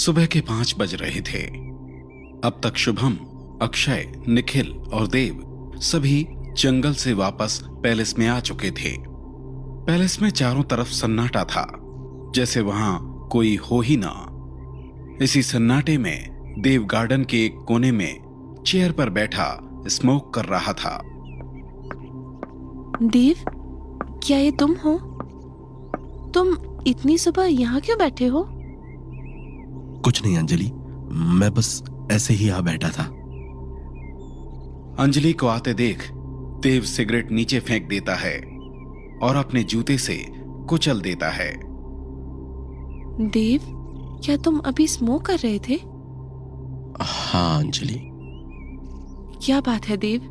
सुबह के 5 बज रहे थे। अब तक शुभम, अक्षय, निखिल और देव सभी जंगल से वापस पैलेस में आ चुके थे। पैलेस में चारों तरफ सन्नाटा था, जैसे वहां कोई हो ही ना। इसी सन्नाटे में देव गार्डन के एक कोने में चेयर पर बैठा स्मोक कर रहा था। देव, क्या ये तुम हो? तुम इतनी सुबह यहाँ क्यों बैठे हो? कुछ नहीं अंजलि, मैं बस ऐसे ही यहाँ बैठा था। अंजलि को आते देख देव सिगरेट नीचे फेंक देता है और अपने जूते से कुचल देता है। देव, क्या तुम अभी स्मोक कर रहे थे? हाँ अंजलि। क्या बात है देव,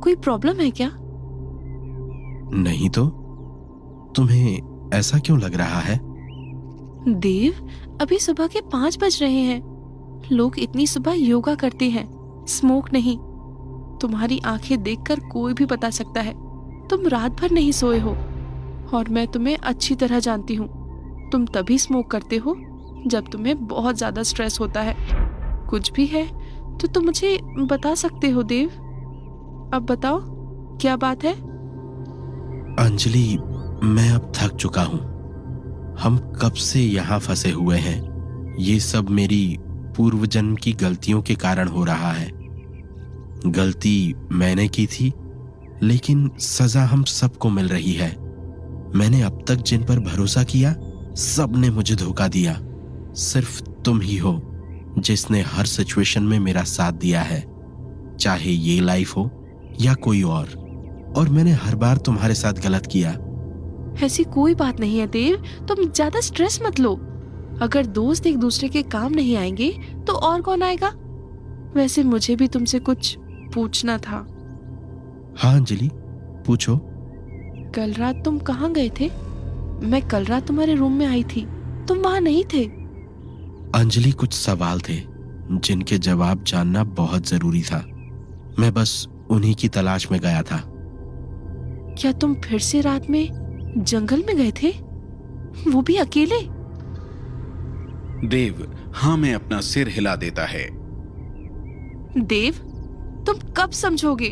कोई प्रॉब्लम है क्या? नहीं तो, तुम्हें ऐसा क्यों लग रहा है? देव, अभी सुबह के 5 बज रहे हैं। लोग इतनी सुबह योगा करते हैं, स्मोक नहीं। तुम्हारी आंखें देखकर कोई भी बता सकता है तुम रात भर नहीं सोए हो, और मैं तुम्हें अच्छी तरह जानती हूँ। तुम तभी स्मोक करते हो जब तुम्हें बहुत ज्यादा स्ट्रेस होता है। कुछ भी है तो तुम मुझे बता सकते हो देव। अब बताओ, क्या बात है? अंजलि, मैं अब थक चुका हूं। हम कब से यहाँ फंसे हुए हैं। ये सब मेरी पूर्व जन्म की गलतियों के कारण हो रहा है। गलती मैंने की थी, लेकिन सजा हम सबको मिल रही है। मैंने अब तक जिन पर भरोसा किया, सब ने मुझे धोखा दिया। सिर्फ तुम ही हो जिसने हर सिचुएशन में मेरा साथ दिया है, चाहे ये लाइफ हो या कोई और मैंने हर बार तुम्हारे साथ गलत किया। ऐसी कोई बात नहीं है देव, तुम ज्यादा स्ट्रेस मत लो। अगर दोस्त एक दूसरे के काम नहीं आएंगे तो और कौन आएगा? वैसे मुझे भी तुमसे कुछ पूछना था। हाँ अंजलि, पूछो। कल रात तुम कहाँ गए थे? मैं कल रात तुम्हारे रूम में आई थी, तुम वहां नहीं थे। अंजलि, कुछ सवाल थे जिनके जवाब जानना बहुत जरूरी था। मैं बस उन्हीं की तलाश में गया था। क्या तुम फिर से रात में जंगल में गए थे, वो भी अकेले? देव हाँ में अपना सिर हिला देता है। देव, तुम कब समझोगे?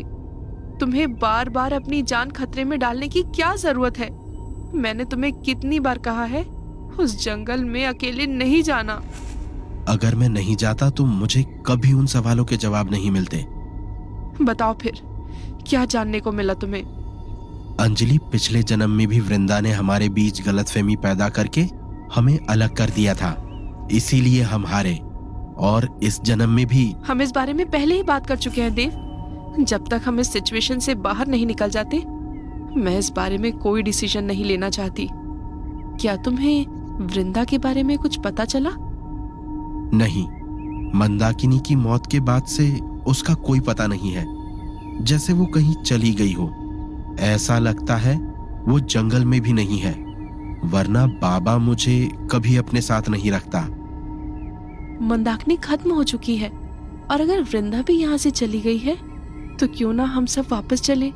तुम्हें बार बार अपनी जान खतरे में डालने की क्या जरूरत है? मैंने तुम्हें कितनी बार कहा है उस जंगल में अकेले नहीं जाना। अगर मैं नहीं जाता तो मुझे कभी उन सवालों के जवाब नहीं मिलते। बताओ फिर, क्या जानने को मिला तुम्हें? अंजलि, पिछले जन्म में भी वृंदा ने हमारे बीच गलतफहमी पैदा करके हमें अलग कर दिया था, इसीलिए हम हारे। और इस जन्म में भी हम इस बारे में पहले ही बात कर चुके हैं देव। जब तक हम इस सिचुएशन से बाहर नहीं निकल जाते, मैं इस बारे में कोई डिसीजन नहीं लेना चाहती। क्या तुम्हें वृंदा के बारे में कुछ पता चला? नहीं, मंदाकिनी की मौत के बाद से उसका कोई पता नहीं है। जैसे वो कहीं चली गई हो। ऐसा लगता है वो जंगल में भी नहीं है, वरना बाबा मुझे कभी अपने साथ नहीं रखता। मंदाकिनी खत्म हो चुकी है, और अगर वृंदा भी यहाँ से चली गई है तो क्यों ना हम सब वापस चले।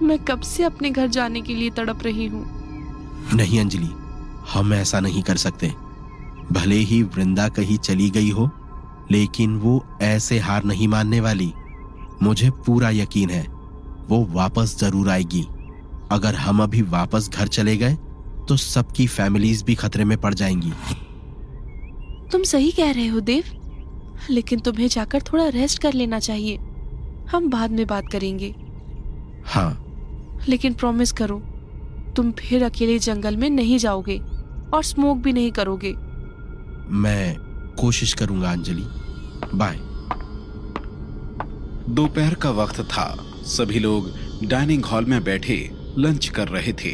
मैं कब से अपने घर जाने के लिए तड़प रही हूँ। नहीं अंजलि, हम ऐसा नहीं कर सकते। भले ही वृंदा कहीं चली गई हो, लेकिन वो ऐसे हार नहीं मानने वाली। मुझे पूरा यकीन है वो वापस जरूर आएगी। अगर हम अभी वापस घर चले गए तो सबकी फैमिलीज भी खतरे में पड़ जाएंगी। तुम सही कह रहे हो देव, लेकिन तुम्हें जाकर थोड़ा रेस्ट कर लेना चाहिए। हम बाद में बात करेंगे। हाँ, लेकिन प्रॉमिस करो, तुम फिर अकेले जंगल में नहीं जाओगे और स्मोक भी नहीं करोगे। मैं कोशिश करूंगा अंजलि। बाय। दोपहर का वक्त था। सभी लोग डाइनिंग हॉल में बैठे लंच कर रहे थे।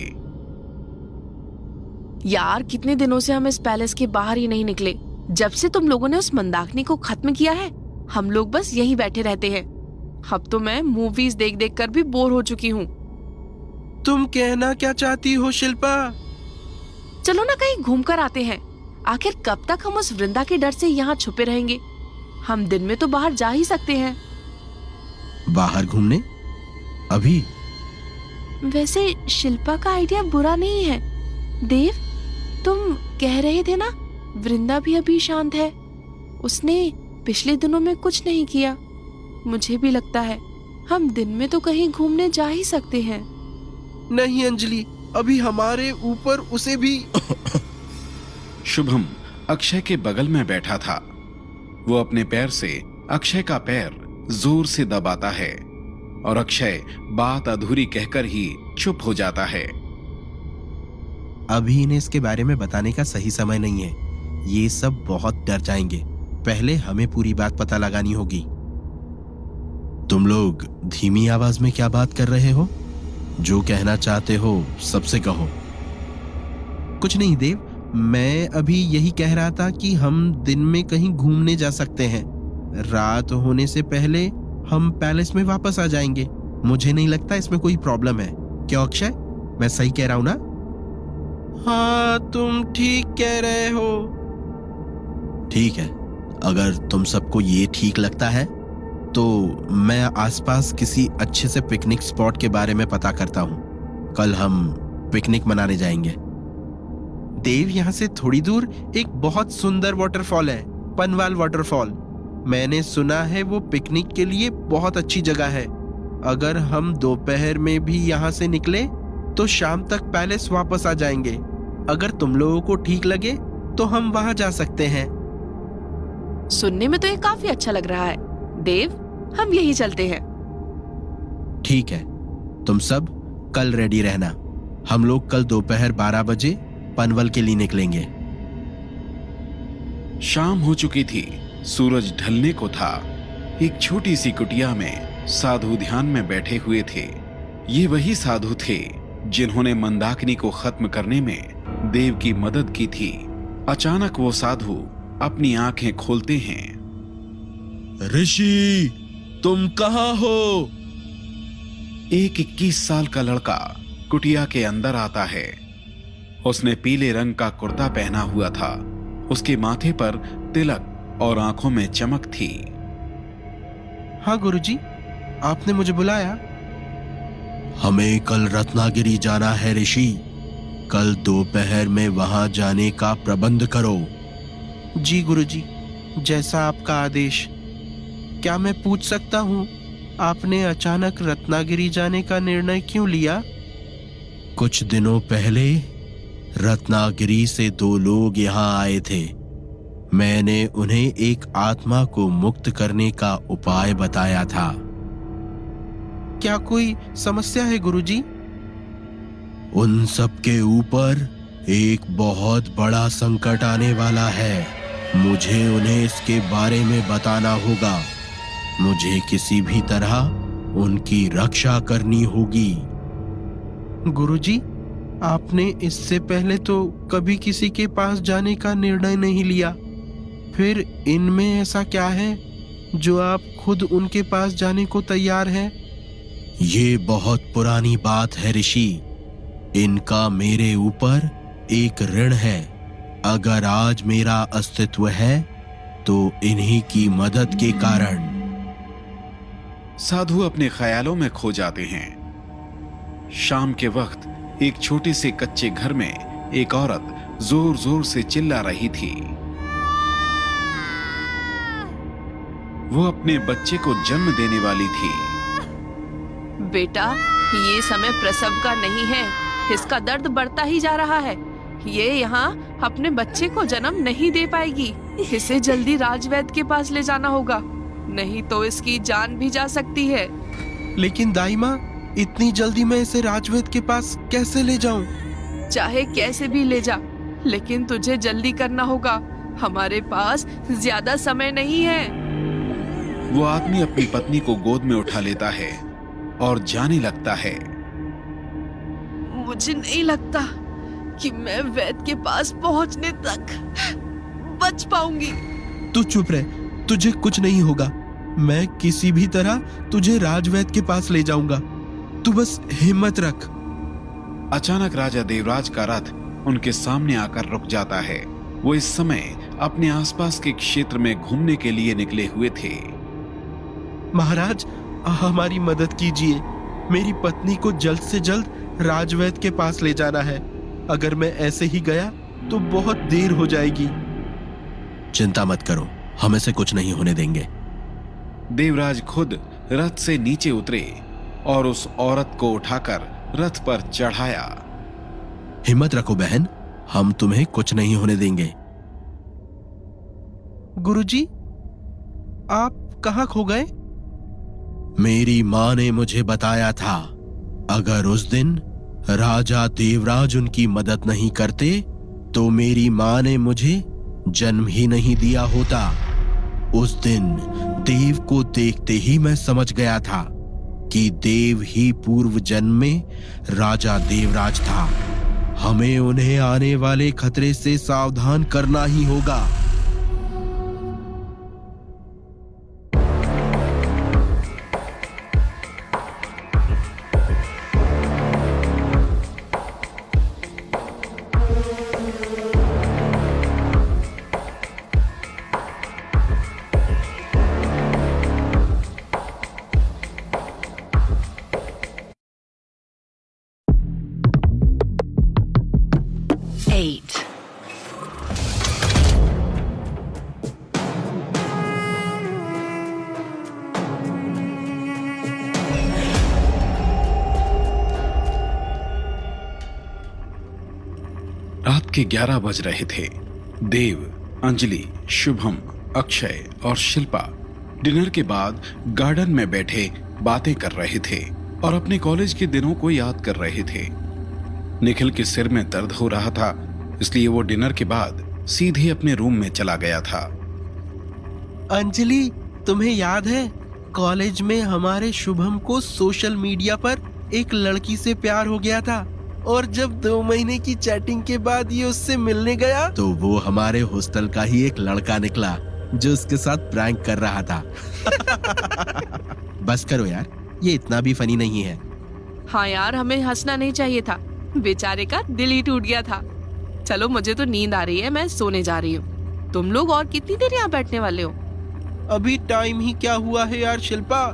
यार, कितने दिनों से हम इस पैलेस के बाहर ही नहीं निकले। जब से तुम लोगों ने उस मंदाकिनी को खत्म किया है, हम लोग बस यहीं बैठे रहते हैं। अब तो मैं मूवीज देख देख कर भी बोर हो चुकी हूँ। तुम कहना क्या चाहती हो शिल्पा? चलो ना कहीं घूम कर आते हैं। आखिर कब तक हम उस वृंदा के डर से यहाँ छुपे रहेंगे? हम दिन में तो बाहर जा ही सकते हैं। बाहर घूमने? अभी? वैसे शिल्पा का आइडिया बुरा नहीं है। देव, तुम कह रहे थे ना वृंदा भी अभी शांत है, उसने पिछले दिनों में कुछ नहीं किया। मुझे भी लगता है हम दिन में तो कहीं घूमने जा ही सकते हैं। नहीं अंजलि, अभी हमारे ऊपर उसे भी शुभम अक्षय के बगल में बैठा था। वो अपने पैर से अक्षय का पैर जोर से दबाता है और अक्षय बात अधूरी कहकर ही चुप हो जाता है। अभी इन्हें इसके बारे में बताने का सही समय नहीं है। ये सब बहुत डर जाएंगे। पहले हमें पूरी बात पता लगानी होगी। तुम लोग धीमी आवाज में क्या बात कर रहे हो? जो कहना चाहते हो सबसे कहो। कुछ नहीं देव, मैं अभी यही कह रहा था कि हम दिन में कहीं घूमने जा सकते हैं। रात होने से पहले हम पैलेस में वापस आ जाएंगे। मुझे नहीं लगता इसमें कोई प्रॉब्लम है। क्यों अक्षय, मैं सही कह रहा हूं ना? हाँ, तुम ठीक कह रहे हो। ठीक है, अगर तुम सबको ये ठीक लगता है तो मैं आसपास किसी अच्छे से पिकनिक स्पॉट के बारे में पता करता हूँ। कल हम पिकनिक मनाने जाएंगे। देव, यहाँ से थोड़ी दूर एक बहुत सुंदर वाटरफॉल है, पनवाल वाटरफॉल। मैंने सुना है वो पिकनिक के लिए बहुत अच्छी जगह है। अगर हम दोपहर में भी यहाँ से निकले तो शाम तक पैलेस वापस आ जाएंगे। अगर तुम लोगों को ठीक लगे तो हम वहां जा सकते हैं। सुनने में तो ये काफी अच्छा लग रहा है। देव, हम यही चलते हैं। ठीक है, तुम सब कल रेडी रहना। हम लोग कल दोपहर 12 बजे पनवल के लिए निकलेंगे। शाम हो चुकी थी, सूरज ढलने को था। एक छोटी सी कुटिया में साधु ध्यान में बैठे हुए थे। ये वही साधु थे जिन्होंने मंदाकिनी को खत्म करने में देव की मदद की थी। अचानक वो साधु अपनी आंखें खोलते हैं। ऋषि, तुम कहाँ हो? एक 21 साल का लड़का कुटिया के अंदर आता है। उसने पीले रंग का कुर्ता पहना हुआ था। उसके माथे पर तिलक और आंखों में चमक थी। हाँ गुरुजी, आपने मुझे बुलाया? हमें कल रत्नागिरी जाना है ऋषि। कल दोपहर में वहां जाने का प्रबंध करो। जी गुरुजी, जैसा आपका आदेश। क्या मैं पूछ सकता हूँ, आपने अचानक रत्नागिरी जाने का निर्णय क्यों लिया? कुछ दिनों पहले रत्नागिरी से 2 लोग यहाँ आए थे। मैंने उन्हें एक आत्मा को मुक्त करने का उपाय बताया था। क्या कोई समस्या है गुरुजी? उन सब के ऊपर एक बहुत बड़ा संकट आने वाला है। मुझे उन्हें इसके बारे में बताना होगा। मुझे किसी भी तरह उनकी रक्षा करनी होगी। गुरुजी, आपने इससे पहले तो कभी किसी के पास जाने का निर्णय नहीं लिया। फिर इनमें ऐसा क्या है जो आप खुद उनके पास जाने को तैयार हैं? ये बहुत पुरानी बात है ऋषि। इनका मेरे ऊपर एक ऋण है। अगर आज मेरा अस्तित्व है तो इन्हीं की मदद के कारण। साधु अपने ख्यालों में खो जाते हैं। शाम के वक्त एक छोटे से कच्चे घर में एक औरत जोर जोर से चिल्ला रही थी। वो अपने बच्चे को जन्म देने वाली थी। बेटा, ये समय प्रसव का नहीं है। इसका दर्द बढ़ता ही जा रहा है। ये यहाँ अपने बच्चे को जन्म नहीं दे पाएगी। इसे जल्दी राजवैद्य के पास ले जाना होगा, नहीं तो इसकी जान भी जा सकती है। लेकिन दाई माँ, इतनी जल्दी मैं इसे राजवैद्य के पास कैसे ले जाऊं? चाहे कैसे भी ले जा, लेकिन तुझे जल्दी करना होगा। हमारे पास ज्यादा समय नहीं है। वो आदमी अपनी पत्नी को गोद में उठा लेता है और जाने लगता है। मुझे नहीं लगता कि मैं वैद्य के पास पहुंचने तक बच पाऊंगी। तू चुप रह, तुझे कुछ नहीं होगा। मैं किसी भी तरह तुझे राजवैद्य के पास ले जाऊंगा। तू बस हिम्मत रख। अचानक राजा देवराज का रथ उनके सामने आकर रुक जाता है। वो इस समय अपने आसपास के क्षेत्र में घूमने के लिए निकले हुए थे। महाराज, हमारी मदद कीजिए। मेरी पत्नी को जल्द से जल्द राजवैद्य के पास ले जाना है। अगर मैं ऐसे ही गया तो बहुत देर हो जाएगी। चिंता मत करो, हम इसे कुछ नहीं होने देंगे। देवराज खुद रथ से नीचे उतरे और उस औरत को उठाकर रथ पर चढ़ाया। हिम्मत रखो बहन, हम तुम्हें कुछ नहीं होने देंगे। गुरुजी, आप कहां खो गए? मेरी मां ने मुझे बताया था, अगर उस दिन राजा देवराज उनकी मदद नहीं करते तो मेरी मां ने मुझे जन्म ही नहीं दिया होता। उस दिन देव को देखते ही मैं समझ गया था कि देव ही पूर्व जन्म में राजा देवराज था। हमें उन्हें आने वाले खतरे से सावधान करना ही होगा। रात के 11 बज रहे थे। देव, अंजलि, शुभम, अक्षय और शिल्पा डिनर के बाद गार्डन में बैठे बातें कर रहे थे और अपने कॉलेज के दिनों को याद कर रहे थे। निखिल के सिर में दर्द हो रहा था, इसलिए वो डिनर के बाद सीधे अपने रूम में चला गया था। अंजलि, तुम्हें याद है कॉलेज में हमारे शुभम को सोशल मीडिया पर एक लड़की से प्यार हो गया था और जब 2 महीने की चैटिंग के बाद ये उससे मिलने गया तो वो हमारे हॉस्टल का ही एक लड़का निकला जो उसके साथ प्रैंक कर रहा था। बस करो यार, ये इतना भी फनी नहीं है। हाँ यार, हमें हंसना नहीं चाहिए था, बेचारे का दिल ही टूट गया था। चलो, मुझे तो नींद आ रही है, मैं सोने जा रही हूँ। तुम लोग और कितनी देर यहाँ बैठने वाले हो? अभी टाइम ही क्या हुआ है यार शिल्पा,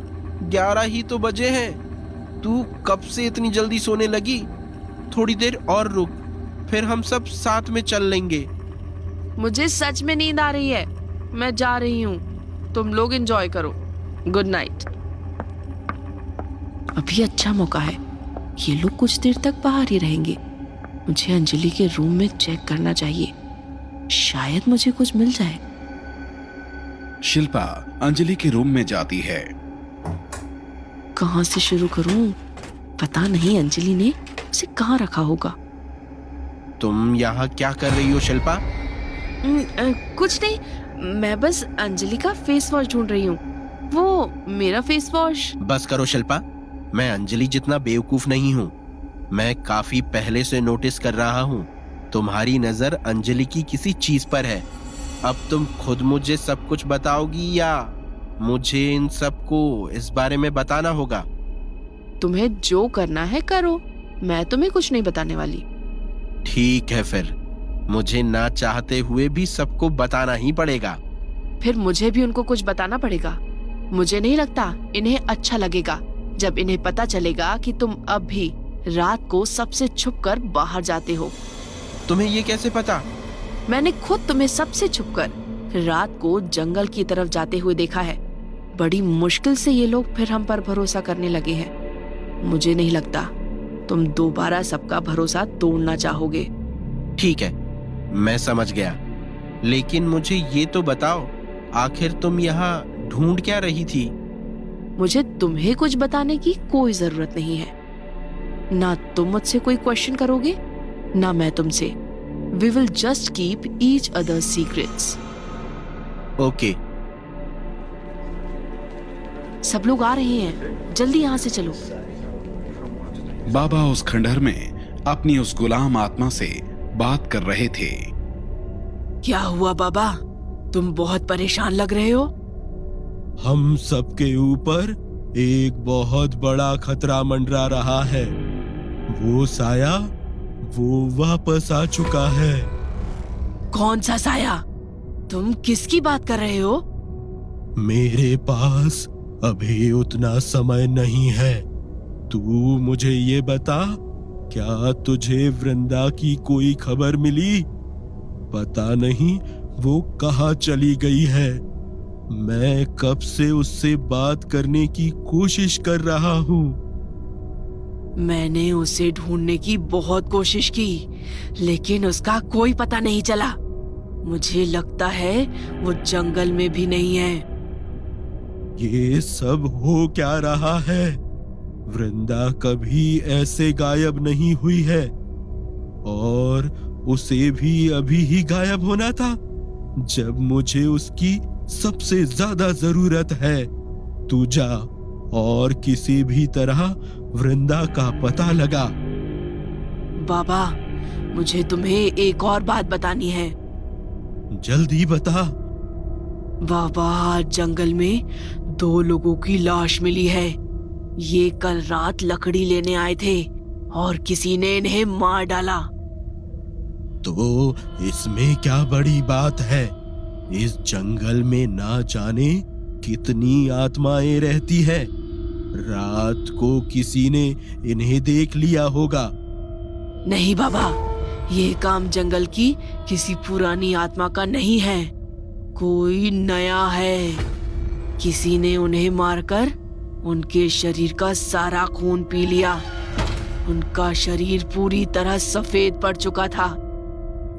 11 ही तो बजे हैं। तू कब से इतनी जल्दी सोने लगी? थोड़ी देर और रुक, फिर हम सब साथ में चल लेंगे। मुझे सच में नींद आ रही है, मैं जा रही हूँ। तुम लोग एंजॉय करो। Good night. अभी अच्छा मौका है, ये लोग कुछ देर तक बाहर ही रहेंगे। मुझे अंजलि के रूम में चेक करना चाहिए, शायद मुझे कुछ मिल जाए। शिल्पा अंजलि के रूम में जाती है। कहाँ से शुरू करूं? पता नहीं अंजलि ने उसे कहाँ रखा होगा। तुम यहाँ क्या कर रही हो शिल्पा? कुछ नहीं, मैं बस अंजलि का फेस वॉश ढूंढ रही हूँ। वो मेरा फेस वॉश। बस करो शिल्पा, मैं अंजलि जितना बेवकूफ नहीं हूँ। मैं काफी पहले से नोटिस कर रहा हूँ तुम्हारी नजर अंजलि की किसी चीज पर है। अब तुम खुद मुझे सब कुछ बताओगी या मुझे इन सबको इस बारे में बताना होगा? तुम्हें जो करना है करो, मैं तुम्हें कुछ नहीं बताने वाली। ठीक है, फिर मुझे ना चाहते हुए भी सबको बताना ही पड़ेगा। फिर मुझे भी उनको कुछ बताना पड़ेगा। मुझे नहीं लगता इन्हें अच्छा लगेगा जब इन्हें पता चलेगा कि तुम अब भी रात को सबसे छुपकर बाहर जाते हो। तुम्हें ये कैसे पता? मैंने खुद तुम्हें सबसे छुपकर रात को जंगल की तरफ जाते हुए देखा है। बड़ी मुश्किल से ये लोग फिर हम पर भरोसा करने लगे हैं। मुझे नहीं लगता तुम दोबारा सबका भरोसा तोड़ना चाहोगे। ठीक है, मैं समझ गया, लेकिन मुझे ये तो बताओ, आखिर तुम यहाँ ढूंढ क्या रही थी? मुझे तुम्हें कुछ बताने की कोई जरूरत नहीं है। ना तुम मुझसे कोई क्वेश्चन करोगे, ना मैं तुमसे। We will just keep each other's secrets. Okay. सब लोग आ रहे हैं, जल्दी यहाँ से चलो। बाबा उस खंडहर में अपनी उस गुलाम आत्मा से बात कर रहे थे। क्या हुआ बाबा, तुम बहुत परेशान लग रहे हो। हम सबके ऊपर एक बहुत बड़ा खतरा मंडरा रहा है। वो साया, वो वापस आ चुका है। कौन सा साया? तुम किसकी बात कर रहे हो? मेरे पास अभी उतना समय नहीं है। तू मुझे ये बता, क्या तुझे वृंदा की कोई खबर मिली? पता नहीं वो कहाँ चली गई है। मैं कब से उससे बात करने की कोशिश कर रहा हूँ। मैंने उसे ढूंढने की बहुत कोशिश की, लेकिन उसका कोई पता नहीं चला। मुझे लगता है वो जंगल में भी नहीं है। ये सब हो क्या रहा है? वृंदा कभी ऐसे गायब नहीं हुई है, और उसे भी अभी ही गायब होना था जब मुझे उसकी सबसे ज्यादा जरूरत है। तू जा और किसी भी तरह वृंदा का पता लगा। बाबा, मुझे तुम्हें एक और बात बतानी है। जल्दी बता। बाबा, आज जंगल में 2 लोगों की लाश मिली है। ये कल रात लकड़ी लेने आए थे और किसी ने इन्हें मार डाला। तो इसमें क्या बड़ी बात है? इस जंगल में ना जाने कितनी आत्माएं रहती है। रात को किसी ने इन्हें देख लिया होगा। नहीं बाबा, ये काम जंगल की किसी पुरानी आत्मा का नहीं है, कोई नया है। किसी ने उन्हें मारकर उनके शरीर का सारा खून पी लिया। उनका शरीर पूरी तरह सफेद पड़ चुका था,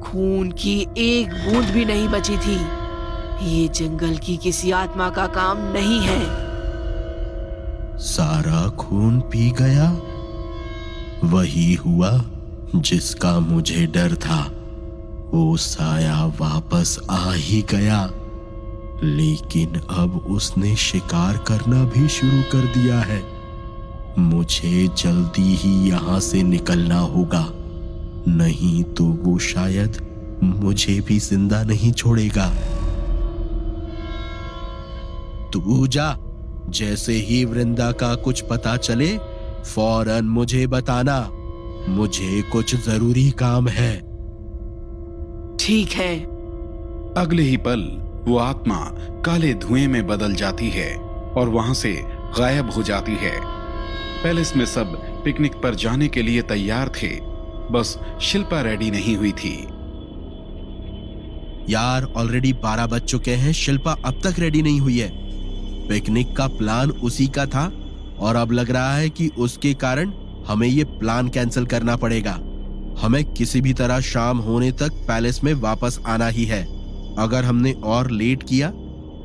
खून की एक बूंद भी नहीं बची थी। ये जंगल की किसी आत्मा का काम नहीं है। सारा खून पी गया? वही हुआ जिसका मुझे डर था। वो साया वापस आ ही गया, लेकिन अब उसने शिकार करना भी शुरू कर दिया है। मुझे जल्दी ही यहाँ से निकलना होगा, नहीं तो वो शायद मुझे भी जिंदा नहीं छोड़ेगा। तू जा, जैसे ही वृंदा का कुछ पता चले फौरन मुझे बताना। मुझे कुछ जरूरी काम है। ठीक है। अगले ही पल वो आत्मा काले धुएं में बदल जाती है और वहां से गायब हो जाती है। पैलेस में सब पिकनिक पर जाने के लिए तैयार थे, बस शिल्पा रेडी नहीं हुई थी। यार, ऑलरेडी 12 बज चुके हैं, शिल्पा अब तक रेडी नहीं हुई है। पिकनिक का प्लान उसी का था और अब लग रहा है कि उसके कारण हमें ये प्लान कैंसिल करना पड़ेगा। हमें किसी भी तरह शाम होने तक पैलेस में वापस आना ही है। अगर हमने और लेट किया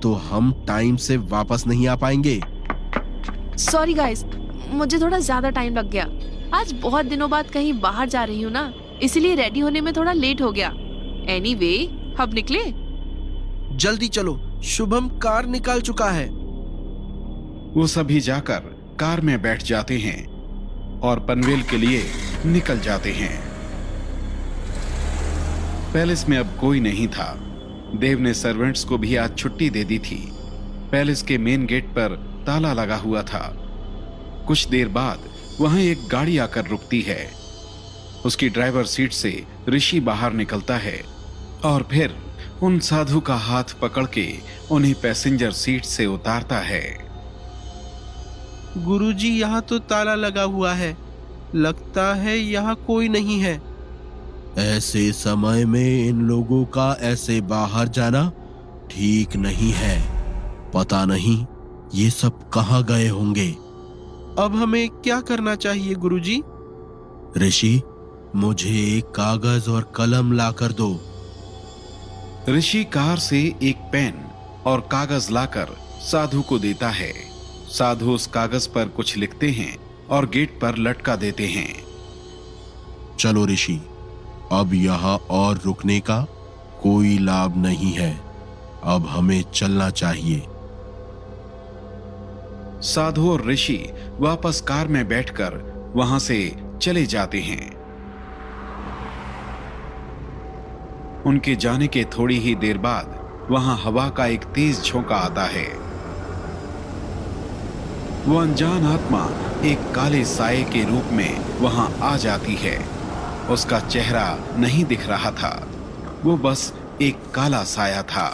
तो हम टाइम से वापस नहीं आ पाएंगे। सॉरी गाइस, मुझे थोड़ा ज्यादा टाइम लग गया। आज बहुत दिनों बाद कहीं बाहर जा रही हूँ ना, इसलिए रेडी होने में थोड़ा लेट हो गया। एनीवे, अब निकले। जल्दी चलो, शुभम कार निकाल चुका है। वो सभी जाकर कार में बैठ जाते हैं और पनवेल के लिए निकल जाते हैं। पैलेस में अब कोई नहीं था। देव ने सर्वेंट्स को भी आज छुट्टी दे दी थी। पैलेस के मेन गेट पर ताला लगा हुआ था। कुछ देर बाद वहां एक गाड़ी आकर रुकती है। उसकी ड्राइवर सीट से ऋषि बाहर निकलता है और फिर उन साधु का हाथ पकड़ के उन्हें पैसेंजर सीट से उतारता है। गुरुजी, यहाँ तो ताला लगा हुआ है, लगता है यहाँ कोई नहीं है। ऐसे समय में इन लोगों का ऐसे बाहर जाना ठीक नहीं है। पता नहीं ये सब कहाँ गए होंगे। अब हमें क्या करना चाहिए गुरुजी? ऋषि, मुझे एक कागज और कलम ला कर दो। ऋषि कार से एक पेन और कागज लाकर साधु को देता है। साधु उस कागज पर कुछ लिखते हैं और गेट पर लटका देते हैं। चलो ऋषि, अब यहाँ और रुकने का कोई लाभ नहीं है। अब हमें चलना चाहिए। साधु और ऋषि वापस कार में बैठकर वहां से चले जाते हैं। उनके जाने के थोड़ी ही देर बाद वहां हवा का एक तेज झोंका आता है। वो अनजान आत्मा एक काले साये के रूप में वहां आ जाती है। उसका चेहरा नहीं दिख रहा था, वो बस एक काला साया था।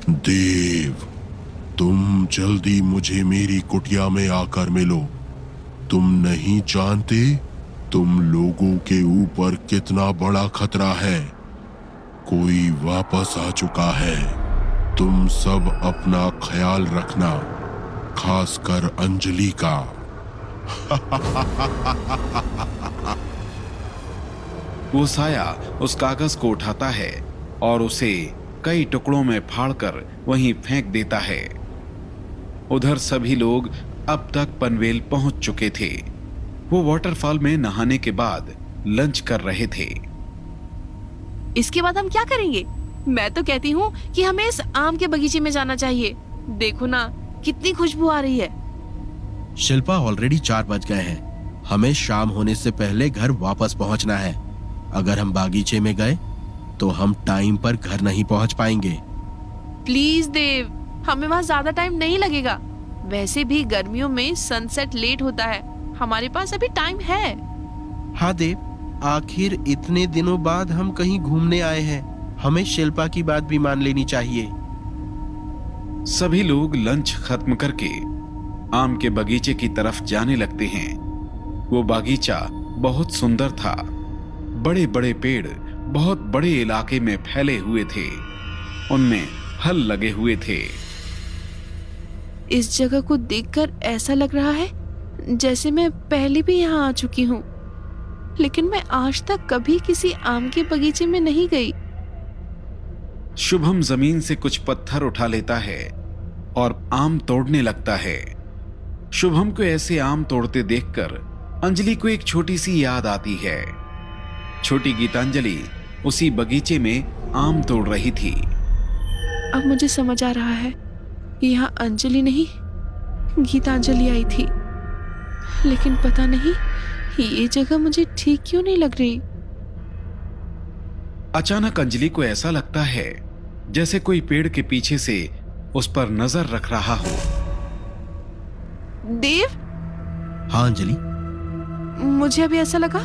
देव, तुम जल्दी मुझे मेरी कुटिया में आकर मिलो। तुम नहीं जानते तुम लोगों के ऊपर कितना बड़ा खतरा है। कोई वापस आ चुका है। तुम सब अपना ख्याल रखना, खासकर अंजलि का। वो साया उस कागज को उठाता है और उसे कई टुकड़ों में फाड़कर वहीं फेंक देता है। उधर सभी लोग अब तक पनवेल पहुंच चुके थे। वो वाटरफॉल में नहाने के बाद लंच कर रहे थे। इसके बाद हम क्या करेंगे? मैं तो कहती हूँ कि हमें इस आम के बगीचे में जाना चाहिए। देखो ना कितनी खुशबू आ रही है। शिल्पा, ऑलरेडी 4 बज गए हैं। हमें शाम होने से पहले घर वापस पहुंचना है। अगर हम बागीचे में गए तो हम टाइम पर घर नहीं पहुंच पाएंगे। प्लीज देव, हमें वहाँ ज्यादा टाइम नहीं लगेगा। वैसे भी गर्मियों में सनसेट लेट होता है, हमारे पास अभी टाइम है। हाँ देव, आखिर इतने दिनों बाद हम कहीं घूमने आए हैं, हमें शिल्पा की बात भी मान लेनी चाहिए। सभी लोग लंच खत्म करके आम के बगीचे की तरफ जाने लगते हैं। वो बागीचा बहुत सुंदर था। बड़े बड़े पेड़ बहुत बड़े इलाके में फैले हुए थे। उनमें फल लगे हुए थे। इस जगह को देखकर ऐसा लग रहा है जैसे मैं पहले भी यहाँ आ चुकी हूँ, लेकिन मैं आज तक कभी किसी आम के बगीचे में नहीं गई। शुभम जमीन से कुछ पत्थर उठा लेता है और आम तोड़ने लगता है। शुभम को ऐसे आम तोड़ते देखकर अंजलि को एक छोटी सी याद आती है। छोटी गीतांजलि उसी बगीचे में आम तोड़ रही थी। अब मुझे समझ आ रहा है कि यहाँ अंजलि नहीं गीतांजलि आई थी, लेकिन पता नहीं ये जगह मुझे ठीक क्यों नहीं लग रही। अचानक अंजलि को ऐसा लगता है जैसे कोई पेड़ के पीछे से उस पर नजर रख रहा हो। देव, हाँ अंजलि, मुझे अभी ऐसा लगा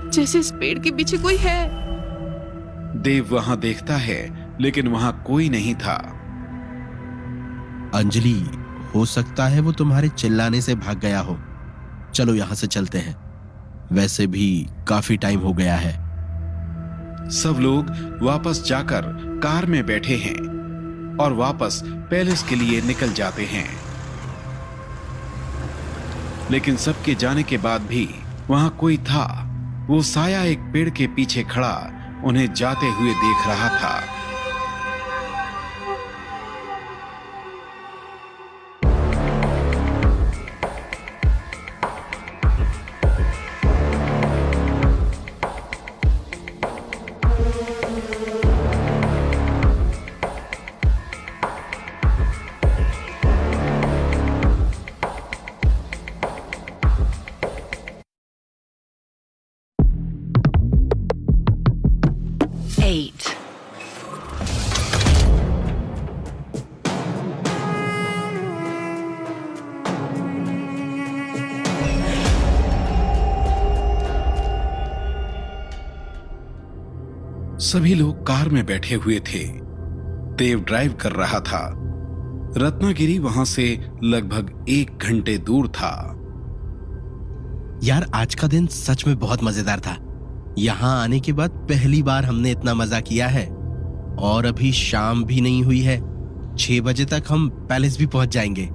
जैसे इस पेड़ के पीछे कोई है। देव वहां देखता है लेकिन वहां कोई नहीं था। अंजलि, हो सकता है वो तुम्हारे चिल्लाने से भाग गया हो। चलो यहां से चलते हैं, वैसे भी काफी टाइम हो गया है। सब लोग वापस जाकर कार में बैठे हैं और वापस पैलेस के लिए निकल जाते हैं। लेकिन सबके जाने के बाद भी वहां कोई था। वो साया एक पेड़ के पीछे खड़ा उन्हें जाते हुए देख रहा था। सभी लोग कार में बैठे हुए थे। देव ड्राइव कर रहा था। रत्नागिरी वहां से लगभग 1 घंटे दूर था। यार, आज का दिन सच में बहुत मजेदार था। यहाँ आने के बाद पहली बार हमने इतना मजा किया है। और अभी शाम भी नहीं हुई है, 6 बजे तक हम पैलेस भी पहुंच जाएंगे।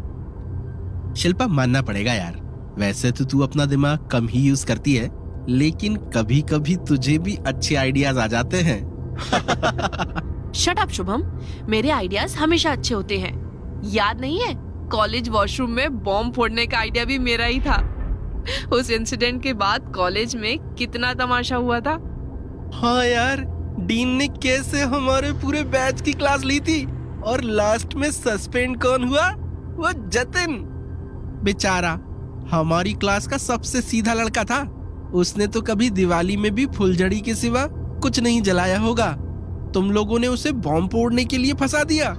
शिल्पा, मानना पड़ेगा यार, वैसे तो तू अपना दिमाग कम ही यूज करती है, लेकिन कभी कभी तुझे भी अच्छे आइडियाज आ जाते हैं। शट अप शुभम, मेरे आइडियाज हमेशा अच्छे होते हैं। याद नहीं है कॉलेज वॉशरूम में बॉम्ब फोड़ने का आइडिया भी मेरा ही था। उस इंसिडेंट के बाद कॉलेज में कितना तमाशा हुआ था। हाँ यार, डीन ने कैसे हमारे पूरे बैच की क्लास ली थी और लास्ट में सस्पेंड कौन हुआ? वो जतिन बेचारा, हमारी क्लास का सबसे सीधा लड़का था। उसने तो कभी दिवाली में भी फुलझड़ी के सिवा कुछ नहीं जलाया होगा। तुम लोगों ने उसे बॉम्ब फोड़ने के लिए फंसा दिया।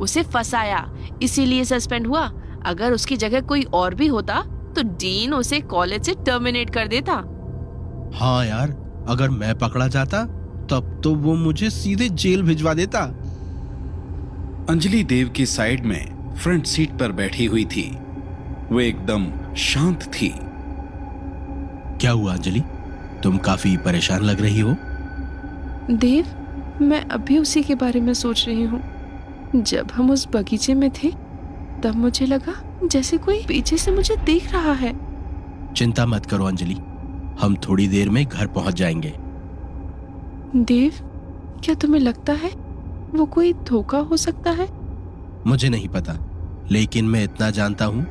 उसे फंसाया इसीलिए सस्पेंड हुआ। अगर उसकी जगह कोई और भी होता तो डीन उसे कॉलेज से टर्मिनेट कर देता। हाँ यार, अगर मैं पकड़ा जाता तब तो वो मुझे सीधे जेल भिजवा देता। अंजलि देव की साइड में फ्रंट सीट पर बैठी हुई थी। वो एकदम शांत थी। क्या हुआ अंजलि, तुम काफी परेशान लग रही हो। देव, मैं अभी उसी के बारे में सोच रही हूँ। जब हम उस बगीचे में थे तब मुझे लगा जैसे कोई पीछे से मुझे देख रहा है। चिंता मत करो अंजलि, हम थोड़ी देर में घर पहुंच जाएंगे। देव, क्या तुम्हें लगता है वो कोई धोखा हो सकता है? मुझे नहीं पता, लेकिन मैं इतना जानता हूं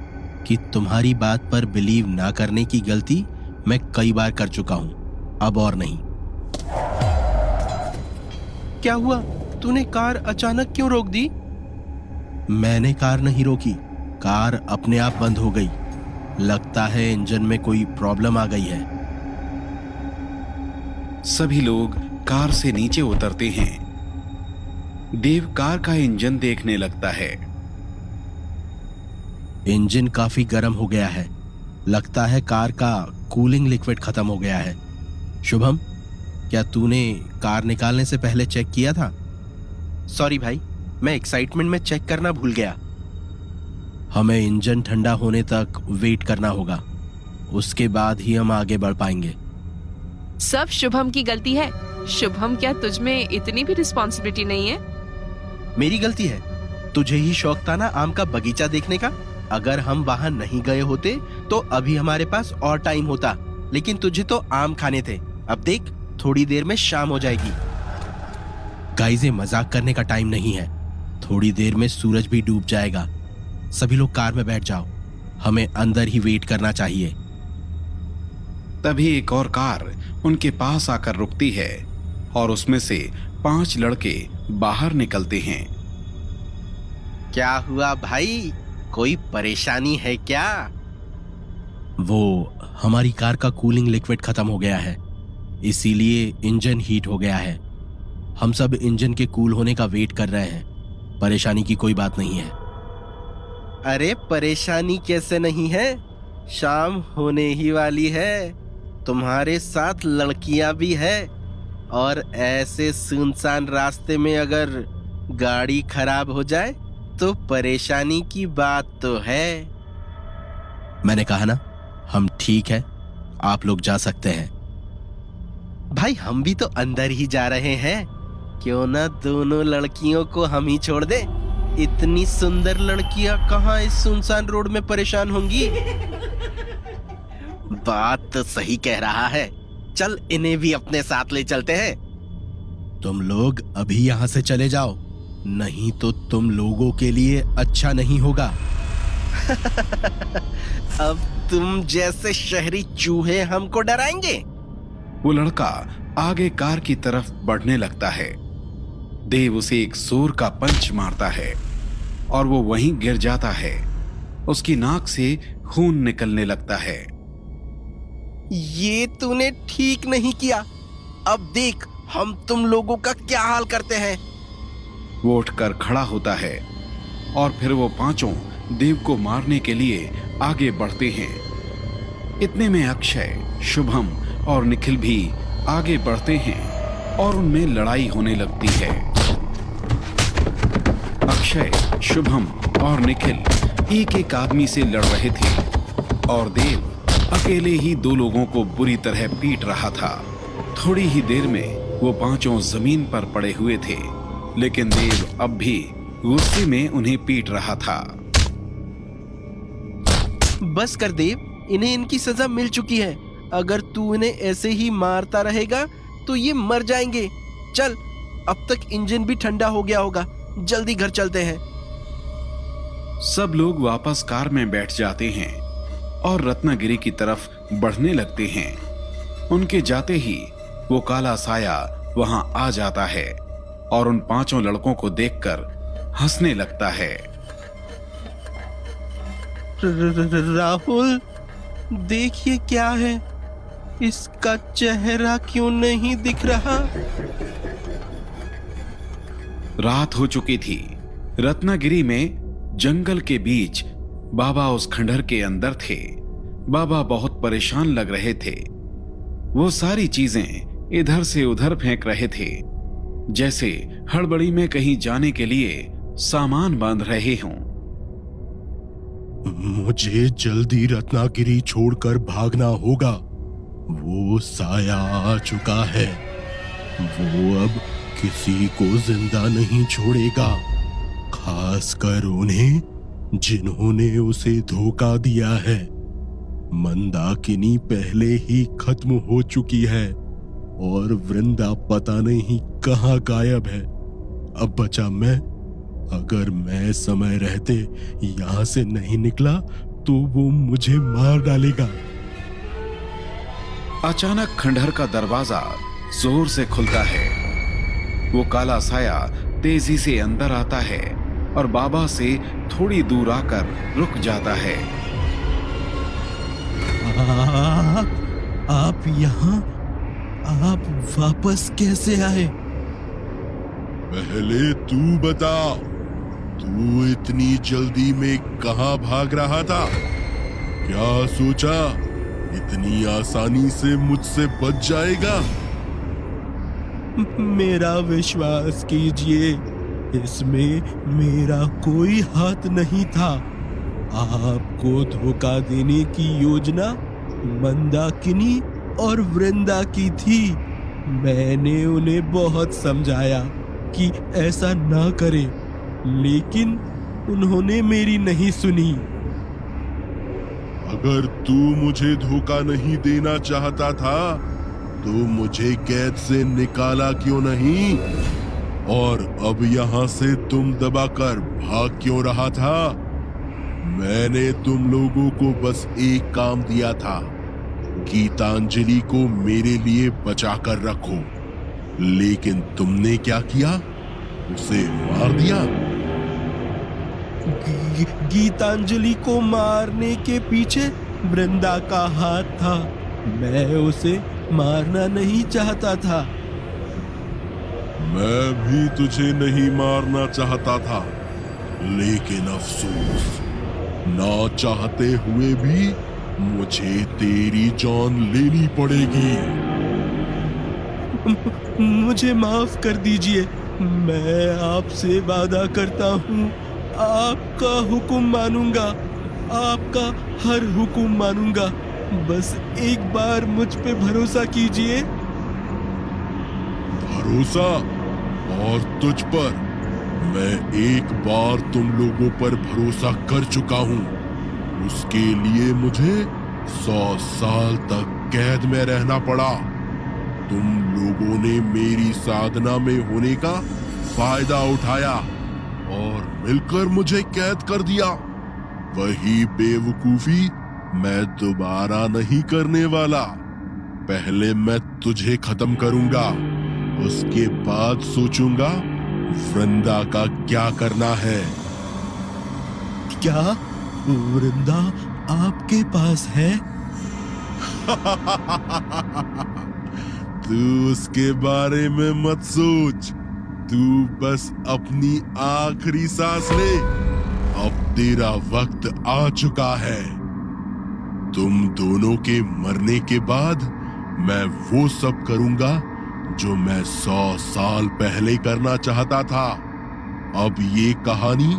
कि तुम्हारी बात पर बिलीव ना करने की गलती मैं कई बार कर चुका हूं, अब और नहीं। क्या हुआ? तूने कार अचानक क्यों रोक दी? मैंने कार नहीं रोकी, कार अपने आप बंद हो गई। लगता है इंजन में कोई प्रॉब्लम आ गई है। सभी लोग कार से नीचे उतरते हैं। देव कार का इंजन देखने लगता है। इंजन काफी गर्म हो गया है, लगता है कार का कूलिंग लिक्विड खत्म हो गया है। शुभम, क्या तूने कार निकालने से पहले चेक किया था? सॉरी भाई, मैं एक्साइटमेंट में चेक करना भूल गया। हमें इंजन ठंडा होने तक वेट करना होगा, उसके बाद ही हम आगे बढ़ पाएंगे। सब शुभम की गलती है। शुभम, क्या तुझ में इतनी भी रिस्पॉन्सिबिलिटी नहीं है? मेरी गलती है। तुझे ही शौक था ना आम का बगीचा देखने का। अगर हम वहां नहीं गए होते तो अभी हमारे पास और टाइम होता, लेकिन तुझे तो आम खाने थे। अब देख, थोड़ी देर में शाम हो जाएगी। गाइस, ये मजाक करने का टाइम नहीं है। थोड़ी देर में सूरज भी डूब जाएगा। सभी लोग कार में बैठ जाओ, हमें अंदर ही वेट करना चाहिए। तभी एक और कार उनके पास आकर रुकती है और उसमें से 5 लड़के बाहर निकलते हैं। क्या हुआ भाई, कोई परेशानी है क्या? वो हमारी कार का कूलिंग लिक्विड खत्म हो गया है, इसीलिए इंजन हीट हो गया है। हम सब इंजन के कूल होने का वेट कर रहे हैं। परेशानी की कोई बात नहीं है। अरे परेशानी कैसे नहीं है, शाम होने ही वाली है। तुम्हारे साथ लड़कियां भी है, और ऐसे सुनसान रास्ते में अगर गाड़ी खराब हो जाए तो परेशानी की बात तो है। मैंने कहा ना, हम ठीक है, आप लोग जा सकते हैं। भाई, हम भी तो अंदर ही जा रहे हैं, क्यों ना दोनों लड़कियों को हम ही छोड़ दे। इतनी सुंदर लड़कियां कहाँ इस सुनसान रोड में परेशान होंगी। बात तो सही कह रहा है, चल इन्हें भी अपने साथ ले चलते हैं। तुम लोग अभी यहाँ से चले जाओ, नहीं तो तुम लोगों के लिए अच्छा नहीं होगा। अब तुम जैसे शहरी चूहे हमको डराएंगे? वो लड़का आगे कार की तरफ बढ़ने लगता है। देव उसे एक जोर का पंच मारता है और वो वहीं गिर जाता है। उसकी नाक से खून निकलने लगता है। ये तूने ठीक नहीं किया। अब देख हम तुम लोगों का क्या हाल करते हैं। वो उठकर खड़ा होता है और फिर वो पांचों देव को मारने के लिए आगे बढ़ते हैं। इतने में अक्षय, शुभम और निखिल भी आगे बढ़ते हैं और उनमें लड़ाई होने लगती है। अक्षय, शुभम और निखिल एक एक आदमी से लड़ रहे थे और देव अकेले ही 2 लोगों को बुरी तरह पीट रहा था। थोड़ी ही देर में वो पांचों जमीन पर पड़े हुए थे, लेकिन देव अब भी गुस्से में उन्हें पीट रहा था। बस कर देव, इन्हें इनकी सजा मिल चुकी है। अगर तू इन्हें ऐसे ही मारता रहेगा तो ये मर जाएंगे। चल, अब तक इंजन भी ठंडा हो गया होगा, जल्दी घर चलते हैं। सब लोग वापस कार में बैठ जाते हैं और रत्नागिरी की तरफ बढ़ने लगते हैं। उनके जाते ही वो काला साया वहां आ जाता है और उन 5 लड़कों को देखकर हंसने लगता है। राहुल, देखिए क्या है, इसका चेहरा क्यों नहीं दिख रहा? रात हो चुकी थी। रत्नागिरी में जंगल के बीच बाबा उस खंडहर के अंदर थे। बाबा बहुत परेशान लग रहे थे। वो सारी चीजें इधर से उधर फेंक रहे थे, जैसे हड़बड़ी में कहीं जाने के लिए सामान बांध रहे हों। मुझे जल्दी रत्नागिरी छोड़कर भागना होगा। वो साया आ चुका है, वो अब किसी को जिंदा नहीं छोड़ेगा। खासकर उन्हें जिन्होंने उसे धोखा दिया है। मंदाकिनी पहले ही खत्म हो चुकी है और वृंदा पता नहीं कहाँ गायब है। अब बचा मैं। अगर मैं समय रहते यहाँ से नहीं निकला तो वो मुझे मार डालेगा। अचानक खंडहर का दरवाजा जोर से खुलता है। वो काला साया तेजी से अंदर आता है और बाबा से थोड़ी दूर आकर रुक जाता है। आप यहाँ? आप वापस कैसे आए? पहले तू बता, तू इतनी जल्दी में कहाँ भाग रहा था? क्या सोचा इतनी आसानी से मुझसे बच जाएगा? मेरा विश्वास कीजिए, इसमें मेरा कोई हाथ नहीं था। आपको धोखा देने की योजना मंदाकिनी और वृंदा की थी। मैंने उन्हें बहुत समझाया कि ऐसा ना करें, लेकिन उन्होंने मेरी नहीं सुनी। अगर तू मुझे धोखा नहीं देना चाहता था तो मुझे कैद से निकाला क्यों नहीं? और अब यहाँ से तुम दबाकर भाग क्यों रहा था? मैंने तुम लोगों को बस एक काम दिया था, गीतांजलि को मेरे लिए बचा कर रखो। लेकिन तुमने क्या किया? उसे मार दिया। गीतांजलि को मारने के पीछे वृंदा का हाथ था। मैं उसे मारना नहीं चाहता था। मैं भी तुझे नहीं मारना चाहता था, लेकिन अफसोस, ना चाहते हुए भी मुझे तेरी जान लेनी पड़ेगी। मुझे माफ कर दीजिए। मैं आपसे वादा करता हूँ, आपका हुक्म मानूंगा, आपका हर हुक्म मानूंगा। बस एक बार मुझ पे भरोसा कीजिए। भरोसा? और तुझ पर? मैं एक बार तुम लोगों पर भरोसा कर चुका हूँ। उसके लिए मुझे 100 साल तक कैद में रहना पड़ा। तुम लोगों ने मेरी साधना में होने का फायदा उठाया और मिलकर मुझे कैद कर दिया। वही बेवकूफी मैं दोबारा नहीं करने वाला। पहले मैं तुझे खत्म करूंगा, उसके बाद सोचूंगा वृंदा का क्या करना है। क्या वृंदा आपके पास है? तू उसके बारे में मत सोच। तू बस अपनी आखिरी सांस ले। अब तेरा वक्त आ चुका है। तुम दोनों के मरने के बाद मैं वो सब करूंगा जो मैं 100 साल पहले करना चाहता था। अब ये कहानी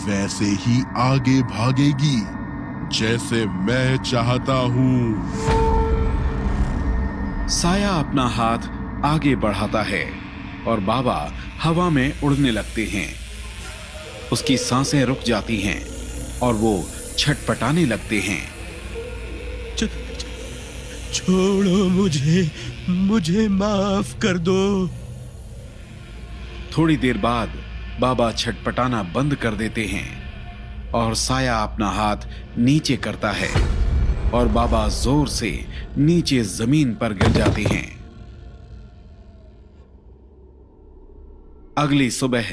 वैसे ही आगे भागेगी जैसे मैं चाहता हूँ। साया अपना हाथ आगे बढ़ाता है और बाबा हवा में उड़ने लगते हैं। उसकी सांसें रुक जाती हैं और वो छटपटाने लगते हैं। छोड़ो मुझे माफ कर दो। थोड़ी देर बाद बाबा छटपटाना बंद कर देते हैं और साया अपना हाथ नीचे करता है और बाबा जोर से नीचे जमीन पर गिर जाते हैं। अगली सुबह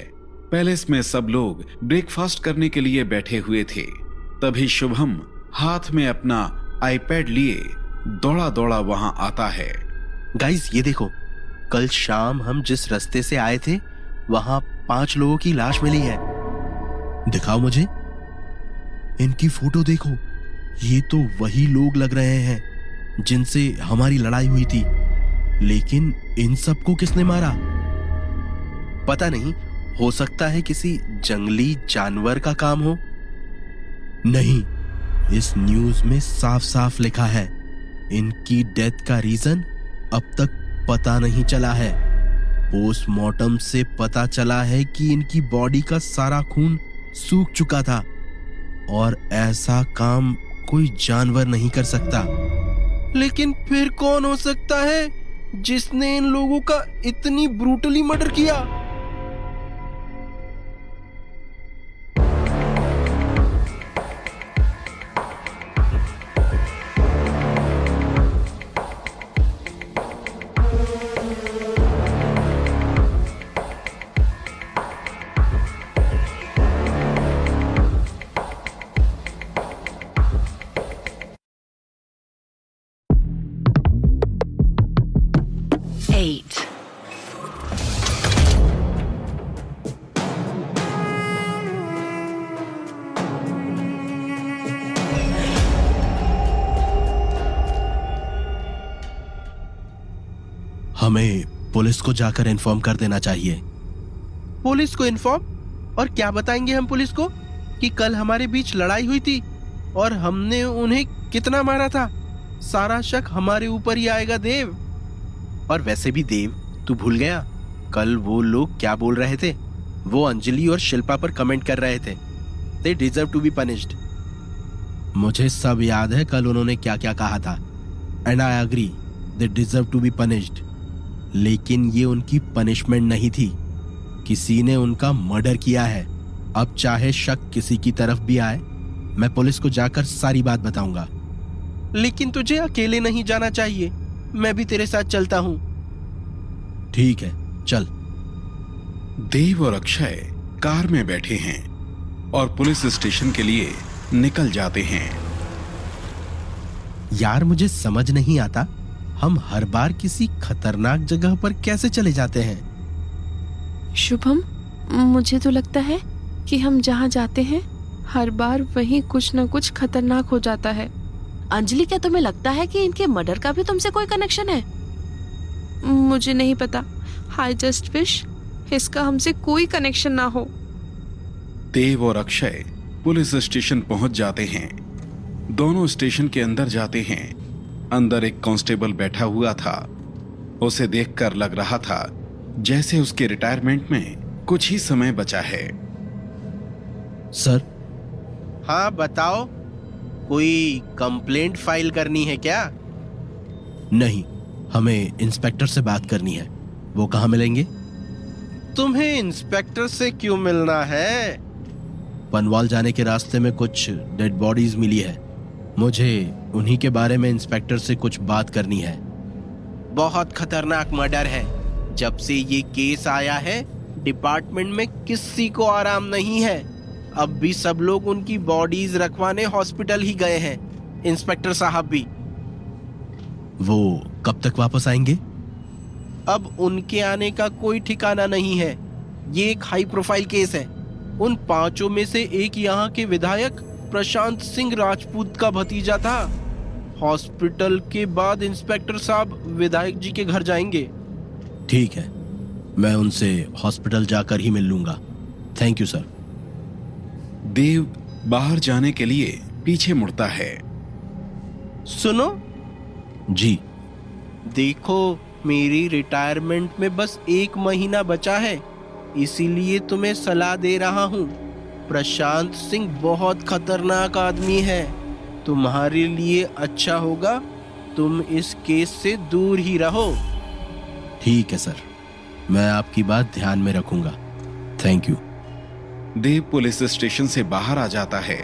पैलेस में सब लोग ब्रेकफास्ट करने के लिए बैठे हुए थे। तभी शुभम हाथ में अपना आईपैड लिए दौड़ा दौड़ा वहां आता है। गाइस ये देखो, कल शाम हम जिस रास्ते से आए थे वहां 5 लोगों की लाश मिली है। दिखाओ मुझे। इनकी फोटो देखो। ये तो वही लोग लग रहे हैं जिनसे हमारी लड़ाई हुई थी। लेकिन इन सबको किसने मारा? पता नहीं, हो सकता है किसी जंगली जानवर का काम हो। नहीं, इस न्यूज में साफ साफ लिखा है इनकी डेथ का रीजन अब तक पता नहीं चला है। पोस्टमार्टम से पता चला है कि इनकी बॉडी का सारा खून सूख चुका था और ऐसा काम कोई जानवर नहीं कर सकता। लेकिन फिर कौन हो सकता है जिसने इन लोगों का इतनी ब्रूटली मर्डर किया? हमें पुलिस को जाकर इन्फॉर्म कर देना चाहिए। पुलिस को इन्फॉर्म? और क्या बताएंगे हम पुलिस को कि कल हमारे बीच लड़ाई हुई थी और हमने उन्हें कितना मारा था? सारा शक हमारे ऊपर ही आएगा देव। और वैसे भी देव, तू भूल गया कल वो लोग क्या बोल रहे थे? वो अंजलि और शिल्पा पर कमेंट कर रहे थे, they deserve to be punished. मुझे सब याद है कल उन्होंने क्या क्या कहा था, and I agree, they deserve to be punished. लेकिन ये उनकी पनिशमेंट नहीं थी, किसी ने उनका मर्डर किया है। अब चाहे शक किसी की तरफ भी आए, मैं पुलिस को जाकर सारी बात बताऊंगा। लेकिन तुझे अकेले नहीं जाना चाहिए, मैं भी तेरे साथ चलता हूँ। ठीक है, चल। देव और अक्षय कार में बैठे हैं और पुलिस स्टेशन के लिए निकल जाते हैं। यार मुझे समझ नहीं आता, हम हर बार किसी खतरनाक जगह पर कैसे चले जाते हैं? शुभम, मुझे तो लगता है कि हम जहाँ जाते हैं हर बार वहीं कुछ न कुछ खतरनाक हो जाता है। अंजलि, क्या तुम्हें लगता है कि इनके मर्डर का भी तुमसे कोई कनेक्शन है? मुझे नहीं पता, आई जस्ट विश इसका हमसे कोई कनेक्शन ना हो। देव और अक्षय पुलिस स्टेशन पहुंच जाते हैं। दोनों स्टेशन के अंदर जाते हैं। अंदर एक कांस्टेबल बैठा हुआ था। उसे देखकर लग रहा था जैसे उसके रिटायरमेंट में कुछ ही समय बचा है। सर। हाँ बताओ, कोई कंप्लेंट फाइल करनी है क्या? नहीं, हमें इंस्पेक्टर से बात करनी है। वो कहाँ मिलेंगे? तुम्हें इंस्पेक्टर से क्यों मिलना है? पनवाल जाने के रास्ते में कुछ डेड बॉडीज मिली है, मुझे उन्हीं के बारे में इंस्पेक्टर से कुछ बात करनी है। बहुत खतरनाक मर्डर है। जब से ये केस आया है डिपार्टमेंट में किसी को आराम नहीं है। अब भी सब लोग उनकी बॉडीज रखवाने हॉस्पिटल ही गए हैं, इंस्पेक्टर साहब भी। वो कब तक वापस आएंगे? अब उनके आने का कोई ठिकाना नहीं है। ये एक हाई प्रोफाइल केस है। उन पांचों में से एक यहाँ के विधायक प्रशांत सिंह राजपूत का भतीजा था। हॉस्पिटल के बाद इंस्पेक्टर साहब विधायक जी के घर जाएंगे। ठीक है, मैं उनसे हॉस्पिटल जाकर ही मिल लूंगा। Thank you sir. देव बाहर जाने के लिए पीछे मुड़ता है। सुनो जी। देखो, मेरी रिटायरमेंट में बस 1 महीना बचा है, इसीलिए तुम्हें सलाह दे रहा हूँ। प्रशांत सिंह बहुत खतरनाक आदमी है। तुम्हारे लिए अच्छा होगा तुम इस केस से दूर ही रहो। ठीक है सर, मैं आपकी बात ध्यान में रखूंगा। Thank you. Dev police station से बाहर आ जाता है।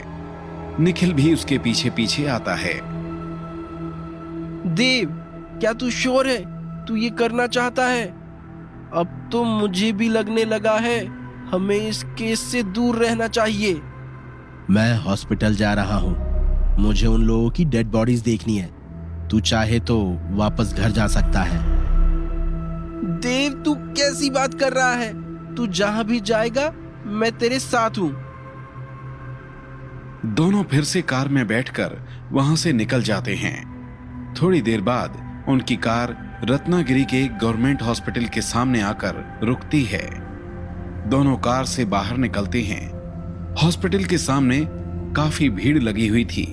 निखिल भी उसके पीछे पीछे आता है। देव, क्या तू श्योर है तू ये करना चाहता है? अब तो मुझे भी लगने लगा है हमें इस केस से दूर रहना चाहिए। मैं हॉस्पिटल जा रहा हूँ, मुझे उन लोगों की डेड बॉडीज देखनी है। तू चाहे तो वापस घर जा सकता है। देव, तू कैसी बात कर रहा है? तू जहां भी जाएगा मैं तेरे साथ हूं। दोनों फिर से कार में बैठकर वहां से निकल जाते हैं। थोड़ी देर बाद उनकी कार रत्नागिरी के गवर्नमेंट हॉस्पिटल के सामने आकर रुकती है। दोनों कार से बाहर निकलते हैं। हॉस्पिटल के सामने काफी भीड़ लगी हुई थी।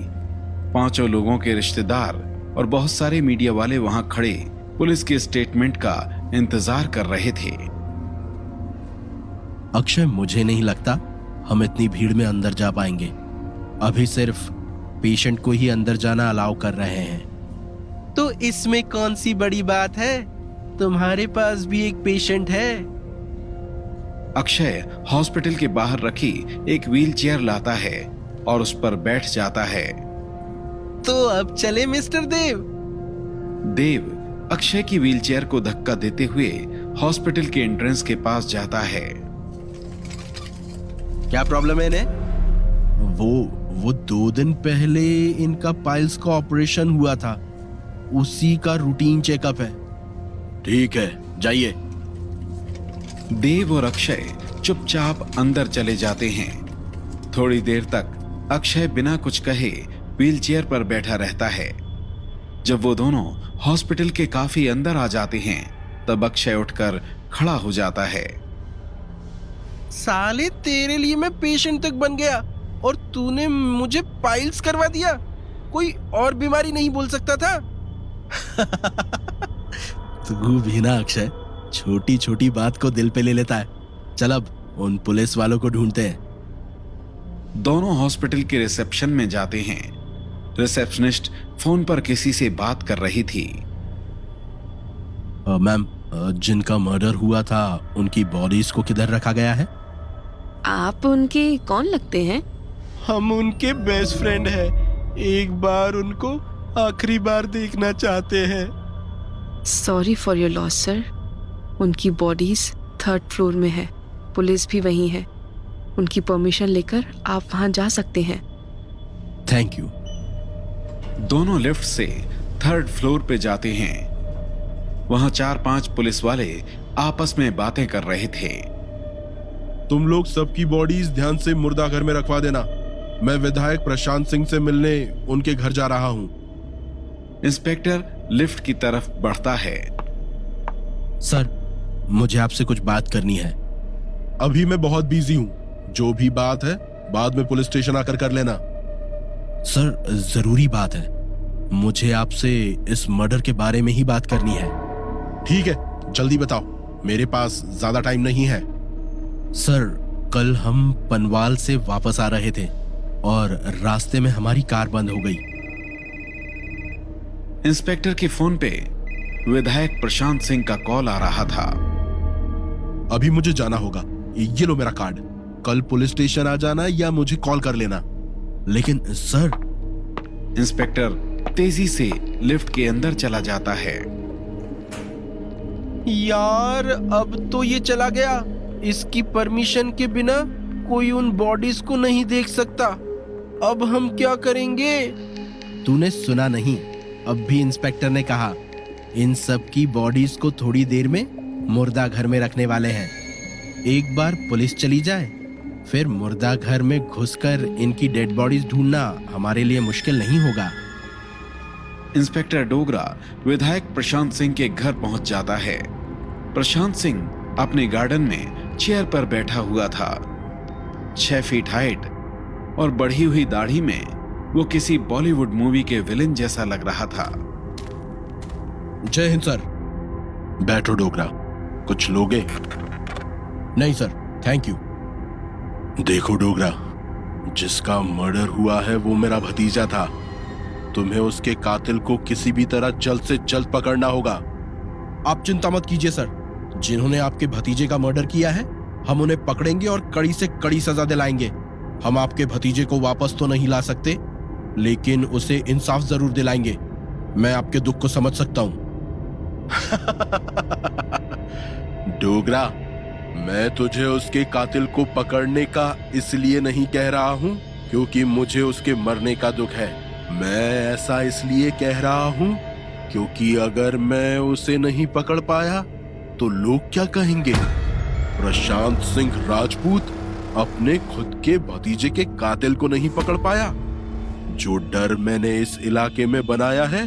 5 लोगों के रिश्तेदार और बहुत सारे मीडिया वाले वहां खड़े पुलिस के स्टेटमेंट का इंतजार कर रहे थे। अक्षय, मुझे नहीं लगता हम इतनी भीड़ में अंदर जा पाएंगे। अभी सिर्फ पेशेंट को ही अंदर जाना अलाउ कर रहे हैं। तो इसमें कौन सी बड़ी बात है? तुम्हारे पास भी एक पेशेंट है। अक्षय हॉस्पिटल के बाहर रखी एक व्हीलचेयर लाता है और उस पर बैठ जाता है। तो अब चले मिस्टर देव। देव अक्षय की व्हीलचेयर को धक्का देते हुए हॉस्पिटल के एंट्रेंस के पास जाता है। क्या प्रॉब्लम है इन्हें? वो 2 दिन पहले इनका पाइल्स का ऑपरेशन हुआ था, उसी का रूटीन चेकअप है। ठीक है, जाइए। देव और अक्षय चुपचाप अंदर चले जाते हैं। थोड़ी देर तक अक्षय बिना कुछ कहे व्हीलचेयर पर बैठा रहता है। जब वो दोनों हॉस्पिटल के काफी अंदर आ जाते हैं, तब अक्षय उठकर खड़ा हो जाता है। साले, तेरे लिए मैं पेशेंट तक बन गया और तूने मुझे पाइल्स करवा दिया। कोई और बीमारी नहीं बोल सकता था? तू भी ना अक्षय, छोटी छोटी बात को दिल पे ले लेता है। चल अब उन पुलिस वालों को ढूंढते हैं। दोनों हॉस्पिटल के रिसेप्शन में जाते हैं। रिसेप्शनिस्ट फोन पर किसी से बात कर रही थी। मैम, जिनका मर्डर हुआ था उनकी बॉडीज को किधर रखा गया है? आप उनके कौन लगते हैं? हम उनके बेस्ट फ्रेंड हैं। एक बार उनको आखिरी बार देखना चाहते हैं। Sorry for your loss sir. उनकी बॉडीज 3rd फ्लोर में है। पुलिस भी वहीं है। उनकी परमिशन लेकर आप वहां जा सकते हैं। Thank you. दोनों लिफ्ट से 3rd फ्लोर पे जाते हैं। वहां 4-5 पुलिस वाले आपस में बातें कर रहे थे। तुम लोग सबकी बॉडीज ध्यान से मुर्दा घर में रखवा देना। मैं विधायक प्रशांत सिंह से मिलने उनके घर जा रहा हूं। इंस्पेक्टर लिफ्ट की तरफ बढ़ता है। सर, मुझे आपसे कुछ बात करनी है। अभी मैं बहुत बिजी हूं। जो भी बात है बाद में पुलिस स्टेशन आकर कर लेना। सर, जरूरी बात है। मुझे आपसे इस मर्डर के बारे में ही बात करनी है। ठीक है, जल्दी बताओ, मेरे पास ज्यादा टाइम नहीं है। सर, कल हम पनवाल से वापस आ रहे थे और रास्ते में हमारी कार बंद हो गई। इंस्पेक्टर के फोन पे विधायक प्रशांत सिंह का कॉल आ रहा था। अभी मुझे जाना होगा। ये लो मेरा कार्ड। कल पुलिस स्टेशन आ जाना या मुझे कॉल कर लेना। लेकिन सर। इंस्पेक्टर तेजी से लिफ्ट के अंदर चला जाता है। यार, अब तो ये चला गया। इसकी परमिशन के बिना कोई उन बॉडीज को नहीं देख सकता। अब हम क्या करेंगे? तूने सुना नहीं? अब भी इंस्पेक्टर ने कहा इन सब की बॉडीज को थोड़ी देर में मुर्दा घर में रखने वाले हैं। एक बार पुलिस चली जाए, फिर मुर्दा घर में घुसकर इनकी डेड बॉडीज ढूंढना हमारे लिए मुश्किल नहीं होगा। इंस्पेक्टर डोगरा विधायक प्रशांत सिंह के घर पहुंच जाता है। प्रशांत सिंह अपने गार्डन में चेयर पर बैठा हुआ था। 6 फीट हाइट और बढ़ी हुई दाढ़ी में वो किसी बॉलीवुड मूवी के विलेन जैसा लग रहा था। जय हिंद सर। बैठो डोगरा, कुछ लोगे? नहीं सर, थैंक यू। देखो डोगरा, जिसका मर्डर हुआ है वो मेरा भतीजा था। तुम्हें उसके कातिल को किसी भी तरह जल्द से जल्द पकड़ना होगा। आप चिंता मत कीजिए सर। जिन्होंने आपके भतीजे का मर्डर किया है, हम उन्हें पकड़ेंगे और कड़ी से कड़ी सजा दिलाएंगे। हम आपके भतीजे को वापस तो नहीं ला सकते, लेकिन उसे इंसाफ जरूर दिलाएंगे। मैं आपके दुख को समझ सकता हूं। डोगरा, मैं तुझे उसके कातिल को पकड़ने का इसलिए नहीं कह रहा हूं क्योंकि मुझे उसके मरने का दुख है। मैं ऐसा इसलिए कह रहा हूं क्योंकि अगर मैं उसे नहीं पकड़ पाया तो लोग क्या कहेंगे? प्रशांत सिंह राजपूत अपने खुद के भतीजे के कातिल को नहीं पकड़ पाया। जो डर मैंने इस इलाके में बनाया है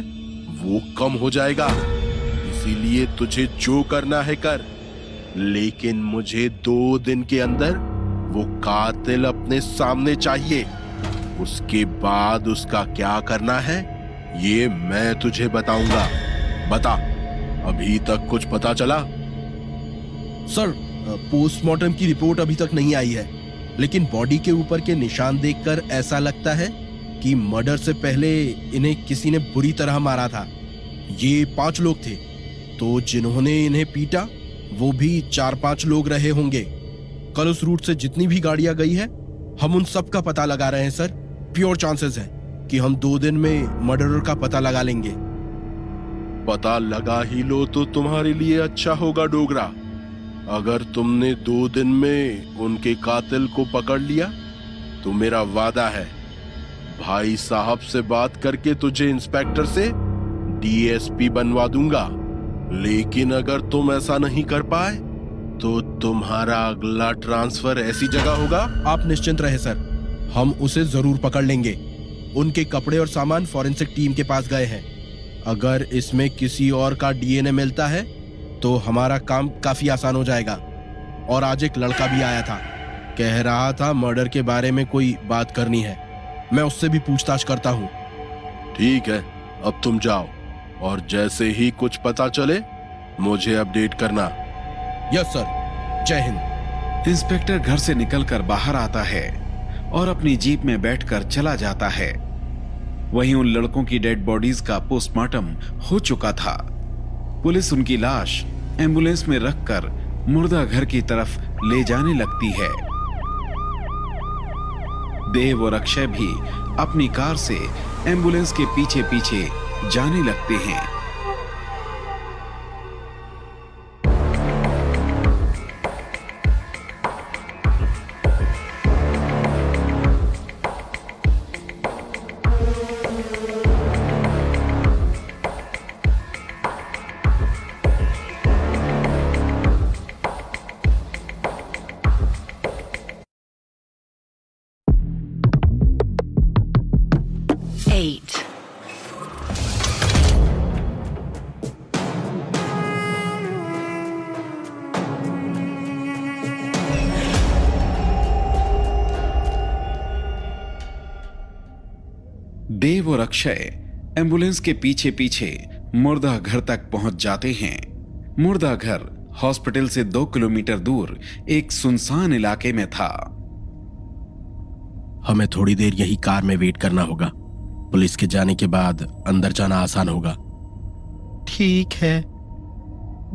वो कम हो जाएगा। इसीलिए तुझे जो करना है कर, लेकिन मुझे 2 दिन के अंदर वो कातिल अपने सामने चाहिए। उसके बाद उसका क्या करना है ये मैं तुझे बताऊंगा। बता, अभी तक कुछ पता चला? सर, पोस्टमार्टम की रिपोर्ट अभी तक नहीं आई है, लेकिन बॉडी के ऊपर के निशान देखकर ऐसा लगता है कि मर्डर से पहले इन्हें किसी ने बुरी तरह मारा था। ये 5 लोग थे, तो जिन्होंने इन्हें पीटा वो भी 4-5 लोग रहे होंगे। कल उस रूट से जितनी भी गाड़ियां गई है, हम उन सब का पता लगा रहे हैं सर। प्योर चांसेस है कि हम 2 दिन में मर्डरर का पता लगा लेंगे। पता लगा ही लो तो तुम्हारे लिए अच्छा होगा डोगरा। अगर तुमने 2 दिन में उनके कातिल को पकड़ लिया तो मेरा वादा है, भाई साहब से बात करके तुझे इंस्पेक्टर से डीएसपी बनवा दूंगा। लेकिन अगर तुम ऐसा नहीं कर पाए तो तुम्हारा अगला ट्रांसफर ऐसी जगह होगा। आप निश्चिंत रहे सर, हम उसे जरूर पकड़ लेंगे। उनके कपड़े और सामान फॉरेंसिक टीम के पास गए हैं। अगर इसमें किसी और का डीएनए मिलता है तो हमारा काम काफी आसान हो जाएगा। और आज एक लड़का भी आया था, कह रहा था मर्डर के बारे में कोई बात करनी है। मैं उससे भी पूछताछ करता हूँ। ठीक है, अब तुम जाओ और जैसे ही कुछ पता चले मुझे अपडेट करना। यस सर, जय हिंद। इंस्पेक्टर घर से निकलकर बाहर आता है और अपनी जीप में बैठकर चला जाता है। वहीं उन लड़कों की डेड बॉडीज का पोस्टमार्टम हो चुका था। पुलिस उनकी लाश एम्बुलेंस में रखकर मुर्दा घर की तरफ ले जाने लगती है। देव और अक्षय भी अपनी कार से एम्बुलेंस के पीछे पीछे जाने लगते हैं। देव और अक्षय एम्बुलेंस के पीछे पीछे मुर्दा घर तक पहुंच जाते हैं। मुर्दा घर हॉस्पिटल से 2 किलोमीटर दूर एक सुनसान इलाके में था। हमें थोड़ी देर यही कार में वेट करना होगा। पुलिस के जाने के बाद अंदर जाना आसान होगा। ठीक है।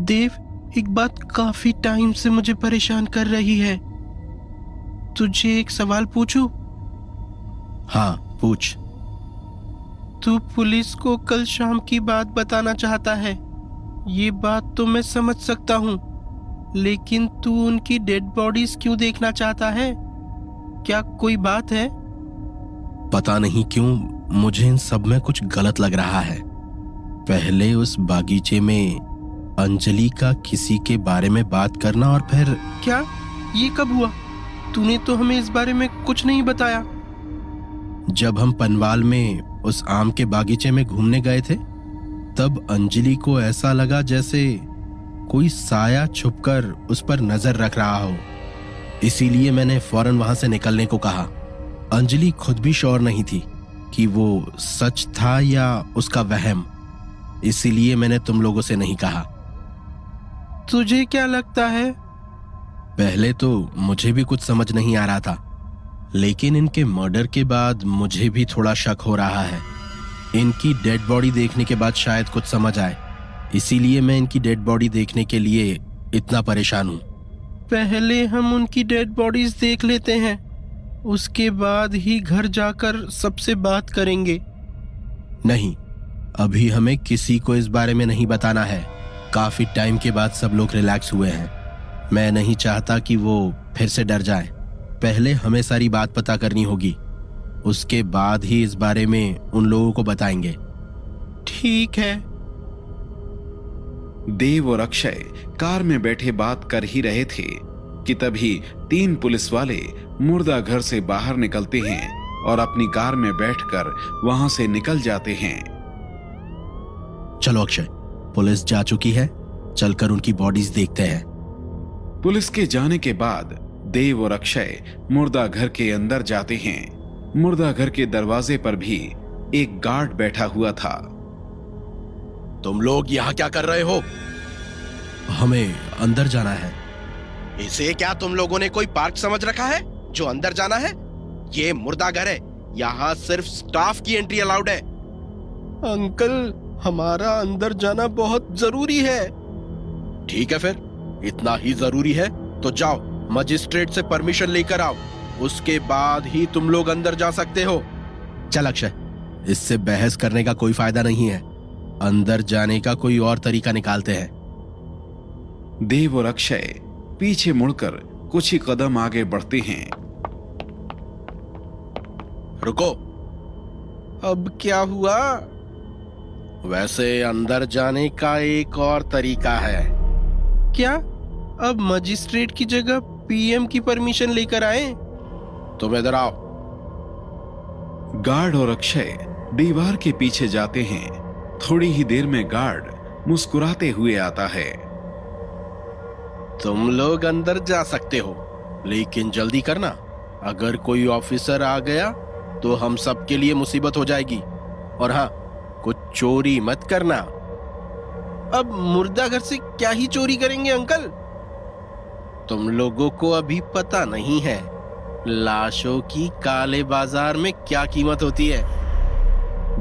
देव, एक बात काफी टाइम से मुझे परेशान कर रही है। तुझे एक सवाल पूछूं? हाँ, पूछ। तू पुलिस को कल शाम की बात बताना चाहता है, ये बात तो मैं समझ सकता हूँ, लेकिन तू उनकी डेड बॉडीज क्यों देखना चाहता है? क्या कोई बात है? पता नहीं क्यों मुझे इन सब में कुछ गलत लग रहा है। पहले उस बागीचे में अंजलि का किसी के बारे में बात करना और फिर क्या? ये कब हुआ? तूने तो हमें इस बारे में कुछ नहीं बताया। जब हम पनवाल में उस आम के बागीचे में घूमने गए थे, तब अंजलि को ऐसा लगा जैसे कोई साया छुपकर उस पर नजर रख रहा हो। इसीलिए मैंने फौरन वहां से निकलने को कहा। अंजलि खुद भी श्योर नहीं थी कि वो सच था या उसका वहम, इसीलिए मैंने तुम लोगों से नहीं कहा। तुझे क्या लगता है? पहले तो मुझे भी कुछ समझ नहीं आ रहा था, लेकिन इनके मर्डर के बाद मुझे भी थोड़ा शक हो रहा है। इनकी डेड बॉडी देखने के बाद शायद कुछ समझ आए, इसीलिए मैं इनकी डेड बॉडी देखने के लिए इतना परेशान हूँ। पहले हम उनकी डेड बॉडीज देख लेते हैं, उसके बाद ही घर जाकर सबसे बात करेंगे। नहीं, अभी हमें किसी को इस बारे में नहीं बताना है। काफी टाइम के बाद सब लोग रिलैक्स हुए हैं। मैं नहीं चाहता कि वो फिर से डर जाए। पहले हमें सारी बात पता करनी होगी, उसके बाद ही इस बारे में उन लोगों को बताएंगे। ठीक है। देव और अक्षय कार में बैठे बात कर ही रहे थे कि तभी 3 पुलिस वाले मुर्दा घर से बाहर निकलते हैं और अपनी कार में बैठकर वहां से निकल जाते हैं। चलो अक्षय, पुलिस जा चुकी है, चलकर उनकी बॉडीज देखते हैं। पुलिस के जाने के बाद देव और अक्षय मुर्दा घर के अंदर जाते हैं। मुर्दा घर के दरवाजे पर भी एक गार्ड बैठा हुआ था। तुम लोग यहाँ क्या कर रहे हो? हमें अंदर जाना है। इसे क्या तुम लोगों ने कोई पार्क समझ रखा है जो अंदर जाना है? ये मुर्दा घर है, यहाँ सिर्फ स्टाफ की एंट्री अलाउड है। अंकल, हमारा अंदर जाना बहुत जरूरी है। ठीक है फिर, इतना ही जरूरी है तो जाओ मजिस्ट्रेट से परमिशन लेकर आओ, उसके बाद ही तुम लोग अंदर जा सकते हो। चल अक्षय, इससे बहस करने का कोई फायदा नहीं है, अंदर जाने का कोई और तरीका निकालते हैं। देव और अक्षय पीछे मुड़कर कुछ ही कदम आगे बढ़ते हैं। रुको, अब क्या हुआ? वैसे अंदर जाने का एक और तरीका है। क्या? अब मजिस्ट्रेट की जगह पीएम की परमिशन लेकर आए? तुम इधर आओ। गार्ड और अक्षय दीवार के पीछे जाते हैं। थोड़ी ही देर में गार्ड मुस्कुराते हुए आता है। तुम लोग अंदर जा सकते हो, लेकिन जल्दी करना, अगर कोई ऑफिसर आ गया तो हम सबके लिए मुसीबत हो जाएगी। और हाँ, कुछ चोरी मत करना। अब मुर्दा घर से क्या ही चोरी करेंगे अंकल? तुम लोगों को अभी पता नहीं है लाशों की काले बाजार में क्या कीमत होती है।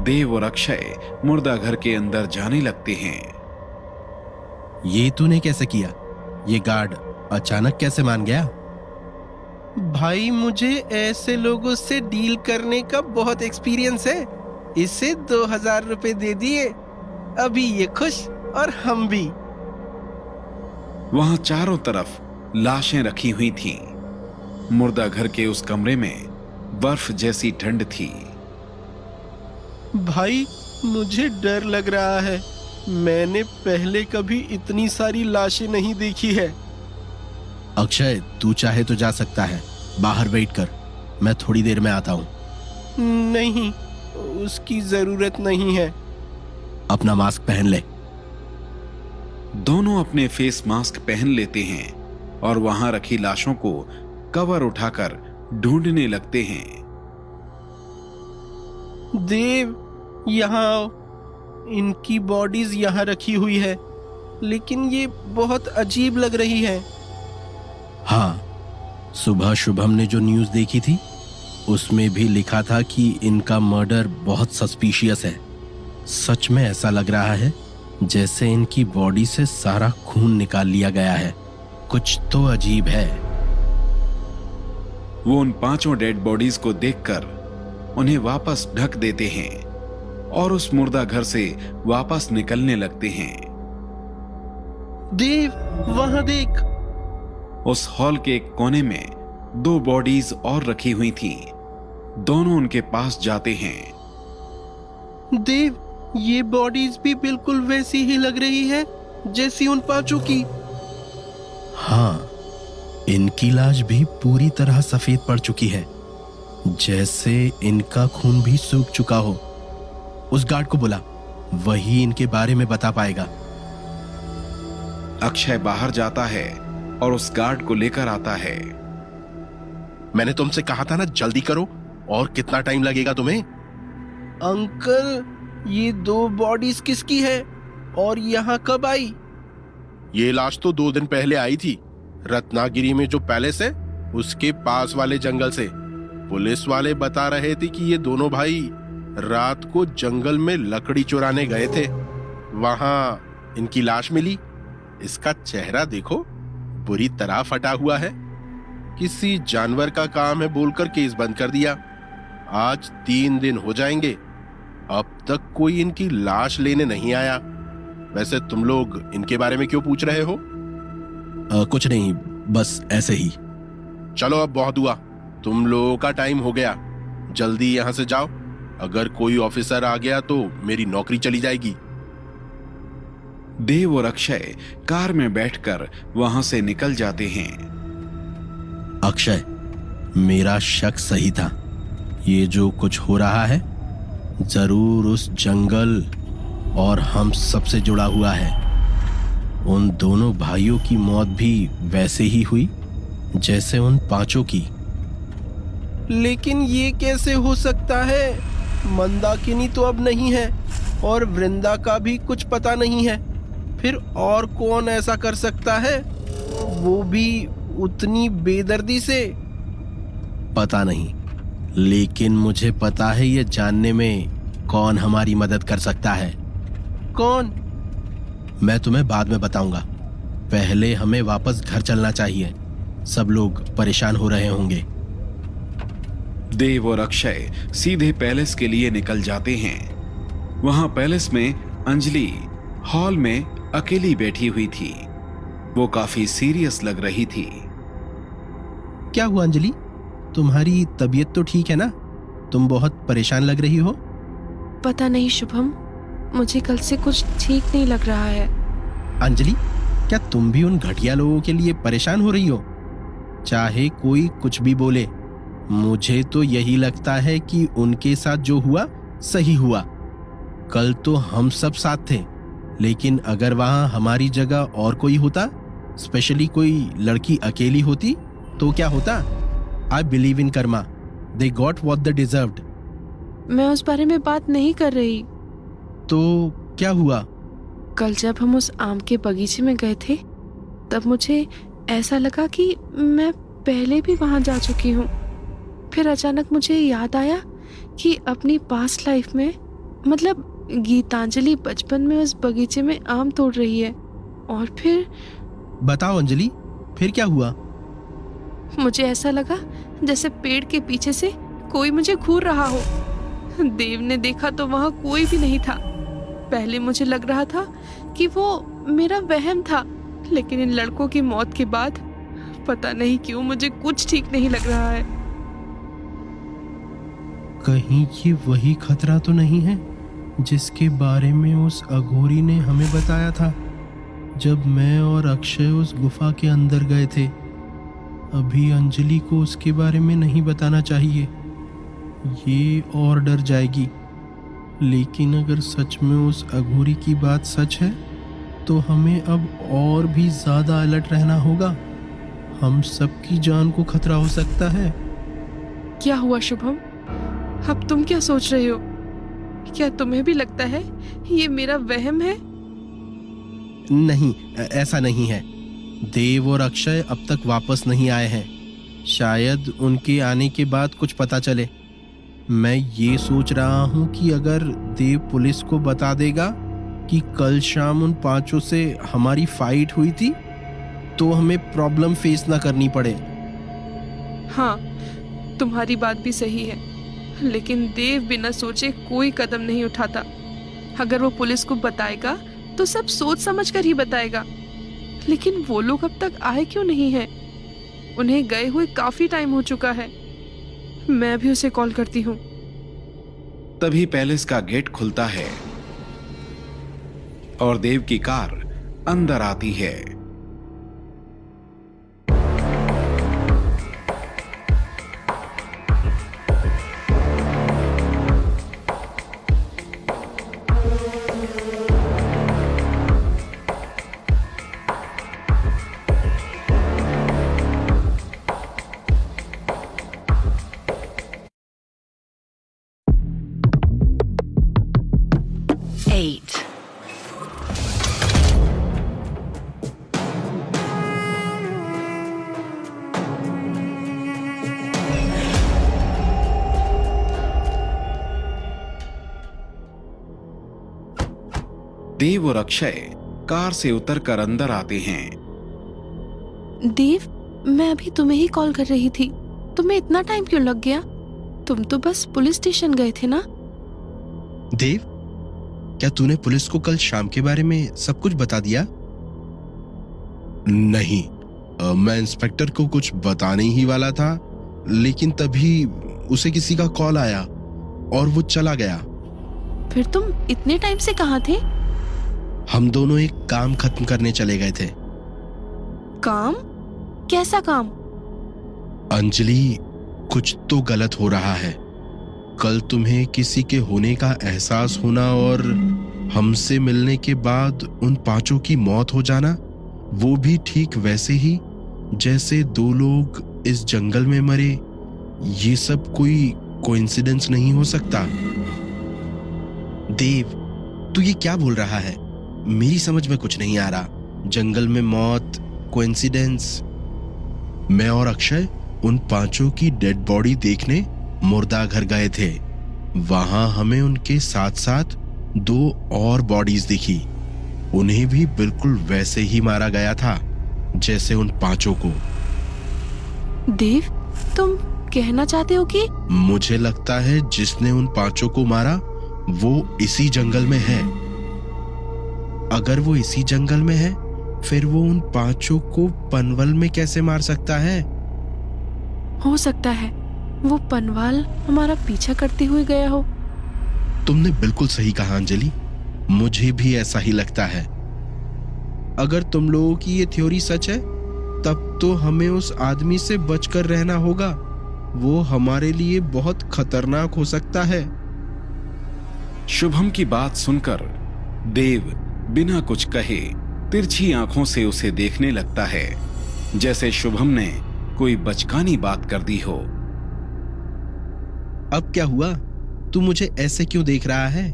देव और अक्षय मुर्दा घर के अंदर जाने लगते हैं। ये तूने कैसे किया? ये गार्ड अचानक कैसे मान गया? भाई, मुझे ऐसे लोगों से डील करने का बहुत एक्सपीरियंस है। इसे 2000 रुपए दे दिए, अभी ये खुश और हम भी। वहां चारों तरफ लाशें रखी हुई थीं। मुर्दा घर के उस कमरे में बर्फ जैसी ठंड थी। भाई, मुझे डर लग रहा है, मैंने पहले कभी इतनी सारी लाशें नहीं देखी है। अक्षय, तू चाहे तो जा सकता है, बाहर वेट कर, मैं थोड़ी देर में आता हूं। नहीं, उसकी जरूरत नहीं है। अपना मास्क पहन ले। दोनों अपने फेस मास्क पहन लेते हैं और वहां रखी लाशों को कवर उठाकर ढूंढने लगते हैं। देव, यहाँ आओ। इनकी बॉडीज यहाँ रखी हुई है, लेकिन ये बहुत अजीब लग रही है। हाँ, सुबह शुभम ने जो न्यूज़ देखी थी उसमें भी लिखा था कि इनका मर्डर बहुत सस्पिशियस है। सच में ऐसा लग रहा है जैसे इनकी बॉडी से सारा खून निकाल लिया गया है। कुछ तो अजीब है। वो उन 5 डेड बॉडीज को देखकर उन्हें वापस ढक देते हैं और उस मुर्दा घर से वापस निकलने लगते हैं। देव, वहां देख। उस हॉल के एक कोने में 2 बॉडीज और रखी हुई थीं। दोनों उनके पास जाते हैं। देव, ये बॉडीज भी बिल्कुल वैसी ही लग रही है जैसी उन 5 की। हाँ, इनकी लाश भी पूरी तरह सफेद पड़ चुकी है, जैसे इनका खून भी सूख चुका हो। उस गार्ड को बुला, वही इनके बारे में बता पाएगा। अक्षय बाहर जाता है और उस गार्ड को लेकर आता है। मैंने तुमसे कहा था ना, जल्दी करो। और कितना टाइम लगेगा तुम्हें? अंकल, ये 2 बॉडीज किसकी है और यहाँ कब आई? ये लाश तो 2 दिन पहले आई थी, रत्नागिरी में जो पैलेस है उसके पास वाले जंगल से। पुलिस वाले बता रहे थे कि ये दोनों भाई रात को जंगल में लकड़ी चुराने गए थे, वहां इनकी लाश मिली। इसका चेहरा देखो, बुरी तरह फटा हुआ है। किसी जानवर का काम है बोलकर केस बंद कर दिया। आज 3 दिन हो जाएंगे, अब तक कोई इनकी लाश लेने नहीं आया। वैसे तुम लोग इनके बारे में क्यों पूछ रहे हो? कुछ नहीं, बस ऐसे ही। चलो, अब बहुत हुआ, तुम लोगों का टाइम हो गया, जल्दी यहाँ से जाओ। अगर कोई ऑफिसर आ गया तो मेरी नौकरी चली जाएगी। देव और अक्षय कार में बैठकर वहां से निकल जाते हैं। अक्षय, मेरा शक सही था। ये जो कुछ हो रहा है जरूर उस जंगल और हम सबसे जुड़ा हुआ है। उन दोनों भाइयों की मौत भी वैसे ही हुई जैसे उन 5 की। लेकिन ये कैसे हो सकता है? मंदाकिनी तो अब नहीं है और वृंदा का भी कुछ पता नहीं है। फिर और कौन ऐसा कर सकता है, वो भी उतनी बेदर्दी से? पता नहीं, लेकिन मुझे पता है ये जानने में कौन हमारी मदद कर सकता है। कौन? मैं तुम्हें बाद में बताऊंगा। पहले हमें वापस घर चलना चाहिए, सब लोग परेशान हो रहे होंगे। देव और अक्षय सीधे पैलेस के लिए निकल जाते हैं। वहां पैलेस में अंजलि हॉल में अकेली बैठी हुई थी। वो काफी सीरियस लग रही थी। क्या हुआ अंजलि, तुम्हारी तबीयत तो ठीक है ना? तुम बहुत परेशान लग रही हो। पता नहीं शुभम, मुझे कल से कुछ ठीक नहीं लग रहा है। अंजलि, क्या तुम भी उन घटिया लोगों के लिए परेशान हो रही हो? चाहे कोई कुछ भी बोले, मुझे तो यही लगता है कि उनके साथ जो हुआ सही हुआ। कल तो हम सब साथ थे, लेकिन अगर वहां हमारी जगह और कोई होता, स्पेशली कोई लड़की अकेली होती, तो क्या होता? I believe in Karma, they got what they deserved. मैं उस बारे में बात नहीं कर रही। तो क्या हुआ? कल जब हम उस आम के बगीचे में गए थे, तब मुझे ऐसा लगा कि मैं पहले भी वहां जा चुकी हूँ। फिर अचानक मुझे याद आया कि अपनी पास्ट लाइफ में, मतलब गीतांजलि बचपन में उस बगीचे में आम तोड़ रही है। और फिर बताओ अंजलि, फिर क्या हुआ? मुझे ऐसा लगा जैसे पेड़ के पीछे से कोई मुझे घूर रहा हो। देव ने देखा तो वहां कोई भी नहीं था। पहले मुझे लग रहा था कि वो मेरा वहम था, लेकिन इन लड़कों की मौत के बाद पता नहीं क्यों मुझे कुछ ठीक नहीं लग रहा है। कहीं ये वही खतरा तो नहीं है जिसके बारे में उस अघोरी ने हमें बताया था जब मैं और अक्षय उस गुफा के अंदर गए थे? अभी अंजलि को उसके बारे में नहीं बताना चाहिए, ये और डर जाएगी। लेकिन अगर सच में उस अघोरी की बात सच है, तो हमें अब और भी ज्यादा अलर्ट रहना होगा। हम सबकी जान को खतरा हो सकता है। क्या हुआ शुभम? अब तुम क्या सोच रहे हो? क्या तुम्हें भी लगता है ये मेरा वहम है? नहीं, ऐसा नहीं है। देव और अक्षय अब तक वापस नहीं आए हैं। शायद उनके आने के बाद कुछ पता चले। मैं ये सोच रहा हूँ कि अगर देव पुलिस को बता देगा कि कल शाम उन पांचों से हमारी फाइट हुई थी, तो हमें प्रॉब्लम फेस ना करनी पड़े। हाँ, तुम्हारी बात भी सही है, लेकिन देव बिना सोचे कोई कदम नहीं उठाता। अगर वो पुलिस को बताएगा तो सब सोच समझकर ही बताएगा। लेकिन वो लोग अब तक आए क्यों नहीं हैं? उन्हें गए हुए काफी टाइम हो चुका है। मैं भी उसे कॉल करती हूँ। तभी पैलेस का गेट खुलता है और देव की कार अंदर आती है। देव और अक्षय कार से उतरकर अंदर आते हैं। देव, मैं अभी तुम्हें ही कॉल कर रही थी। तुम्हें इतना टाइम क्यों लग गया? तुम तो बस पुलिस स्टेशन गए थे ना? देव, क्या तूने पुलिस को कल शाम के बारे में सब कुछ बता दिया? नहीं, मैं इंस्पेक्टर को कुछ बताने ही वाला था, लेकिन तभी उसे किसी का कॉल आया और वो चला गया। फिर तुम इतने टाइम से कहाँ थे? हम दोनों एक काम खत्म करने चले गए थे। काम? कैसा काम? अंजलि, कुछ तो गलत हो रहा है। कल तुम्हें किसी के होने का एहसास होना और हमसे मिलने के बाद उन पांचों की मौत हो जाना, वो भी ठीक वैसे ही जैसे दो लोग इस जंगल में मरे। ये सब कोई कोइंसिडेंस नहीं हो सकता। देव, तू ये क्या बोल रहा है? मेरी समझ में कुछ नहीं आ रहा। जंगल में मौत, कोइंसिडेंस। मैं और अक्षय उन 5 की डेड बॉडी देखने मुर्दा घर गए थे। वहां हमें उनके साथ साथ 2 और बॉडीज दिखी। उन्हें भी बिल्कुल वैसे ही मारा गया था जैसे उन 5 को। देव, तुम कहना चाहते हो कि? मुझे लगता है जिसने उन 5 को मारा वो इसी जंगल में है। अगर वो इसी जंगल में है, फिर वो उन 5 को पनवल में कैसे मार सकता है? हो सकता है वो पनवाल हमारा पीछा करते हुए गया हो। तुमने बिल्कुल सही कहा अंजलि, मुझे भी ऐसा ही लगता है। अगर तुम लोगों की ये थ्योरी सच है, तब तो हमें उस आदमी से बचकर रहना होगा। वो हमारे लिए बहुत खतरनाक हो सकता है। शुभम की बात सुनकर देव बिना कुछ कहे तिरछी आंखों से उसे देखने लगता है, जैसे शुभम ने कोई बचकानी बात कर दी हो। अब क्या हुआ? तू मुझे ऐसे क्यों देख रहा है?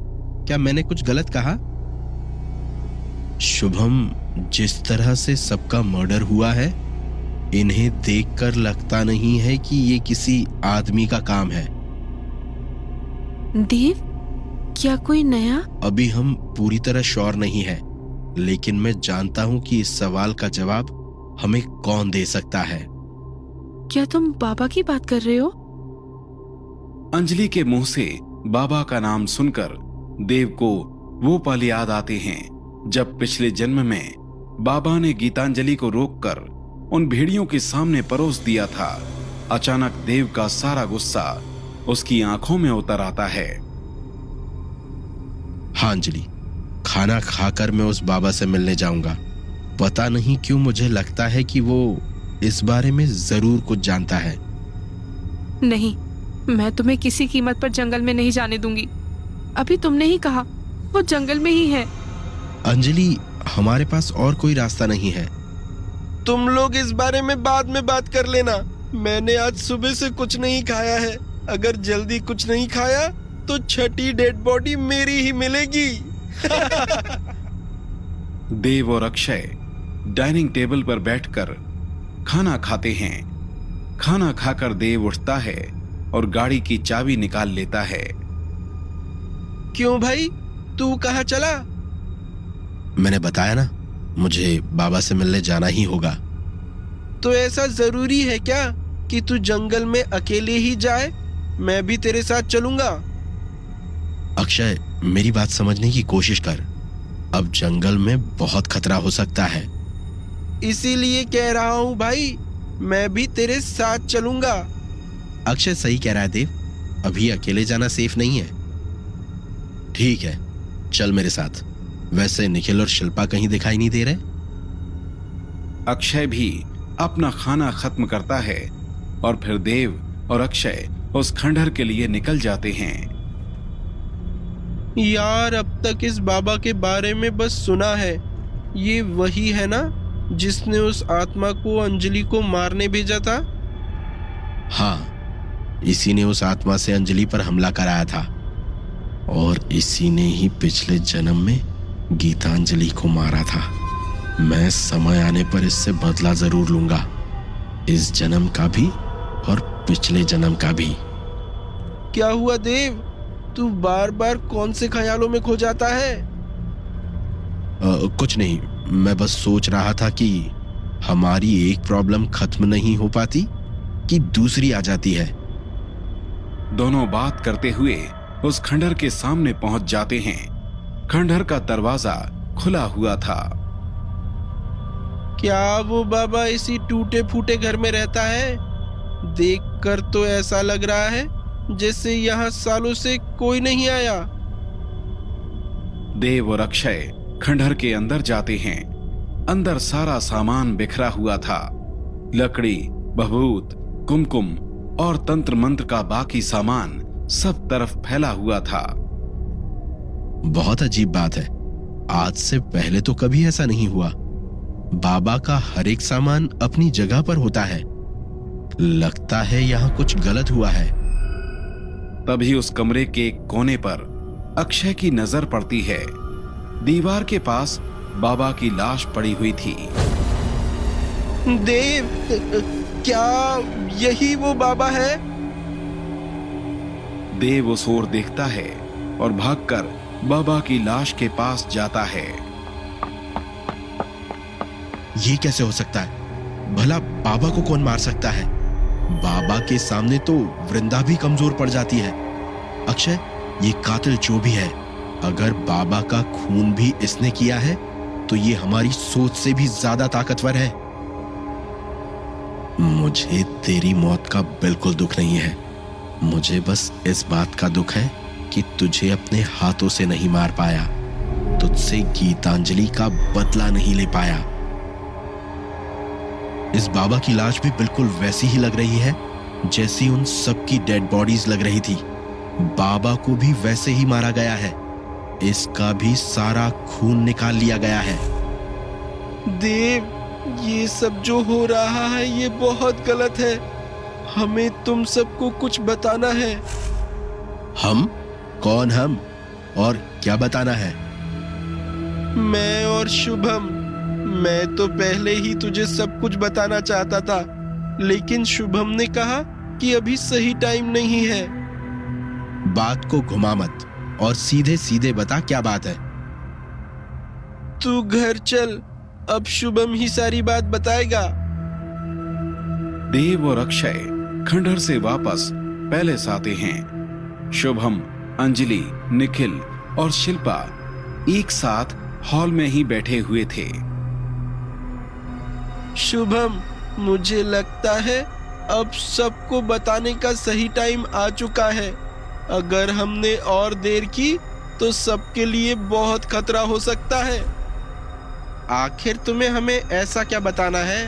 क्या मैंने कुछ गलत कहा? शुभम, जिस तरह से सबका मर्डर हुआ है, इन्हें देखकर लगता नहीं है कि ये किसी आदमी का काम है। देव, क्या कोई नया? अभी हम पूरी तरह श्योर नहीं है, लेकिन मैं जानता हूं कि इस सवाल का जवाब हमें कौन दे सकता है। क्या तुम बाबा की बात कर रहे हो? अंजलि के मुंह से बाबा का नाम सुनकर देव को वो पल याद आते हैं जब पिछले जन्म में बाबा ने गीतांजलि को रोककर उन भेड़ियों के सामने परोस दिया था। अचानक देव का सारा गुस्सा उसकी आंखों में उतर आता है। हाँ अंजलि, खाना खाकर मैं उस बाबा से मिलने जाऊंगा। पता नहीं क्यों मुझे लगता है कि वो इस बारे में जरूर कुछ जानता है। नहीं, मैं तुम्हें किसी कीमत पर जंगल में नहीं जाने दूंगी। अभी तुमने ही कहा वो जंगल में ही है। अंजलि, हमारे पास और कोई रास्ता नहीं है। तुम लोग इस बारे में बाद में बात कर लेना। मैंने आज सुबह से कुछ नहीं खाया है। अगर जल्दी कुछ नहीं खाया तो 6ठी डेड बॉडी मेरी ही मिलेगी। देव और अक्षय डाइनिंग टेबल पर बैठकर खाना खाते हैं। खाना खाकर देव उठता है और गाड़ी की चाबी निकाल लेता है। क्यों भाई, तू कहाँ चला? मैंने बताया ना, मुझे बाबा से मिलने जाना ही होगा। तो ऐसा जरूरी है क्या कि तू जंगल में अकेले ही जाए? मैं भी तेरे साथ चलूंगा। अक्षय, मेरी बात समझने की कोशिश कर। अब जंगल में बहुत खतरा हो सकता है। इसीलिए कह रहा हूँ भाई, मैं भी तेरे साथ चलूंगा। अक्षय सही कह रहा है देव, अभी अकेले जाना सेफ नहीं है। ठीक है, चल मेरे साथ। वैसे निखिल और शिल्पा कहीं दिखाई नहीं दे रहे। अक्षय भी अपना खाना खत्म करता है और फिर देव और अक्षय उस खंडहर के लिए निकल जाते हैं। यार, अब तक इस बाबा के बारे में बस सुना है। ये वही है ना जिसने उस आत्मा को अंजलि को मारने भेजा था? हाँ, इसी ने उस आत्मा से अंजलि पर हमला कराया था और इसी ने ही पिछले जन्म में गीतांजलि को मारा था। मैं समय आने पर इससे बदला जरूर लूंगा, इस जन्म का भी और पिछले जन्म का भी। क्या हुआ देव, तू बार बार कौन से ख्यालों में खो जाता है? कुछ नहीं, मैं बस सोच रहा था कि हमारी एक प्रॉब्लम खत्म नहीं हो पाती कि दूसरी आ जाती है। दोनों बात करते हुए उस खंडहर के सामने पहुंच जाते हैं। खंडहर का दरवाजा खुला हुआ था। क्या वो बाबा इसी टूटे फूटे घर में रहता है? देखकर तो ऐसा लग रहा है जैसे यहाँ सालों से कोई नहीं आया। देव और अक्षय खंडहर के अंदर जाते हैं। अंदर सारा सामान बिखरा हुआ था। लकड़ी, भभूत, कुमकुम और तंत्र मंत्र का बाकी सामान सब तरफ फैला हुआ था। बहुत अजीब बात है, आज से पहले तो कभी ऐसा नहीं हुआ। बाबा का हर एक सामान अपनी जगह पर होता है। लगता है यहाँ कुछ गलत हुआ है। तभी उस कमरे के एक कोने पर अक्षय की नजर पड़ती है। दीवार के पास बाबा की लाश पड़ी हुई थी। देव, क्या यही वो बाबा है? देव उस ओर देखता है और भागकर बाबा की लाश के पास जाता है। ये कैसे हो सकता है? भला बाबा को कौन मार सकता है? बाबा के सामने तो वृंदा भी कमजोर पड़ जाती है। अक्षय, ये कातिल जो भी है, अगर बाबा का खून भी इसने किया है तो ये हमारी सोच से भी ज्यादा ताकतवर है। मुझे तेरी मौत का बिल्कुल दुख नहीं है। मुझे बस इस बात का दुख है कि तुझे अपने हाथों से नहीं मार पाया, तुझसे गीतांजलि का बदला नहीं ले पाया। इस बाबा की लाश भी बिल्कुल वैसी ही लग रही है जैसी उन सबकी डेड बॉडीज लग रही थी। बाबा को भी वैसे ही मारा गया है। इसका भी सारा खून निकाल लिया गया है। देव, ये सब जो हो रहा है ये बहुत गलत है। हमें तुम सबको कुछ बताना है। हम? कौन हम? और क्या बताना है? मैं और शुभम, मैं तो पहले ही तुझे सब कुछ बताना चाहता था, लेकिन शुभम ने कहा कि अभी सही टाइम नहीं है। बात को घुमा मत और सीधे सीधे बता क्या बात है। तू घर चल, अब शुभम ही सारी बात बताएगा। देव और अक्षय खंडहर से वापस पैलेस आते हैं। शुभम, अंजलि, निखिल और शिल्पा एक साथ हॉल में ही बैठे हुए थे। शुभम, मुझे लगता है अब सबको बताने का सही टाइम आ चुका है। अगर हमने और देर की तो सबके लिए बहुत खतरा हो सकता है। आखिर तुम्हें हमें ऐसा क्या बताना है?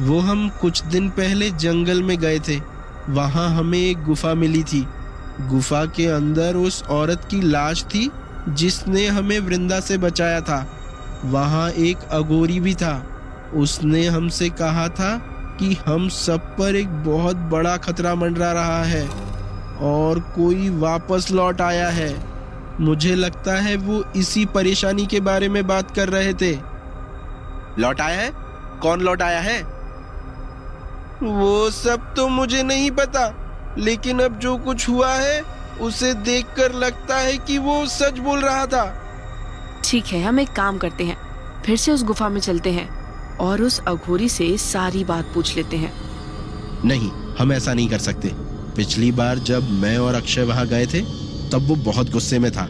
वो हम कुछ दिन पहले जंगल में गए थे। वहां हमें एक गुफा मिली थी। गुफा के अंदर उस औरत की लाश थी जिसने हमें वृंदा से बचाया था। वहां एक अघोरी भी था। उसने हमसे कहा था कि हम सब पर एक बहुत बड़ा खतरा मंडरा रहा है और कोई वापस लौट आया है। मुझे लगता है वो इसी परेशानी के बारे में बात कर रहे थे। लौट आया है? कौन लौट आया है? वो सब तो मुझे नहीं पता, लेकिन अब जो कुछ हुआ है उसे देखकर लगता है कि वो सच बोल रहा था। ठीक है, हम एक काम करते हैं, फिर से उस गुफा में चलते हैं और उस अघोरी से सारी बात पूछ लेते हैं। नहीं, हम ऐसा नहीं कर सकते। पिछली बार जब मैं और अक्षय वहां गए थे तब वो बहुत गुस्से में था।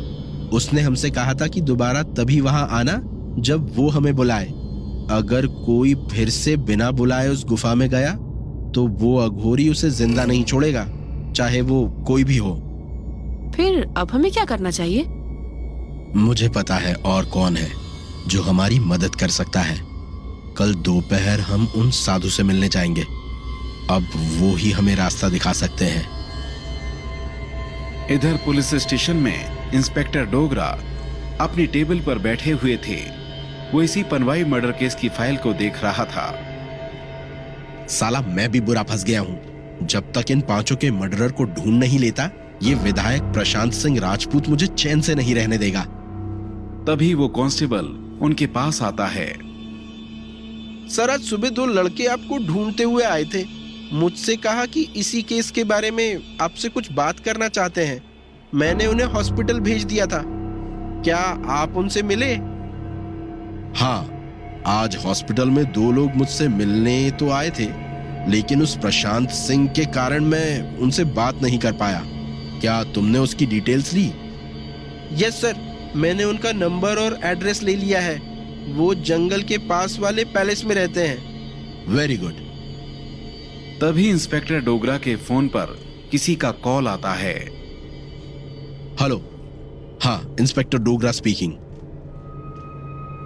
उसने हमसे कहा था कि दोबारा तभी वहां आना जब वो हमें बुलाए। अगर कोई फिर से बिना बुलाए उस गुफा में गया तो वो अघोरी उसे जिंदा नहीं छोड़ेगा, चाहे वो कोई भी हो। फिर अब हमें क्या करना चाहिए? मुझे पता है और कौन है जो हमारी मदद कर सकता है। कल दोपहर हम उन साधु से मिलने जाएंगे। अब वो ही हमें रास्ता दिखा सकते हैं। इधर पुलिस स्टेशन में इंस्पेक्टर डोगरा अपनी टेबल पर बैठे हुए थे। वो इसी पनवाई मर्डर केस की फाइल को देख रहा था। साला, मैं भी बुरा फंस गया हूं। जब तक इन पांचों के मर्डरर को ढूंढ नहीं लेता, ये विधायक प्रशांत सिंह राजपूत मुझे चैन से नहीं रहने देगा। तभी वो कांस्टेबल उनके पास आता है। सर, आज सुबह दो लड़के आपको ढूंढते हुए आए थे। मुझसे कहा कि इसी केस के बारे में आपसे कुछ बात करना चाहते हैं। मैंने उन्हें हॉस्पिटल भेज दिया था। क्या आप उनसे मिले? हाँ, आज हॉस्पिटल में दो लोग मुझसे मिलने तो आए थे, लेकिन उस प्रशांत सिंह के कारण मैं उनसे बात नहीं कर पाया। क्या तुमने उसकी डिटेल्स ली? यस सर, मैंने उनका नंबर और एड्रेस ले लिया है। वो जंगल के पास वाले पैलेस में रहते हैं। Very good. तभी इंस्पेक्टर डोगरा के फोन पर किसी का कॉल आता है। हेलो। हाँ, इंस्पेक्टर डोगरा स्पीकिंग।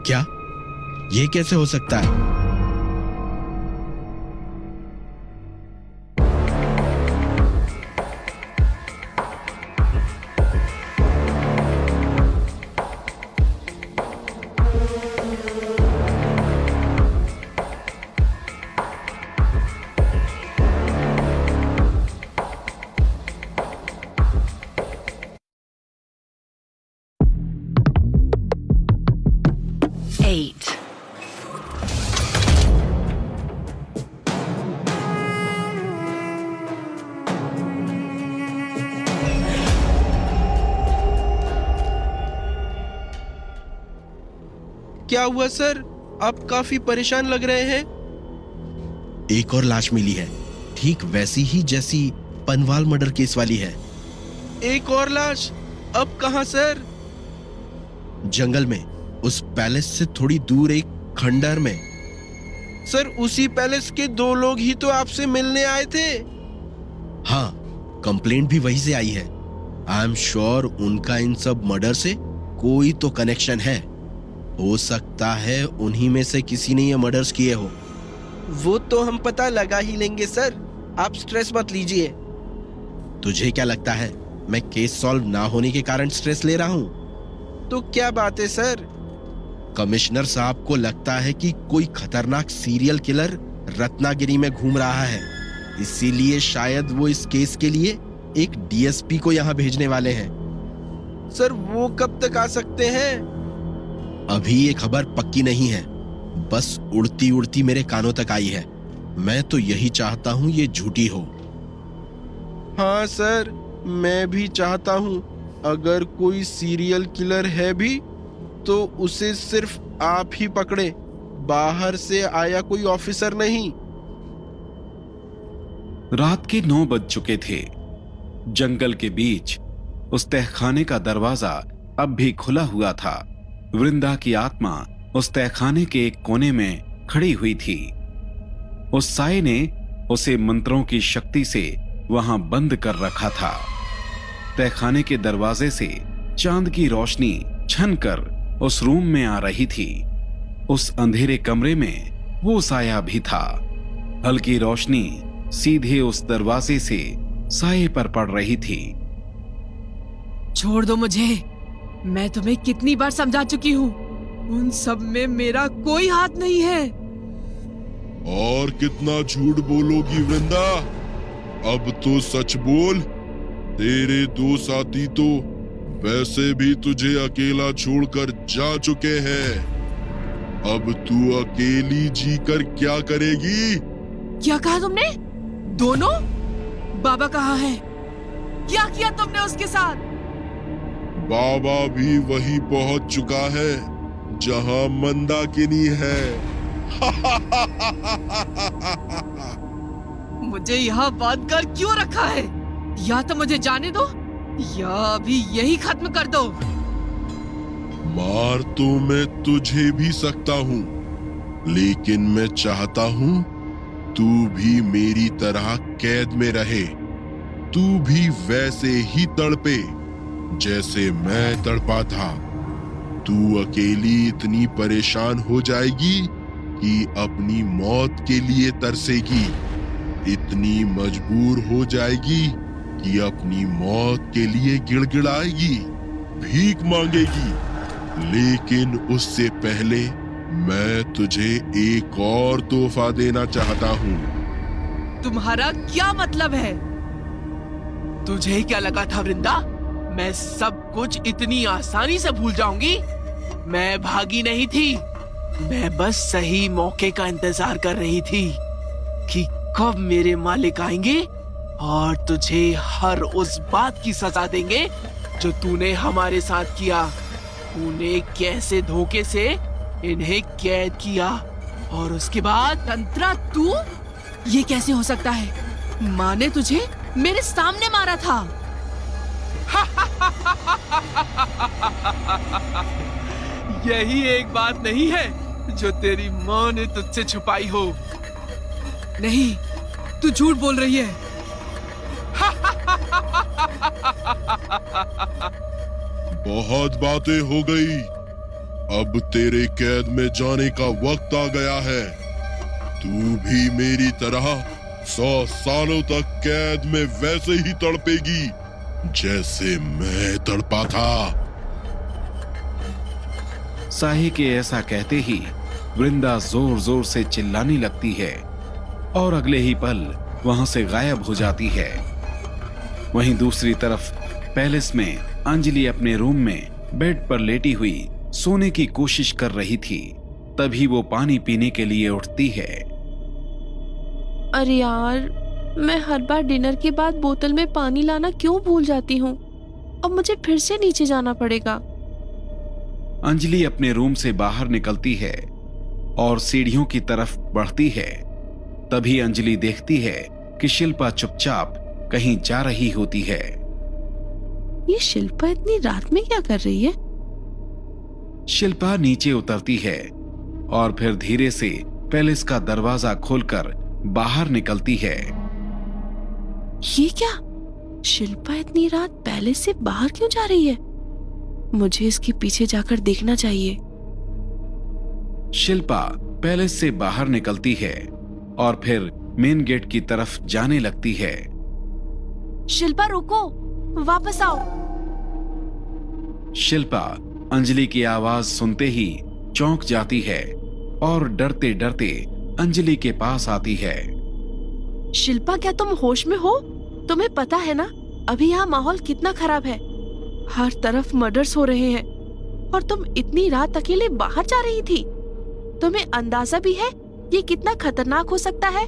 क्या? ये कैसे हो सकता है? क्या हुआ सर? आप काफी परेशान लग रहे हैं। एक और लाश मिली है, ठीक वैसी ही जैसी पनवाल मर्डर केस वाली है। एक और लाश? अब कहाँ सर? जंगल में, उस पैलेस से थोड़ी दूर एक खंडर में। सर उसी पैलेस के 2 लोग ही तो आपसे मिलने आए थे। हाँ, कंप्लेंट भी वहीं से आई है। आई एम श्योर उनका इन सब मर्डर से कोई तो कनेक्शन है। हो सकता है उन्हीं में से किसी ने ये मर्डर्स किए हो। वो तो हम पता लगा ही लेंगे सर, आप स्ट्रेस मत लीजिए। तुझे क्या लगता है मैं केस सॉल्व ना होने के कारण स्ट्रेस ले रहा हूँ? तो क्या बात है सर? कमिश्नर साहब को लगता है कि कोई खतरनाक सीरियल किलर रत्नागिरी में घूम रहा है, इसीलिए शायद वो इस केस के लिए एक डीएसपी को यहाँ भेजने वाले हैं। सर वो कब तक आ सकते हैं? अभी ये खबर पक्की नहीं है, बस उड़ती उड़ती मेरे कानों तक आई है। मैं तो यही चाहता हूँ ये झूठी हो। हाँ सर, मैं भी चाहता हूँ। अगर कोई सीरियल किलर है भी तो उसे सिर्फ आप ही पकड़े, बाहर से आया कोई ऑफिसर नहीं। रात के 9 बज चुके थे। जंगल के बीच उस तहखाने का दरवाजा अब भी खुला हुआ था। वृंदा की आत्मा उस तहखाने के एक कोने में खड़ी हुई थी। उस साये ने उसे मंत्रों की शक्ति से वहां बंद कर रखा था। तहखाने के दरवाजे से चांद की रोशनी छनकर उस रूम में आ रही थी। उस अंधेरे कमरे में वो साया भी था। हल्की रोशनी सीधे उस दरवाजे से साये पर पड़ रही थी। छोड़ दो मुझे, मैं तुम्हें कितनी बार समझा चुकी हूँ, उन सब में मेरा कोई हाथ नहीं है। और कितना झूठ बोलोगी वृंदा? अब तो सच बोल। तेरे 2 साथी तो वैसे भी तुझे अकेला छोड़कर जा चुके हैं। अब तू अकेली जीकर क्या करेगी? क्या कहा तुमने? दोनों? बाबा कहाँ है? क्या किया तुमने उसके साथ? बाबा भी वही पहुंच चुका है जहां मंदाकिनी है। मुझे यहाँ बांध कर क्यों रखा है? या तो मुझे जाने दो या अभी यही खत्म कर दो। मार तो मैं तुझे भी सकता हूँ, लेकिन मैं चाहता हूँ तू भी मेरी तरह कैद में रहे। तू भी वैसे ही तड़पे जैसे मैं तड़पा था। तू अकेली इतनी परेशान हो जाएगी कि अपनी मौत के लिए तरसेगी, इतनी मजबूर हो जाएगी कि अपनी मौत के लिए गिड़गिड़ाएगी, भीख मांगेगी। लेकिन उससे पहले मैं तुझे एक और तोहफा देना चाहता हूँ। तुम्हारा क्या मतलब है? तुझे क्या लगा था वृंदा, मैं सब कुछ इतनी आसानी से भूल जाऊंगी? मैं भागी नहीं थी, मैं बस सही मौके का इंतजार कर रही थी कि कब मेरे मालिक आएंगे और तुझे हर उस बात की सजा देंगे जो तूने हमारे साथ किया। तूने कैसे धोखे से इन्हें कैद किया और उसके बाद तंत्रा तू? ये कैसे हो सकता है? माँ ने तुझे मेरे सामने मारा था। यही एक बात नहीं है जो तेरी माँ ने तुझसे छुपाई हो। नहीं, तू झूठ बोल रही है। बहुत बातें हो गई, अब तेरे कैद में जाने का वक्त आ गया है। तू भी मेरी तरह 100 सालों तक कैद में वैसे ही तड़पेगी जैसे मैं तड़पा था। साहे के ऐसा कहते ही वृंदा जोर जोर से चिल्लाने लगती है और अगले ही पल वहां से गायब हो जाती है। वहीं दूसरी तरफ पैलेस में अंजलि अपने रूम में बेड पर लेटी हुई सोने की कोशिश कर रही थी। तभी वो पानी पीने के लिए उठती है। अरे यार, मैं हर बार डिनर के बाद बोतल में पानी लाना क्यों भूल जाती हूँ। अब मुझे फिर से नीचे जाना पड़ेगा। अंजलि अपने रूम से बाहर निकलती है और सीढ़ियों की तरफ बढ़ती है। तभी अंजलि देखती है कि शिल्पा चुपचाप कहीं जा रही होती है। ये शिल्पा इतनी रात में क्या कर रही है? शिल्पा नीचे उतरती है और फिर धीरे से पैलेस का दरवाजा खोलकर बाहर निकलती है। ये क्या? शिल्पा इतनी रात पैलेस से बाहर क्यों जा रही है? मुझे इसके पीछे जाकर देखना चाहिए। शिल्पा पैलेस से बाहर निकलती है और फिर मेन गेट की तरफ जाने लगती है। शिल्पा रुको, वापस आओ। शिल्पा अंजलि की आवाज सुनते ही चौंक जाती है और डरते डरते अंजलि के पास आती है। शिल्पा, क्या तुम होश में हो? तुम्हें पता है ना अभी यहाँ माहौल कितना खराब है। हर तरफ मर्डर्स हो रहे हैं और तुम इतनी रात अकेले बाहर जा रही थी। तुम्हें अंदाजा भी है ये कितना खतरनाक हो सकता है?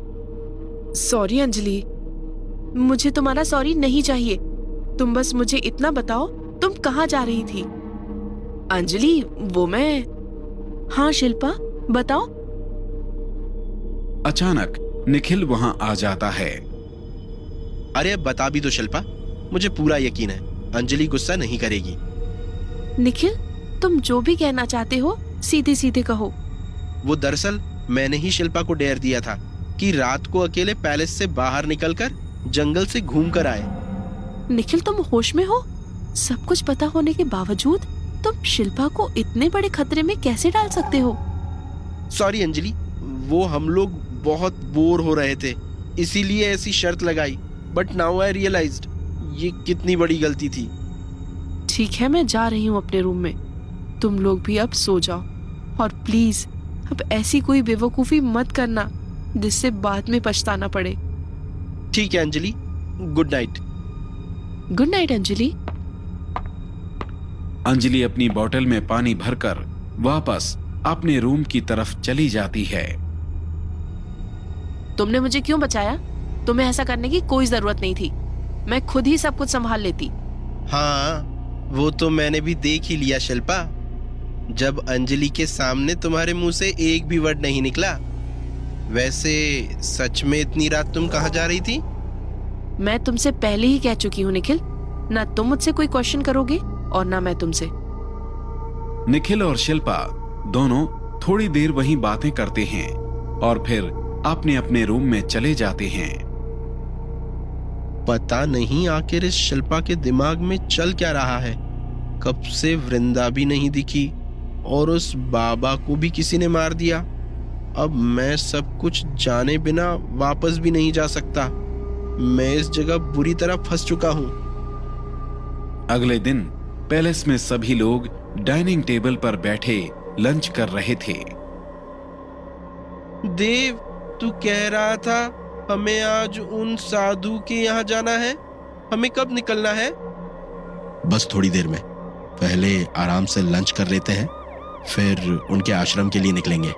सॉरी अंजलि, मुझे तुम्हारा सॉरी नहीं चाहिए। तुम बस मुझे इतना बताओ, तुम कहाँ जा रही थी? अंजलि, वो मैं। हाँ शिल्पा, बताओ। अचानक निखिल वहां आ जाता है। अरे अब बता भी दो शिल्पा, मुझे पूरा यकीन है अंजलि गुस्सा नहीं करेगी। निखिल, तुम जो भी कहना चाहते हो सीधे सीधे कहो। वो दरअसल मैंने ही शिल्पा को डेयर दिया था कि रात को अकेले पैलेस से बाहर निकलकर जंगल से घूम कर आए। निखिल, तुम होश में हो? सब कुछ पता होने के बावजूद तुम शिल्पा को इतने बड़े खतरे में कैसे डाल सकते हो? सॉरी अंजलि, वो हम लोग बहुत बोर हो रहे थे इसीलिए ऐसी शर्त लगाई, बट नाउ आई रियलाइज्ड ये कितनी बड़ी गलती थी। ठीक है, मैं जा रही हूँ अपने रूम में। तुम लोग भी अब सो जाओ और प्लीज अब ऐसी कोई बेवकूफी मत करना जिससे बाद में पछताना पड़े। ठीक है Anjali, good night. Good night Anjali. Anjali अपनी बोतल में पानी भरकर वापस अपने रूम की तरफ चली जाती है। तुमने मुझे क्यों बचाया? तुम्हें ऐसा करने की कोई जरूरत नहीं थी। मैं खुद ही सब कुछ संभाल लेती। हाँ, वो तो मैंने भी देख ही लिया शिल्पा। जब अंजलि के सामने तुम्हारे मुंह से एक भी वर्ड नहीं निकला। वैसे सच में इतनी रात तुम कहाँ जा रही थी? मैं तुमसे पहले ही कह चुकी हूँ निखिल, ना तुम मुझसे कोई क्वेश्चन करोगे और ना मैं तुमसे। निखिल और शिल्पा दोनों थोड़ी देर वहीं बातें करते हैं और फिर अपने अपने रूम में चले जाते हैं। पता नहीं आखिर इस शिल्पा के दिमाग में चल क्या रहा है। कब से वृंदा भी नहीं दिखी और उस बाबा को भी किसी ने मार दिया। अब मैं सब कुछ जाने बिना वापस भी नहीं जा सकता। मैं इस जगह बुरी तरह फंस चुका हूं। अगले दिन पैलेस में सभी लोग डाइनिंग टेबल पर बैठे लंच कर रहे थे। देव, तू कह रहा था हमें आज उन साधु के यहाँ जाना है। हमें कब निकलना है? बस थोड़ी देर में। पहले आराम से लंच कर लेते हैं, फिर उनके आश्रम के लिए निकलेंगे।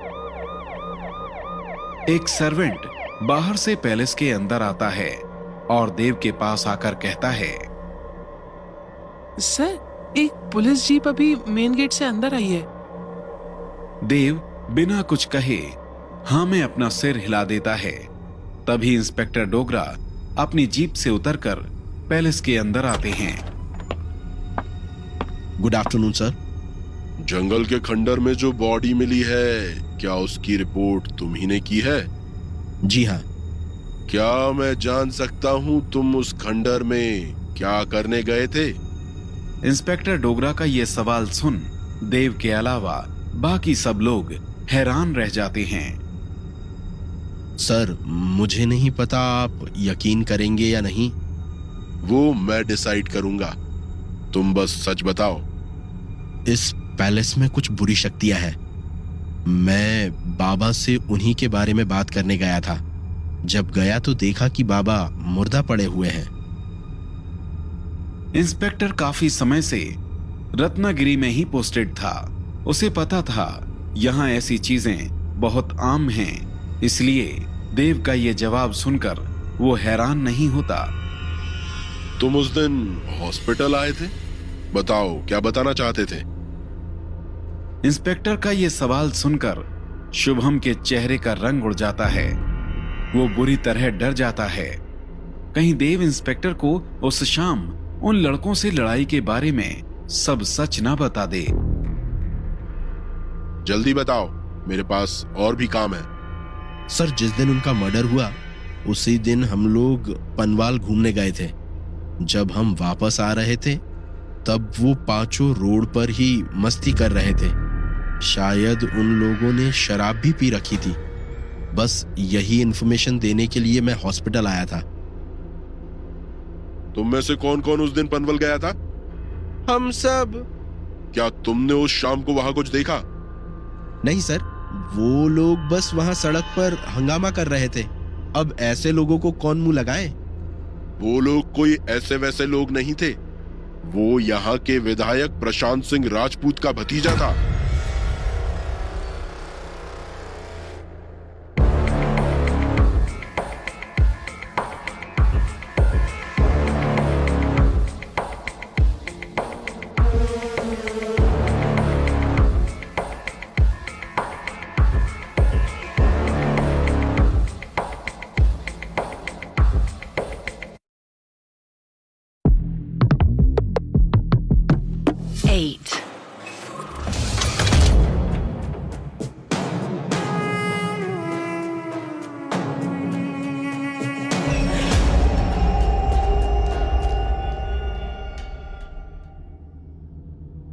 एक सर्वेंट बाहर से पैलेस के अंदर आता है और देव के पास आकर कहता है, सर, एक पुलिस जीप अभी मेन गेट से अंदर आई है। देव बिना कुछ कहे हाँ में अपना सिर हिला देता है। तभी इंस्पेक्टर डोगरा अपनी जीप से उतरकर पैलेस के अंदर आते हैं। Good afternoon sir. जंगल के खंडर में जो बॉडी मिली है, क्या उसकी रिपोर्ट तुम ही ने की है? जी हाँ। क्या मैं जान सकता हूँ तुम उस खंडर में क्या करने गए थे? इंस्पेक्टर डोगरा का यह सवाल सुन देव के अलावा बाकी सब लोग हैरान रह जाते हैं। सर, मुझे नहीं पता आप यकीन करेंगे या नहीं। वो मैं डिसाइड करूंगा, तुम बस सच बताओ। इस पैलेस में कुछ बुरी शक्तियां हैं। मैं बाबा से उन्हीं के बारे में बात करने गया था। जब गया तो देखा कि बाबा मुर्दा पड़े हुए हैं। इंस्पेक्टर काफी समय से रत्नागिरी में ही पोस्टेड था। उसे पता था यहाँ ऐसी चीजें बहुत आम हैं, इसलिए देव का ये जवाब सुनकर वो हैरान नहीं होता। तुम उस दिन हॉस्पिटल आए थे, बताओ क्या बताना चाहते थे? इंस्पेक्टर का यह सवाल सुनकर शुभम के चेहरे का रंग उड़ जाता है। वो बुरी तरह डर जाता है, कहीं देव इंस्पेक्टर को उस शाम उन लड़कों से लड़ाई के बारे में सब सच ना बता दे। जल्दी बताओ, मेरे पास और भी काम है। सर, जिस दिन उनका मर्डर हुआ उसी दिन हम लोग पनवाल घूमने गए थे। जब हम वापस आ रहे थे तब वो पांचों रोड पर ही मस्ती कर रहे थे। शायद उन लोगों ने शराब भी पी रखी थी। बस यही इंफॉर्मेशन देने के लिए मैं हॉस्पिटल आया था। तुम में से कौन कौन उस दिन पनवल गया था? हम सब। क्या तुमने उस शाम को वहां कुछ देखा? नहीं सर, वो लोग बस वहां सड़क पर हंगामा कर रहे थे। अब ऐसे लोगों को कौन मुंह लगाए? वो लोग कोई ऐसे वैसे लोग नहीं थे। वो यहाँ के विधायक प्रशांत सिंह राजपूत का भतीजा था।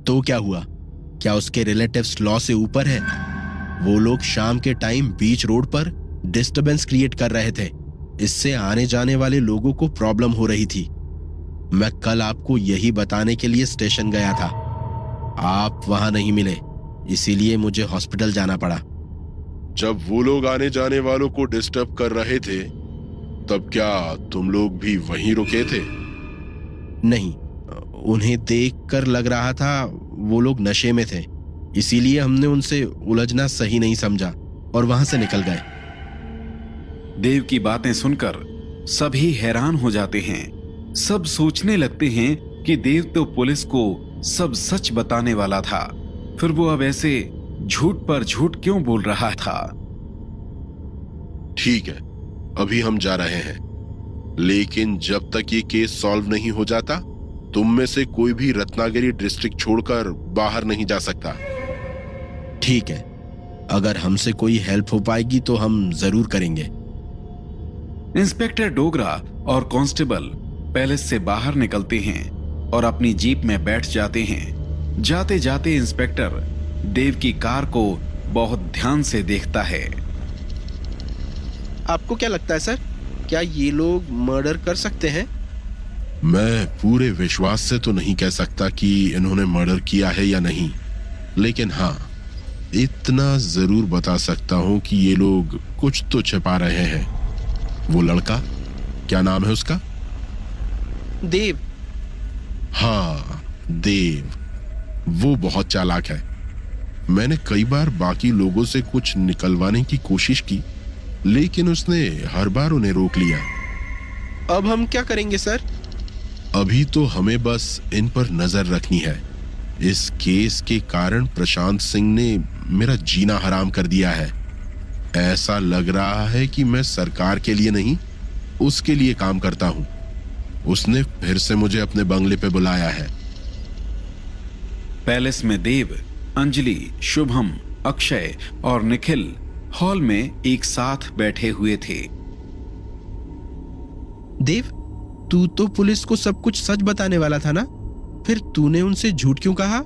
तो क्या हुआ? क्या उसके रिलेटिव्स लॉ से ऊपर है? वो लोग शाम के टाइम बीच रोड पर डिस्टरबेंस क्रिएट कर रहे थे। इससे आने जाने वाले लोगों को प्रॉब्लम हो रही थी। मैं कल आपको यही बताने के लिए स्टेशन गया था। आप वहां नहीं मिले, इसीलिए मुझे हॉस्पिटल जाना पड़ा। जब वो लोग आने जाने वालों को डिस्टर्ब कर रहे थे तब क्या तुम लोग भी वहीं रुके थे? नहीं, उन्हें देखकर लग रहा था वो लोग नशे में थे, इसीलिए हमने उनसे उलझना सही नहीं समझा और वहां से निकल गए। देव की बातें सुनकर सभी हैरान हो जाते हैं। सब सोचने लगते हैं कि देव तो पुलिस को सब सच बताने वाला था, फिर वो अब ऐसे झूठ पर झूठ क्यों बोल रहा था? ठीक है, अभी हम जा रहे हैं, लेकिन जब तक ये केस सॉल्व नहीं हो जाता तुम में से कोई भी रत्नागिरी डिस्ट्रिक्ट छोड़कर बाहर नहीं जा सकता। ठीक है, अगर हमसे कोई हेल्प हो पाएगी तो हम जरूर करेंगे। इंस्पेक्टर डोगरा और कांस्टेबल पैलेस से बाहर निकलते हैं और अपनी जीप में बैठ जाते हैं। जाते जाते इंस्पेक्टर देव की कार को बहुत ध्यान से देखता है। आपको क्या लगता है सर, क्या ये लोग मर्डर कर सकते हैं? मैं पूरे विश्वास से तो नहीं कह सकता कि इन्होंने मर्डर किया है या नहीं, लेकिन हाँ, इतना जरूर बता सकता हूं कि ये लोग कुछ तो छिपा रहे हैं। वो लड़का, क्या नाम है उसका? देव। हाँ, देव। वो बहुत चालाक है। मैंने कई बार बाकी लोगों से कुछ निकलवाने की कोशिश की, लेकिन उसने हर बार उन्हें रोक लिया। अब हम क्या करेंगे सर? अभी तो हमें बस इन पर नजर रखनी है। इस केस के कारण प्रशांत सिंह ने मेरा जीना हराम कर दिया है। ऐसा लग रहा है कि मैं सरकार के लिए नहीं, उसके लिए काम करता हूं। उसने फिर से मुझे अपने बंगले पे बुलाया है। पैलेस में देव, अंजलि, शुभम, अक्षय और निखिल हॉल में एक साथ बैठे हुए थे। देव, तू तो पुलिस को सब कुछ सच बताने वाला था ना? फिर तूने उनसे झूठ क्यों कहा?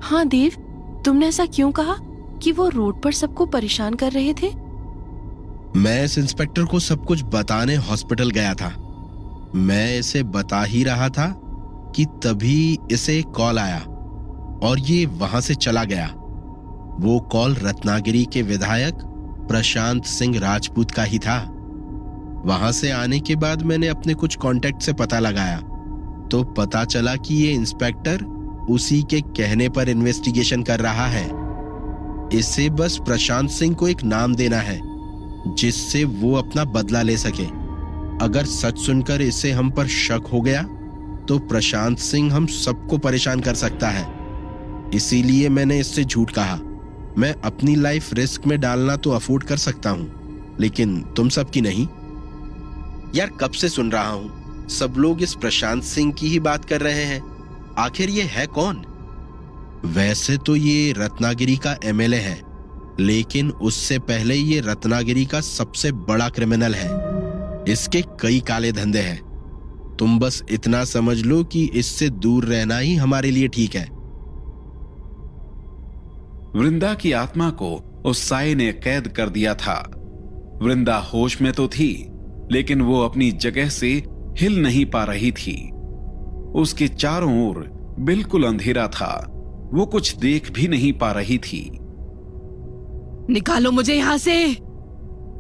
हाँ देव, तुमने ऐसा क्यों कहा कि वो रोड पर सबको परेशान कर रहे थे? मैं इस इंस्पेक्टर को सब कुछ बताने हॉस्पिटल गया था। मैं इसे बता ही रहा था कि तभी इसे एक कॉल आया और ये वहां से चला गया। वो कॉल रत्नागिरी के विधायक प्रशांत सिंह राजपूत का ही था। वहां से आने के बाद मैंने अपने कुछ कांटेक्ट से पता लगाया तो पता चला कि ये इंस्पेक्टर उसी के कहने पर इन्वेस्टिगेशन कर रहा है। इसे बस प्रशांत सिंह को एक नाम देना है जिससे वो अपना बदला ले सके। अगर सच सुनकर इसे हम पर शक हो गया तो प्रशांत सिंह हम सबको परेशान कर सकता है। इसीलिए मैंने इससे झूठ कहा। मैं अपनी लाइफ रिस्क में डालना तो अफोर्ड कर सकता हूं, लेकिन तुम सबकी नहीं। यार कब से सुन रहा हूं, सब लोग इस प्रशांत सिंह की ही बात कर रहे हैं। आखिर ये है कौन? वैसे तो ये रत्नागिरी का एमएलए है, लेकिन उससे पहले ये रत्नागिरी का सबसे बड़ा क्रिमिनल है। इसके कई काले धंधे हैं। तुम बस इतना समझ लो कि इससे दूर रहना ही हमारे लिए ठीक है। वृंदा की आत्मा को उस साये ने कैद कर दिया था। वृंदा होश में तो थी, लेकिन वो अपनी जगह से हिल नहीं पा रही थी। उसके चारों ओर बिल्कुल अंधेरा था। वो कुछ देख भी नहीं पा रही थी। निकालो मुझे यहाँ से।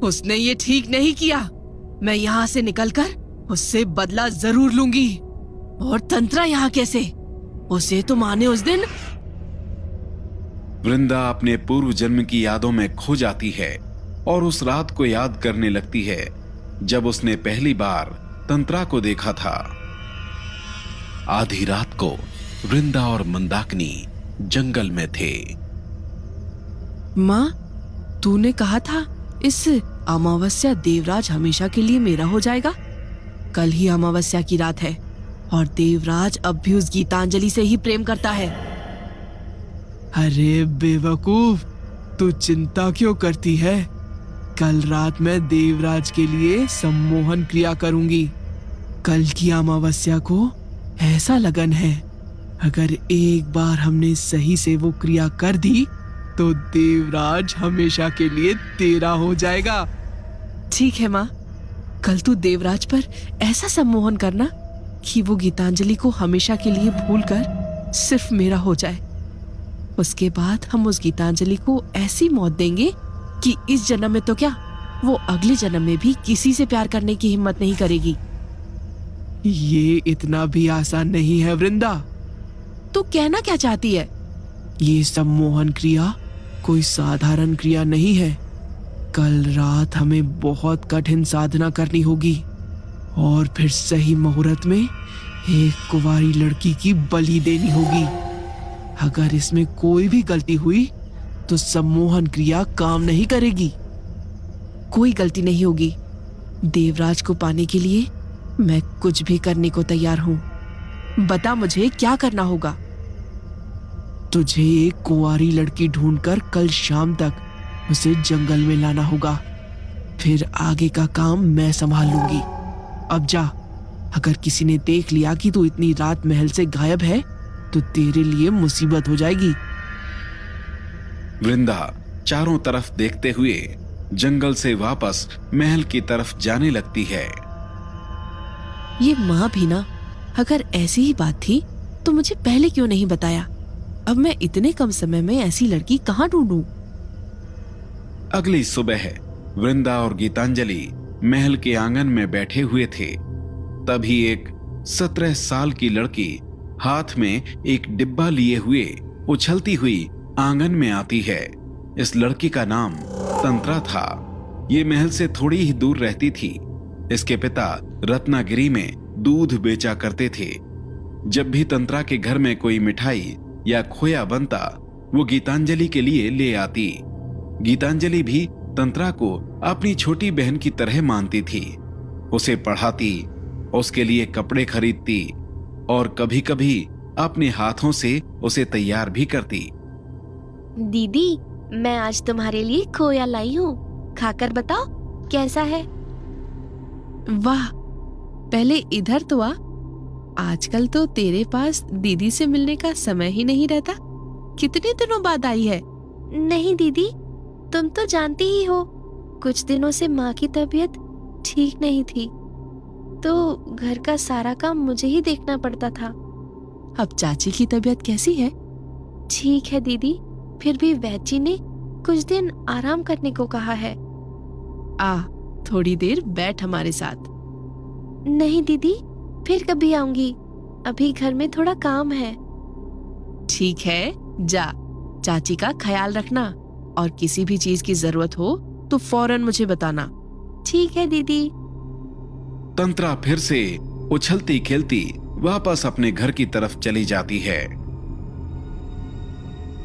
उसने ये ठीक नहीं किया। मैं यहाँ से निकलकर उससे बदला जरूर लूंगी। और तंत्रा यहाँ कैसे? उसे तो माने उस दिन। वृंदा अपने पूर्व जन्म की यादों में खो जाती है और उस रात को याद करने लगती है जब उसने पहली बार तंत्रा को देखा था। आधी रात को वृंदा और मंदाकिनी जंगल में थे। माँ, तूने कहा था इस अमावस्या देवराज हमेशा के लिए मेरा हो जाएगा। कल ही अमावस्या की रात है और देवराज अब भी उस गीतांजलि से ही प्रेम करता है। अरे बेवकूफ, तू चिंता क्यों करती है? कल रात मैं देवराज के लिए सम्मोहन क्रिया करूंगी। कल की अमावस्या को ऐसा लगन है, अगर एक बार हमने सही से वो क्रिया कर दी तो देवराज हमेशा के लिए तेरा हो जाएगा। ठीक है माँ, कल तू देवराज पर ऐसा सम्मोहन करना कि वो गीतांजलि को हमेशा के लिए भूलकर सिर्फ मेरा हो जाए। उसके बाद हम उस गीतांजलि को ऐसी मौत देंगे कि इस जन्म में तो क्या, वो अगले जन्म में भी किसी से प्यार करने की हिम्मत नहीं करेगी। ये इतना भी आसान नहीं है वृंदा। तू कहना क्या चाहती है? ये सम्मोहन क्रिया कोई साधारण क्रिया नहीं है। कल रात हमें बहुत कठिन साधना करनी होगी और फिर सही मुहूर्त में एक कुंवारी लड़की की बलि देनी होगी। अगर इसमें कोई भी गलती हुई तो सम्मोहन क्रिया काम नहीं करेगी। कोई गलती नहीं होगी। देवराज को पाने के लिए मैं कुछ भी करने को तैयार हूं। बता मुझे क्या करना होगा। तुझे एक कुंवारी लड़की ढूंढकर कल शाम तक उसे जंगल में लाना होगा। फिर आगे का काम मैं संभाल लूंगी। अब जा। अगर किसी ने देख लिया कि तू इतनी रात महल से गायब है तो तेरे लिए मुसीबत हो जाएगी। वृंदा चारों तरफ देखते हुए जंगल से वापस महल की तरफ जाने लगती है। ये माँ भी ना, अगर ऐसी ही बात थी तो मुझे पहले क्यों नहीं बताया? अब मैं इतने कम समय में ऐसी लड़की कहाँ ढूंढूं? अगली सुबह वृंदा और गीतांजलि महल के आंगन में बैठे हुए थे। तभी एक 17 साल की लड़की हाथ में एक डिब्बा लिए हुए उछलती हुई आंगन में आती है। इस लड़की का नाम तंत्रा था। ये महल से थोड़ी ही दूर रहती थी। इसके पिता रत्नागिरी में दूध बेचा करते थे। जब भी तंत्रा के घर में कोई मिठाई या खोया बनता, वो गीतांजलि के लिए ले आती। गीतांजलि भी तंत्रा को अपनी छोटी बहन की तरह मानती थी। उसे पढ़ाती, उसके लिए कपड़े खरीदती और कभी कभी अपने हाथों से उसे तैयार भी करती। दीदी, मैं आज तुम्हारे लिए खोया लाई हूँ, खाकर बताओ कैसा है। वाह, पहले इधर तो आ। आजकल तो तेरे पास दीदी से मिलने का समय ही नहीं रहता। कितने दिनों बाद आई है? नहीं दीदी, तुम तो जानती ही हो, कुछ दिनों से माँ की तबीयत ठीक नहीं थी, तो घर का सारा काम मुझे ही देखना पड़ता था। अब चाची की तबीयत कैसी है? ठीक है दीदी, फिर भी वैद्य जी ने कुछ दिन आराम करने को कहा है। आ, थोड़ी देर बैठ हमारे साथ। नहीं दीदी, फिर कभी आऊंगी, अभी घर में थोड़ा काम है। ठीक है, जा। चाची का ख्याल रखना और किसी भी चीज की जरूरत हो तो फौरन मुझे बताना। ठीक है दीदी। तंत्रा फिर से उछलती खेलती वापस अपने घर की तरफ चली जाती है।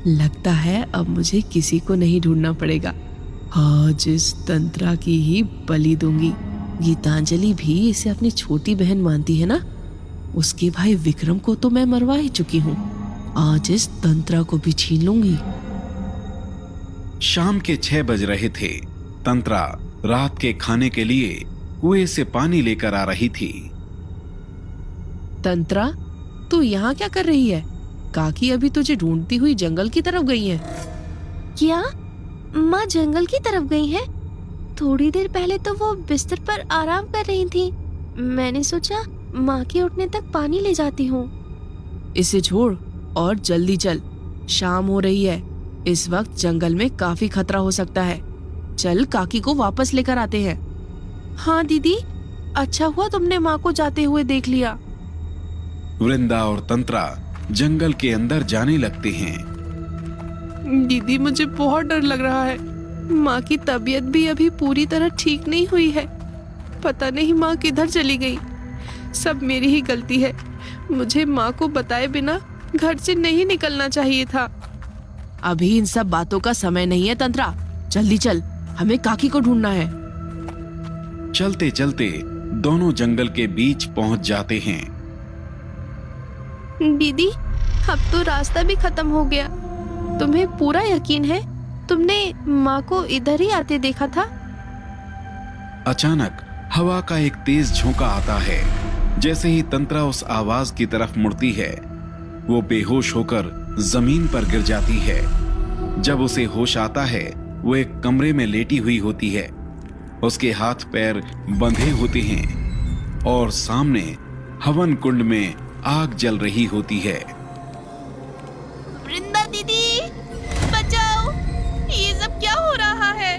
लगता है अब मुझे किसी को नहीं ढूंढना पड़ेगा। आज इस तंत्रा की ही बलि दूंगी। गीतांजलि भी इसे अपनी छोटी बहन मानती है ना। उसके भाई विक्रम को तो मैं मरवा ही चुकी हूँ, आज इस तंत्रा को भी छीन लूंगी। शाम के 6 बज रहे थे। तंत्रा रात के खाने के लिए कुएं से पानी लेकर आ रही थी। तंत्रा, तू यहाँ क्या कर रही है? काकी अभी तुझे ढूंढती हुई जंगल की तरफ गई है। क्या माँ जंगल की तरफ गई है? थोड़ी देर पहले तो वो बिस्तर पर आराम कर रही थी। मैंने सोचा माँ के उठने तक पानी ले जाती हूँ। इसे छोड़ और जल्दी चल, शाम हो रही है। इस वक्त जंगल में काफी खतरा हो सकता है। चल, काकी को वापस लेकर आते हैं। हाँ दीदी, अच्छा हुआ तुमने माँ को जाते हुए देख लिया। वृंदा और तंत्रा जंगल के अंदर जाने लगते हैं। दीदी, मुझे बहुत डर लग रहा है। माँ की तबीयत भी अभी पूरी तरह ठीक नहीं हुई है। पता नहीं माँ किधर चली गई। सब मेरी ही गलती है। मुझे माँ को बताए बिना घर से नहीं निकलना चाहिए था। अभी इन सब बातों का समय नहीं है तंत्रा, जल्दी चल, हमें काकी को ढूंढना है। चलते चलते दोनों जंगल के बीच पहुंच जाते हैं। दीदी, अब तो रास्ता भी खत्म हो गया। तुम्हें पूरा यकीन है? तुमने माँ को इधर ही आते देखा था? अचानक हवा का एक तेज झोंका आता है। जैसे ही तंत्रा उस आवाज की तरफ मुड़ती है, वो बेहोश होकर जमीन पर गिर जाती है। जब उसे होश आता है, वो एक कमरे में लेटी हुई होती है। उसके हाथ पैर बंधे होते हैं और सामने हवन कुंड में आग जल रही होती है। वृंदा दीदी, बचाओ, ये सब क्या हो रहा है?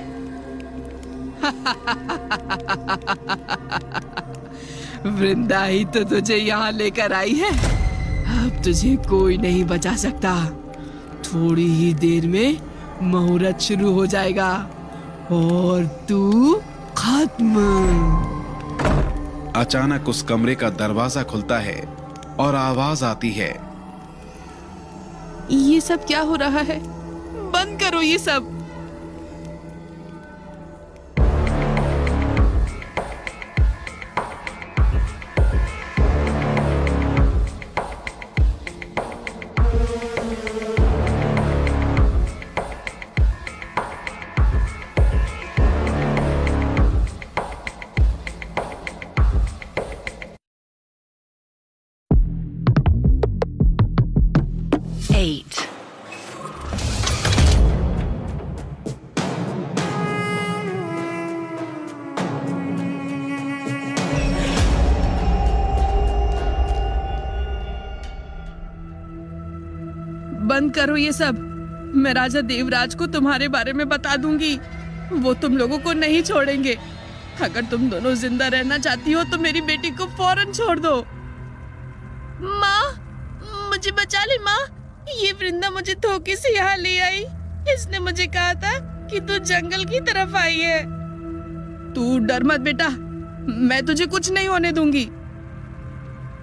वृंदा ही तो तुझे यहाँ लेकर आई है। अब तुझे कोई नहीं बचा सकता। थोड़ी ही देर में मुहूर्त शुरू हो जाएगा और तू खत्म। अचानक उस कमरे का दरवाजा खुलता है और आवाज आती है, ये सब क्या हो रहा है? बंद करो ये सब। बंद करो ये सब। मैं राजा देवराज को तुम्हारे बारे में बता दूंगी। वो तुम लोगों को नहीं छोड़ेंगे। अगर तुम दोनों जिंदा रहना चाहती हो तो मेरी बेटी को फौरन छोड़ दो। माँ, मुझे बचा ले माँ। ये वृंदा मुझे धोखे से यहाँ ले आई। इसने मुझे कहा था कि तू जंगल की तरफ आई है। तू डर मत बेटा, मैं तुझे कुछ नहीं होने दूंगी।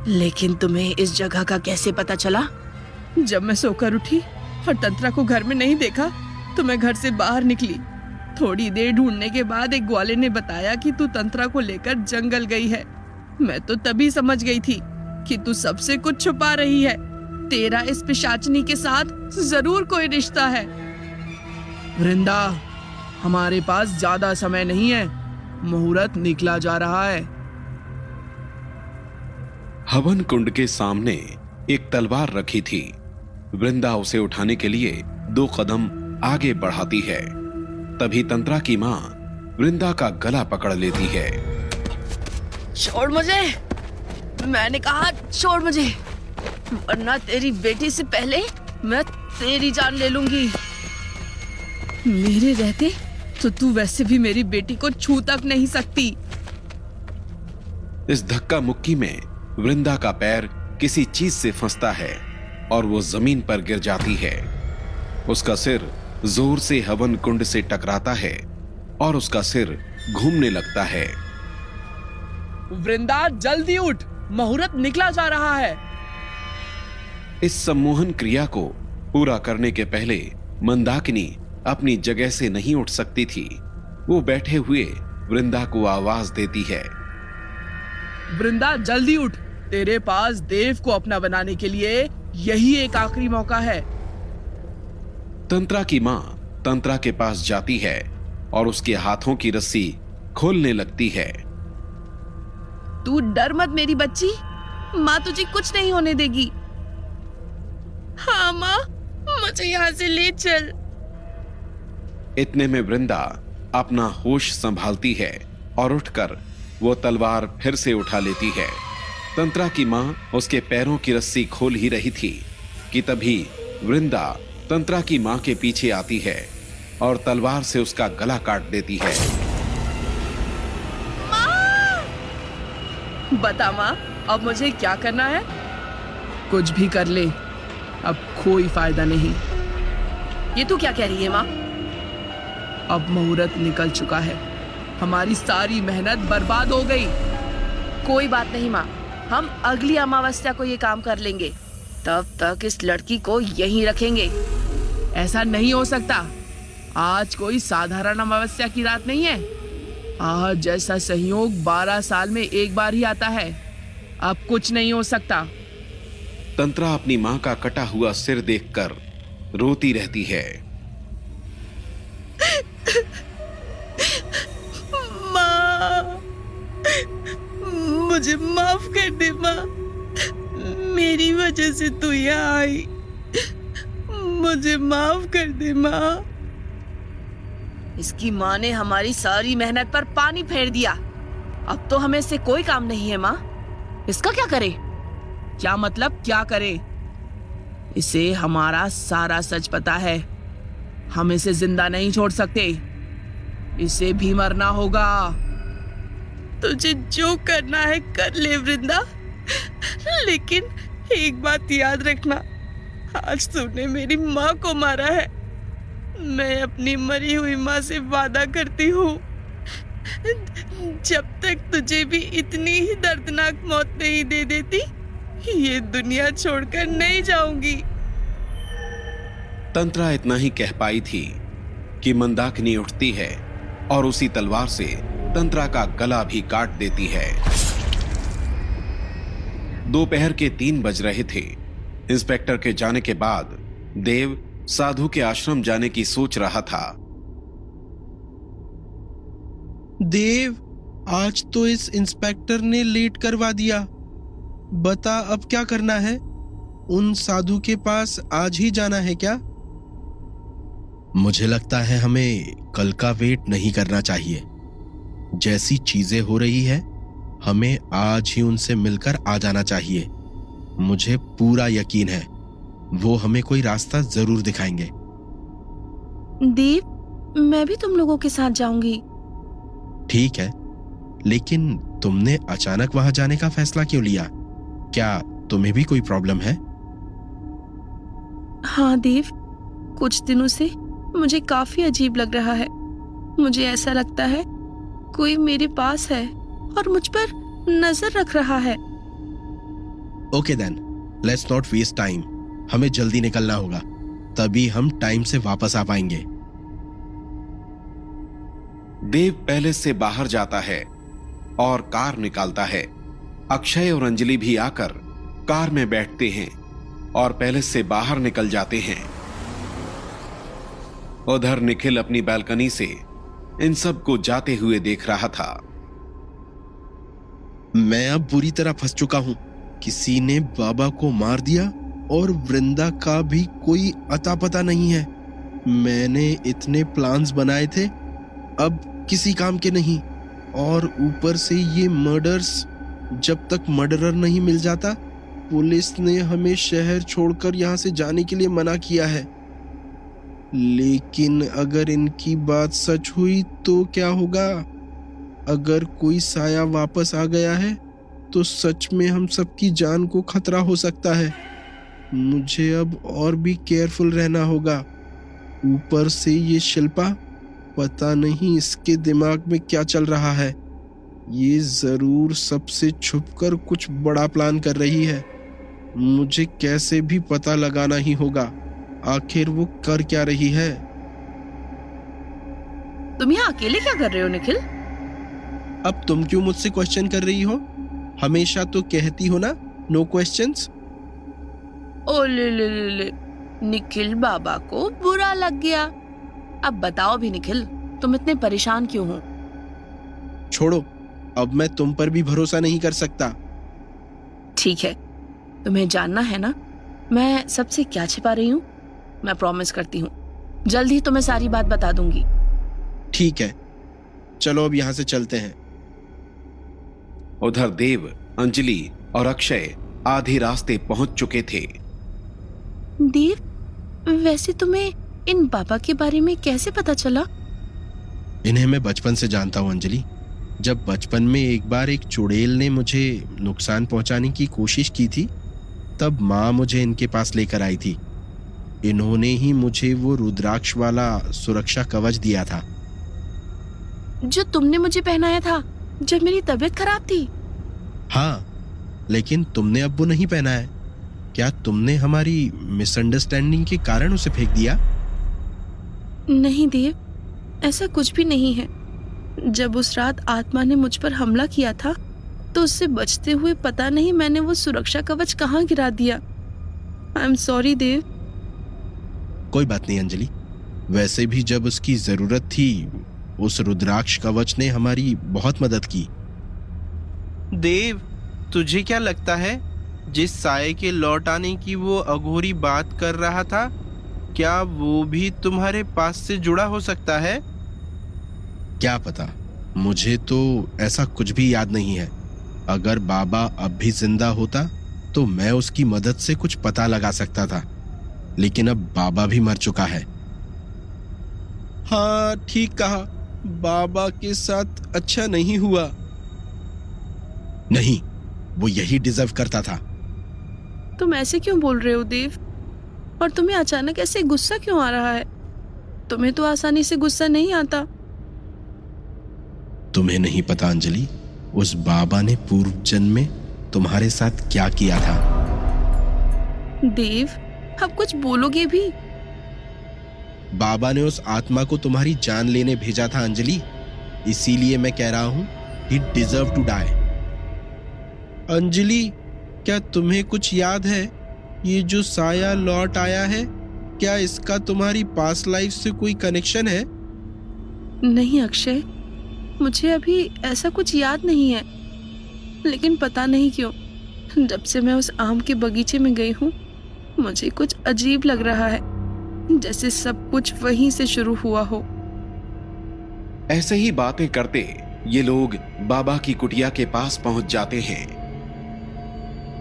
लेकिन तुम्हें इस जगह का कैसे पता चला? जब मैं सोकर उठी और तंत्रा को घर में नहीं देखा तो मैं घर से बाहर निकली। थोड़ी देर ढूंढने के बाद एक ग्वाले ने बताया कि तू तंत्रा को लेकर जंगल गई है। मैं तो तभी समझ गई थी कि तू सबसे कुछ छुपा रही है। तेरा इस पिशाचनी के साथ जरूर कोई रिश्ता है। वृंदा, हमारे पास ज्यादा समय नहीं है, मुहूर्त निकला जा रहा है। हवन कुंड के सामने एक तलवार रखी थी। वृंदा उसे उठाने के लिए 2 कदम आगे बढ़ाती है। तभी तंत्रा की माँ वृंदा का गला पकड़ लेती है। छोड़ मुझे, मैंने कहा छोड़ मुझे, वरना तेरी बेटी से पहले मैं तेरी जान ले लूंगी। मेरे रहते तो तू वैसे भी मेरी बेटी को छू तक नहीं सकती। इस धक्का मुक्की में वृंदा का पैर किसी चीज से फंसता है और वो जमीन पर गिर जाती है। उसका सिर जोर से हवन कुंड से टकराता है और उसका सिर घूमने लगता है। वृंदा, जल्दी उठ, मुहूर्त निकला जा रहा है। इस सम्मोहन क्रिया को पूरा करने के पहले मंदाकिनी अपनी जगह से नहीं उठ सकती थी। वो बैठे हुए वृंदा को आवाज देती है। वृंदा जल्दी उठ, तेरे पास देव को अपना बनाने के लिए यही एक आखिरी मौका है। तंत्रा की माँ तंत्रा के पास जाती है और उसके हाथों की रस्सी खोलने लगती है। तू डर मत मेरी बच्ची, माँ तुझे कुछ नहीं होने देगी। हाँ माँ, मुझे यहाँ से ले चल। इतने में वृंदा अपना होश संभालती है और उठकर वो तलवार फिर से उठा लेती है। तंत्रा की माँ उसके पैरों की रस्सी खोल ही रही थी कि तभी वृंदा तंत्रा की माँ के पीछे आती है और तलवार से उसका गला काट देती है। बता माँ, अब मुझे क्या करना है? कुछ भी कर ले, अब कोई फायदा नहीं। ये तू क्या कह रही है माँ? अब मुहूर्त निकल चुका है, हमारी सारी मेहनत बर्बाद हो गई। कोई बात नहीं माँ, हम अगली अमावस्या को ये काम कर लेंगे। तब तक इस लड़की को यहीं रखेंगे। ऐसा नहीं हो सकता। आज कोई साधारण अमावस्या की रात नहीं है। आज जैसा संयोग 12 साल में एक बार ही आता है। अब कुछ नहीं हो सकता। तंत्रा अपनी माँ का कटा हुआ सिर देखकर रोती रहती है। माँ, मुझे माफ कर दे माँ, मेरी वजह से तू यहाँ आई। मुझे माफ कर दे माँ। इसकी माँ ने हमारी सारी मेहनत पर पानी फेर दिया। अब तो हमें इससे कोई काम नहीं है माँ। इसका क्या करे? क्या मतलब क्या करे? इसे हमारा सारा सच पता है। हम इसे जिंदा नहीं छोड़ सकते, इसे भी मरना होगा। तुझे जो करना है कर ले वृंदा, लेकिन एक बात याद रखना, आज तूने मेरी माँ को मारा है। मैं अपनी मरी हुई माँ से वादा करती हूँ, जब तक तुझे भी इतनी ही दर्दनाक मौत नहीं दे देती, ये दुनिया छोड़कर नहीं जाऊंगी। तंत्रा इतना ही कह पाई थी कि मंदाकिनी उठती है और उसी तलवार से तंत्रा का गला भी काट देती है। दोपहर के 3 बज रहे थे। इंस्पेक्टर के जाने के बाद देव साधु के आश्रम जाने की सोच रहा था। देव, आज तो इस इंस्पेक्टर ने लेट करवा दिया। बता अब क्या करना है? उन साधु के पास आज ही जाना है क्या? मुझे लगता है हमें कल का वेट नहीं करना चाहिए। जैसी चीजें हो रही है, हमें आज ही उनसे मिलकर आ जाना चाहिए। मुझे पूरा यकीन है वो हमें कोई रास्ता जरूर दिखाएंगे। देव, मैं भी तुम लोगों के साथ जाऊंगी। ठीक है, लेकिन तुमने अचानक वहां जाने का फैसला क्यों लिया? क्या तुम्हें भी कोई प्रॉब्लम है? हाँ देव, कुछ दिनों से मुझे काफी अजीब लग रहा है। मुझे ऐसा लगता है कोई मेरे पास है और मुझ पर नजर रख रहा है। Okay then, let's not waste time. हमें जल्दी निकलना होगा, तभी हम टाइम से वापस आ पाएंगे। देव पैलेस से बाहर जाता है और कार निकालता है। अक्षय और अंजलि भी आकर कार में बैठते हैं और पैलेस से बाहर निकल जाते हैं। उधर निखिल अपनी बालकनी से इन सब को जाते हुए देख रहा था। मैं अब बुरी तरह फंस चुका हूं। किसी ने बाबा को मार दिया और वृंदा का भी कोई अता पता नहीं है। मैंने इतने प्लान्स बनाए थे, अब किसी काम के नहीं। और ऊपर से ये मर्डर्स। जब तक मर्डरर नहीं मिल जाता, पुलिस ने हमें शहर छोड़कर यहाँ से जाने के लिए मना किया है। लेकिन अगर इनकी बात सच हुई तो क्या होगा? अगर कोई साया वापस आ गया है तो सच में हम सबकी जान को खतरा हो सकता है। मुझे अब और भी केयरफुल रहना होगा। ऊपर से ये शिल्पा, पता नहीं इसके दिमाग में क्या चल रहा है। ये जरूर सबसे छुपकर कुछ बड़ा प्लान कर रही है। मुझे कैसे भी पता लगाना ही होगा। आखिर वो कर क्या रही है? तुम यहाँ अकेले क्या कर रहे हो निखिल? अब तुम क्यों मुझसे क्वेश्चन कर रही हो? हमेशा तो कहती हो ना, नो क्वेश्चंस। ओ ले, निखिल बाबा को बुरा लग गया। अब बताओ भी निखिल, तुम इतने परेशान क्यों हो? छोड़ो, अब मैं तुम पर भी भरोसा नहीं कर सकता। ठीक है, तुम्हें जानना है ना मैं सबसे क्या छिपा रही हूँ? मैं प्रॉमिस करती हूँ जल्द ही तुम्हें सारी बात बता दूंगी। ठीक है, चलो अब यहाँ से चलते हैं। उधर देव, अंजलि और अक्षय आधे रास्ते पहुंच चुके थे। देव, वैसे तुम्हें इन बाबा के बारे में कैसे पता चला? इन्हें मैं बचपन से जानता हूँ अंजलि। जब बचपन में एक बार एक चुड़ैल ने मुझे नुकसान पहुंचाने की कोशिश की थी, तब माँ मुझे इनके पास लेकर आई थी। इन्होंने ही मुझे वो रुद्राक्ष वाला सुरक्षा कवच दिया था। जो तुमने मुझे पहनाया था जब मेरी तबीयत खराब थी? हाँ, लेकिन तुमने अब वो नहीं पहना है। क्या तुमने हमारी मिसअंडरस्टैंडिंग के कारण उसे फेंक दिया? नहीं देव, ऐसा कुछ भी नहीं है। जब उस रात आत्मा ने मुझ पर हमला किया था तो उससे बचते हुए पता नहीं मैंने वो सुरक्षा कवच कहाँ गिरा दिया। आई एम सॉरी देव। कोई बात नहीं अंजलि, वैसे भी जब उसकी जरूरत थी उस रुद्राक्ष कवच ने हमारी बहुत मदद की। देव, तुझे क्या लगता है जिस साये के लौट आने की वो अघोरी बात कर रहा था, क्या वो भी तुम्हारे पास से जुड़ा हो सकता है? क्या पता, मुझे तो ऐसा कुछ भी याद नहीं है। अगर बाबा अब भी जिंदा होता तो मैं उसकी मदद से कुछ पता लगा सकता था, लेकिन अब बाबा भी मर चुका है। हाँ, ठीक कहा, बाबा के साथ अच्छा नहीं हुआ। नहीं, वो यही डिजर्व करता था। तुम ऐसे क्यों बोल रहे हो देव? और तुम्हें अचानक ऐसे गुस्सा क्यों आ रहा है? तुम्हें तो आसानी से गुस्सा नहीं आता। तुम्हें नहीं पता अंजलि, उस बाबा ने पूर्व जन्म में तुम्हारे साथ क्या किया था। देव, अब कुछ बोलोगे भी? बाबा ने उस आत्मा को तुम्हारी जान लेने भेजा था अंजलि, इसीलिए मैं कह रहा हूं he deserve to die. Anjali, क्या तुम्हें कुछ याद है? ये जो साया लौट आया है, क्या इसका तुम्हारी पास्ट लाइफ से कोई कनेक्शन है? नहीं अक्षय, मुझे अभी ऐसा कुछ याद नहीं है, लेकिन पता नहीं क्यों जब से मैं उस आम के बगीचे में गई हूँ मुझे कुछ अजीब लग रहा है, जैसे सब कुछ वहीं से शुरू हुआ हो। ऐसे ही बातें करते ये लोग बाबा की कुटिया के पास पहुंच जाते हैं।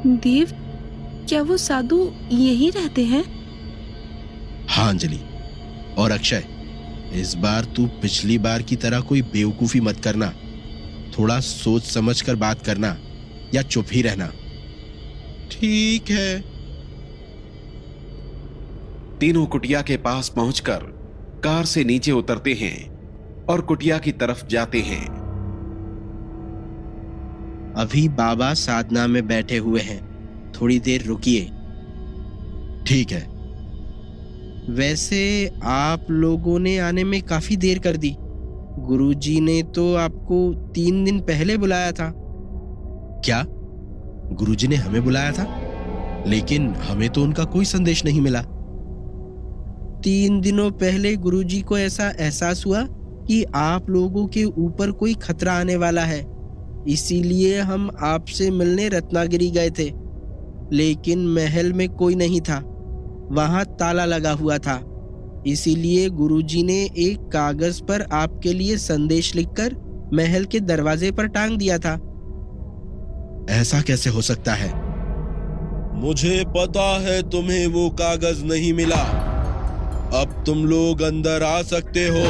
देव, क्या वो साधु यहीं रहते हैं? हाँ अंजलि, और अक्षय, इस बार तू पिछली बार की तरह कोई बेवकूफी मत करना। थोड़ा सोच समझ कर बात करना या चुप ही रहना। ठीक है। तीनों कुटिया के पास पहुंचकर कार से नीचे उतरते हैं और कुटिया की तरफ जाते हैं। अभी बाबा साधना में बैठे हुए हैं, थोड़ी देर रुकिए। ठीक है। वैसे आप लोगों ने आने में काफी देर कर दी। गुरुजी ने तो आपको 3 दिन पहले बुलाया था। क्या गुरुजी ने हमें बुलाया था? लेकिन हमें तो उनका कोई संदेश नहीं मिला। 3 दिनों पहले गुरुजी को ऐसा एहसास हुआ कि आप लोगों के ऊपर कोई खतरा आने वाला है, इसीलिए हम आपसे मिलने रत्नागिरी गए थे। लेकिन महल में कोई नहीं था, वहां ताला लगा हुआ था। इसीलिए गुरुजी ने एक कागज पर आपके लिए संदेश लिखकर महल के दरवाजे पर टांग दिया था। ऐसा कैसे हो सकता है? मुझे पता है तुम्हें वो कागज नहीं मिला। अब तुम लोग अंदर आ सकते हो।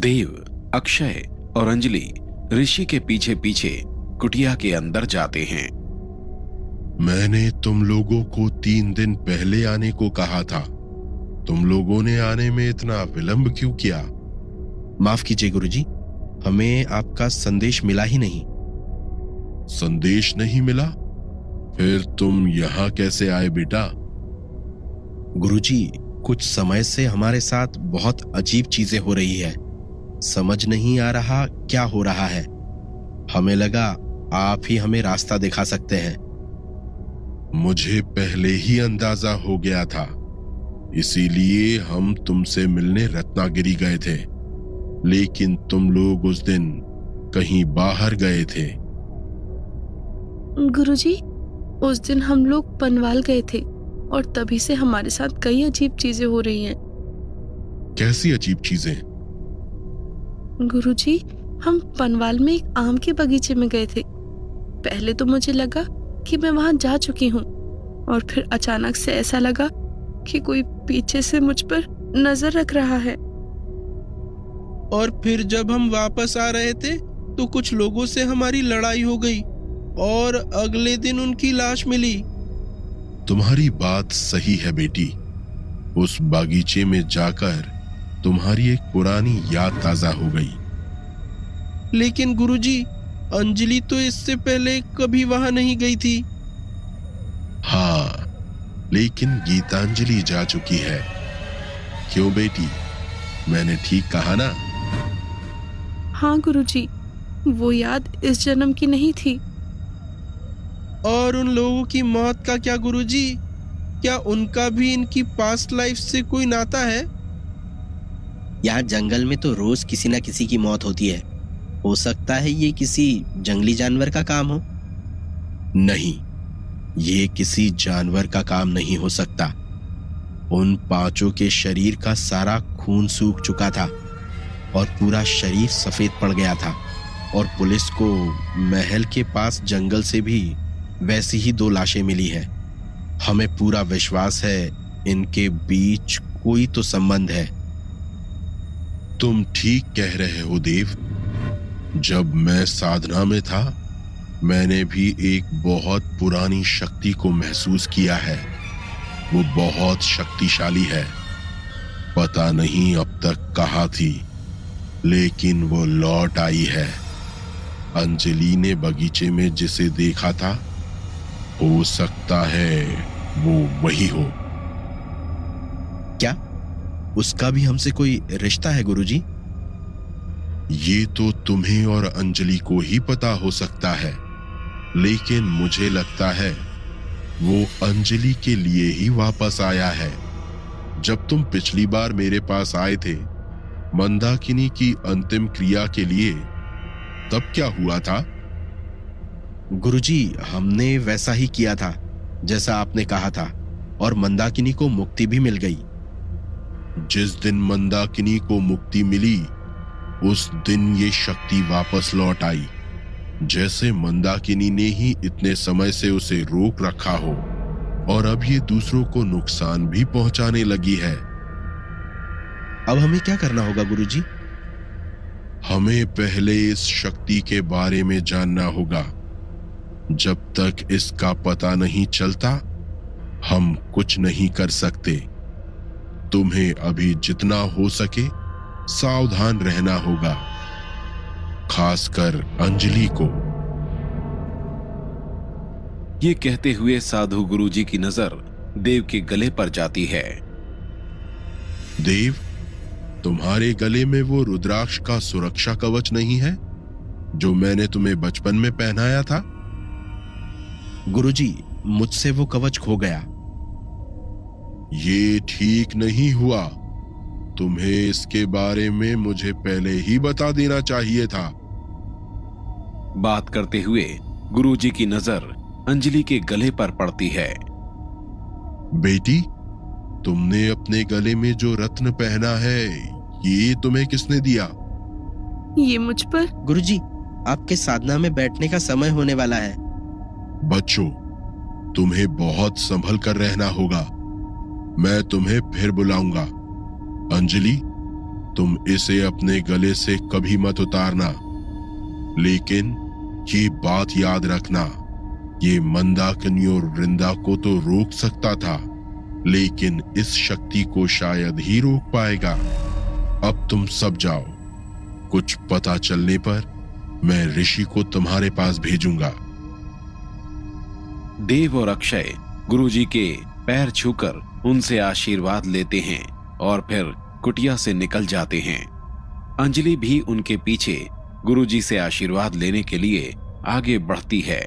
देव, अक्षय और अंजलि ऋषि के पीछे पीछे कुटिया के अंदर जाते हैं। मैंने तुम लोगों को 3 दिन पहले आने को कहा था। तुम लोगों ने आने में इतना विलंब क्यों किया? माफ कीजिए गुरुजी, हमें आपका संदेश मिला ही नहीं। संदेश नहीं मिला? फिर तुम यहाँ कैसे आए बेटा? गुरुजी, कुछ समय से हमारे साथ बहुत अजीब चीजें हो रही है। समझ नहीं आ रहा क्या हो रहा है। हमें लगा आप ही हमें रास्ता दिखा सकते हैं। मुझे पहले ही अंदाजा हो गया था, इसीलिए हम तुमसे मिलने रत्नागिरी गए थे। लेकिन तुम लोग उस दिन कहीं बाहर गए थे। गुरुजी, उस दिन हम लोग पनवाल गए थे और तभी से हमारे साथ कई अजीब चीजें हो रही हैं। कैसी अजीब चीजें? गुरुजी, हम पनवाल में एक आम के बगीचे में गए थे। पहले तो मुझे लगा कि मैं वहां जा चुकी हूँ और फिर अचानक से ऐसा लगा कि कोई पीछे से मुझ पर नजर रख रहा है। और फिर जब हम वापस आ रहे थे तो कुछ लोगों से हमारी लड़ाई हो गई और अगले दिन उनकी लाश मिली। तुम्हारी बात सही है बेटी। उस बागीचे में जाकर तुम्हारी एक पुरानी याद ताजा हो गई। लेकिन गुरुजी, अंजलि तो इससे पहले कभी वहां नहीं गई थी। हाँ, लेकिन गीतांजलि जा चुकी है। क्यों बेटी, मैंने ठीक कहा ना? हाँ गुरुजी, वो याद इस जन्म की नहीं थी। और उन लोगों की मौत का क्या गुरुजी? क्या उनका भी इनकी पास्ट लाइफ से कोई नाता है? यहाँ जंगल में तो रोज किसी न किसी की मौत होती है। हो सकता है ये किसी जंगली जानवर का काम हो। नहीं, ये किसी जानवर का काम नहीं हो सकता। उन 5 के शरीर का सारा खून सूख चुका था और पूरा शरीर सफेद पड़ गया था। और पुलिस को महल के पास जंगल से भी वैसी ही 2 लाशें मिली है। हमें पूरा विश्वास है इनके बीच कोई तो संबंध है। तुम ठीक कह रहे हो देव। जब मैं साधना में था, मैंने भी एक बहुत पुरानी शक्ति को महसूस किया है। वो बहुत शक्तिशाली है। पता नहीं अब तक कहाँ थी, लेकिन वो लौट आई है। अंजलि ने बगीचे में जिसे देखा था, हो सकता है वो वही हो। क्या उसका भी हमसे कोई रिश्ता है गुरुजी? ये तो तुम्हें और अंजलि को ही पता हो सकता है, लेकिन मुझे लगता है वो अंजलि के लिए ही वापस आया है। जब तुम पिछली बार मेरे पास आए थे मंदाकिनी की अंतिम क्रिया के लिए, तब क्या हुआ था? गुरुजी, हमने वैसा ही किया था जैसा आपने कहा था और मंदाकिनी को मुक्ति भी मिल गई। जिस दिन मंदाकिनी को मुक्ति मिली, उस दिन ये शक्ति वापस लौट आई, जैसे मंदाकिनी ने ही इतने समय से उसे रोक रखा हो और अब ये दूसरों को नुकसान भी पहुंचाने लगी है। अब हमें क्या करना होगा गुरुजी? हमें पहले इस शक्ति के बारे में जानना होगा। जब तक इसका पता नहीं चलता, हम कुछ नहीं कर सकते। तुम्हें अभी जितना हो सके सावधान रहना होगा, खासकर अंजलि को। ये कहते हुए साधु गुरुजी की नजर देव के गले पर जाती है। देव, तुम्हारे गले में वो रुद्राक्ष का सुरक्षा कवच नहीं है जो मैंने तुम्हें बचपन में पहनाया था? गुरुजी, मुझसे वो कवच खो गया। ये ठीक नहीं हुआ। तुम्हें इसके बारे में मुझे पहले ही बता देना चाहिए था। बात करते हुए गुरुजी की नजर अंजलि के गले पर पड़ती है। बेटी, तुमने अपने गले में जो रत्न पहना है, ये तुम्हें किसने दिया? ये मुझ पर। गुरुजी, आपके साधना में बैठने का समय होने वाला है। बच्चों, तुम्हें बहुत संभल कर रहना होगा। मैं तुम्हें फिर बुलाऊंगा। अंजलि, तुम इसे अपने गले से कभी मत उतारना, लेकिन ये बात याद रखना, ये मंदाकिनी और वृंदा को तो रोक सकता था, लेकिन इस शक्ति को शायद ही रोक पाएगा। अब तुम सब जाओ, कुछ पता चलने पर मैं ऋषि को तुम्हारे पास भेजूंगा। देव और अक्षय गुरुजी के पैर छूकर उनसे आशीर्वाद लेते हैं और फिर कुटिया से निकल जाते हैं। अंजलि भी उनके पीछे गुरुजी से आशीर्वाद लेने के लिए आगे बढ़ती है।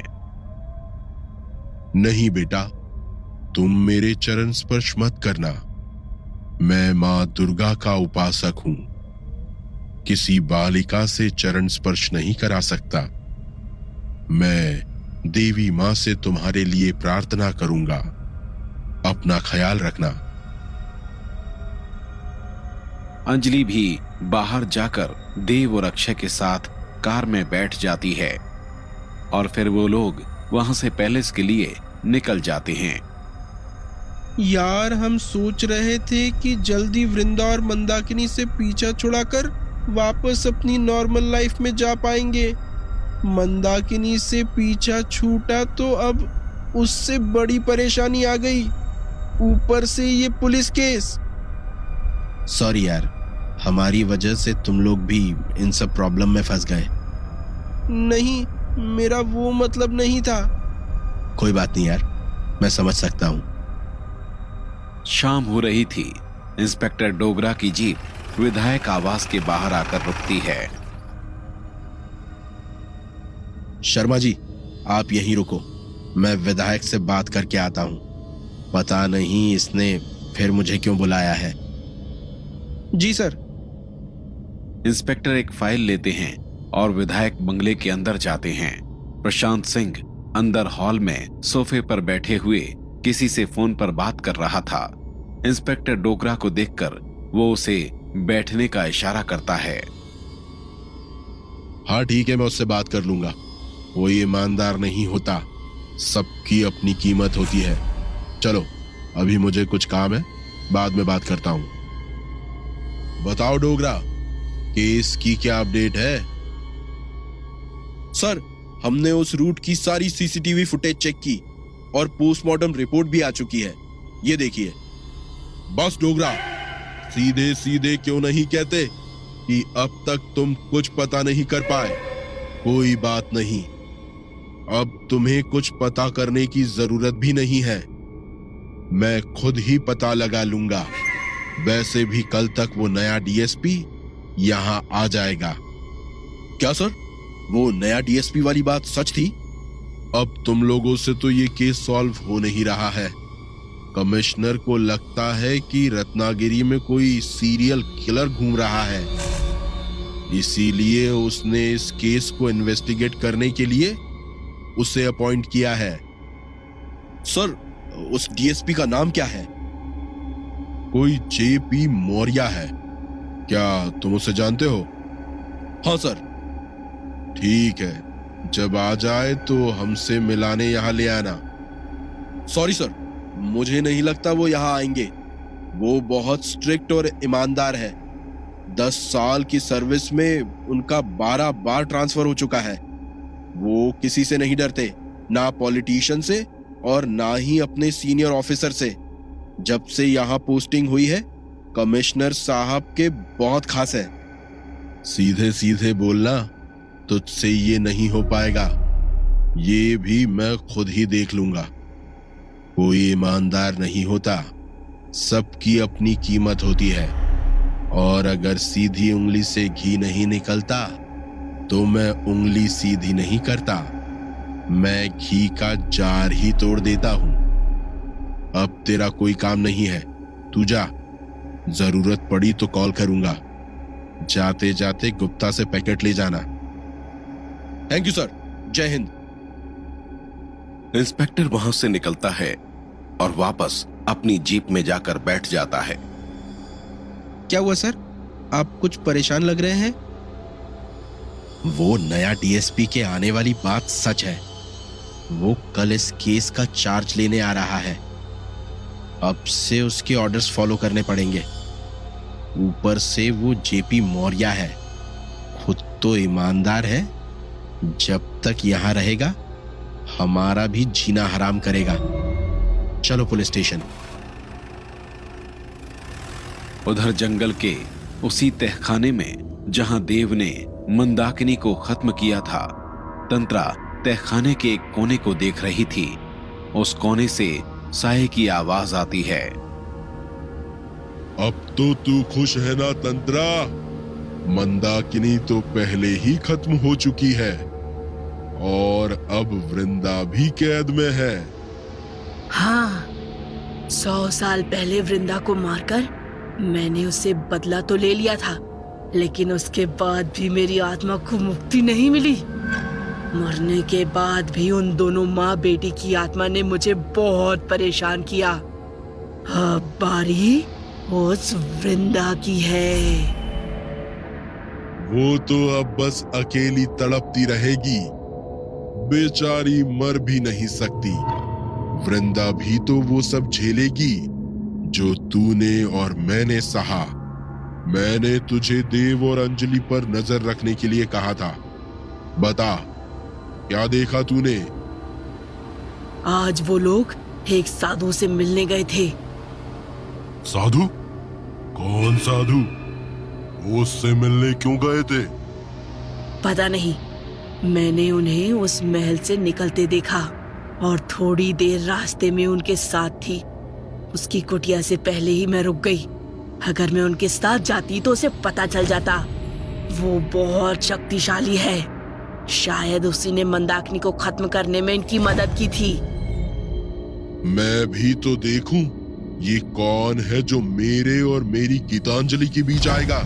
नहीं बेटा, तुम मेरे चरण स्पर्श मत करना। मैं मां दुर्गा का उपासक हूं, किसी बालिका से चरण स्पर्श नहीं करा सकता। मैं देवी मां से तुम्हारे लिए प्रार्थना करूंगा। अपना ख्याल रखना। अंजलि भी बाहर जाकर देव और अक्षय के साथ कार में बैठ जाती है और फिर वो लोग वहां से पैलेस के लिए निकल जाते हैं। यार, हम सोच रहे थे कि जल्दी वृंदा और मंदाकिनी से पीछा छुड़ाकर वापस अपनी नॉर्मल लाइफ में जा पाएंगे। मंदाकिनी से पीछा छूटा तो अब उससे बड़ी परेशानी आ गई, ऊपर से ये पुलिस केस। सॉरी यार, हमारी वजह से तुम लोग भी इन सब प्रॉब्लम में फंस गए। नहीं, मेरा वो मतलब नहीं था। कोई बात नहीं यार, मैं समझ सकता हूँ। शाम हो रही थी। इंस्पेक्टर डोगरा की जीप विधायक आवास के बाहर आकर रुकती है। शर्मा जी, आप यहीं रुको, मैं विधायक से बात करके आता हूँ। पता नहीं इसने फिर मुझे क्यों बुलाया है। जी सर। इंस्पेक्टर एक फाइल लेते हैं और विधायक बंगले के अंदर जाते हैं। प्रशांत सिंह अंदर हॉल में सोफे पर बैठे हुए किसी से फोन पर बात कर रहा था। इंस्पेक्टर डोगरा को देखकर वो उसे बैठने का इशारा करता है। हाँ ठीक है, मैं उससे बात कर लूंगा। कोई ईमानदार नहीं होता, सबकी अपनी कीमत होती है। चलो, अभी मुझे कुछ काम है, बाद में बात करता हूं। बताओ डोगरा, केस की क्या अपडेट है? सर, हमने उस रूट की सारी सीसीटीवी फुटेज चेक की और पोस्टमार्टम रिपोर्ट भी आ चुकी है। ये देखिए। बस डोगरा, सीधे सीधे क्यों नहीं कहते कि अब तक तुम कुछ पता नहीं कर पाए? कोई बात नहीं, अब तुम्हें कुछ पता करने की जरूरत भी नहीं है, मैं खुद ही पता लगा लूंगा। वैसे भी कल तक वो नया डीएसपी यहां आ जाएगा। क्या सर, वो नया डीएसपी वाली बात सच थी? अब तुम लोगों से तो ये केस सॉल्व हो नहीं रहा है। कमिश्नर को लगता है कि रत्नागिरी में कोई सीरियल किलर घूम रहा है, इसीलिए उसने इस केस को इन्वेस्टिगेट करने के लिए उसे अपॉइंट किया है। सर, उस डीएसपी का नाम क्या है? कोई जेपी मौर्य है। क्या तुम उसे जानते हो? हाँ सर। ठीक है, जब आ जाए तो हमसे मिलाने यहां ले आना। सॉरी सर, मुझे नहीं लगता वो यहाँ आएंगे। वो बहुत स्ट्रिक्ट और ईमानदार है। 10 साल की सर्विस में उनका 12 बार ट्रांसफर हो चुका है। वो किसी से नहीं डरते, ना पॉलिटिशियन से और ना ही अपने सीनियर ऑफिसर से। जब से यहाँ पोस्टिंग हुई है, कमिश्नर साहब के बहुत खास है। सीधे सीधे बोलना, तुझसे ये नहीं हो पाएगा। ये भी मैं खुद ही देख लूंगा। कोई ईमानदार नहीं होता, सबकी अपनी कीमत होती है। और अगर सीधी उंगली से घी नहीं निकलता तो मैं उंगली सीधी नहीं करता, मैं घी का जार ही तोड़ देता हूं। अब तेरा कोई काम नहीं है, तू जा। जरूरत पड़ी तो कॉल करूंगा। जाते जाते गुप्ता से पैकेट ले जाना। थैंक यू सर, जय हिंद। इंस्पेक्टर वहां से निकलता है और वापस अपनी जीप में जाकर बैठ जाता है। क्या हुआ सर, आप कुछ परेशान लग रहे हैं? वो नया डीएसपी के आने वाली बात सच है। वो कल इस केस का चार्ज लेने आ रहा है। अब से उसके ऑर्डर्स फॉलो करने पड़ेंगे। ऊपर से वो जेपी मौर्य है। खुद तो ईमानदार है, जब तक यहां रहेगा हमारा भी जीना हराम करेगा। चलो पुलिस स्टेशन। उधर जंगल के उसी तहखाने में जहां देव ने मंदाकिनी को खत्म किया था, तंत्रा तहखाने के एक कोने को देख रही थी। उस कोने से साये की आवाज आती है। अब तो तू खुश है ना तंत्रा? मंदाकिनी तो पहले ही खत्म हो चुकी है और अब वृंदा भी कैद में है। हाँ, 100 साल पहले वृंदा को मारकर मैंने उससे बदला तो ले लिया था, लेकिन उसके बाद भी मेरी आत्मा को मुक्ति नहीं मिली। मरने के बाद भी उन दोनों माँ बेटी की आत्मा ने मुझे बहुत परेशान किया। अब बारी उस वृंदा की है। वो तो अब बस अकेली तड़पती रहेगी, बेचारी मर भी नहीं सकती। वृंदा भी तो वो सब झेलेगी जो तूने और मैंने सहा। मैंने तुझे देव और अंजलि पर नजर रखने के लिए कहा था। बता, क्या देखा तूने? आज वो लोग एक साधु से मिलने गए थे। साधु? कौन साधु? उससे मिलने क्यों गए थे? पता नहीं, मैंने उन्हें उस महल से निकलते देखा और थोड़ी देर रास्ते में उनके साथ थी। उसकी कुटिया से पहले ही मैं रुक गई। अगर मैं उनके साथ जाती तो उसे पता चल जाता। वो बहुत शक्तिशाली है। शायद उसी ने मंदाकिनी को खत्म करने में इनकी मदद की थी। मैं भी तो देखूं, ये कौन है जो मेरे और मेरी गीतांजलि के बीच आएगा?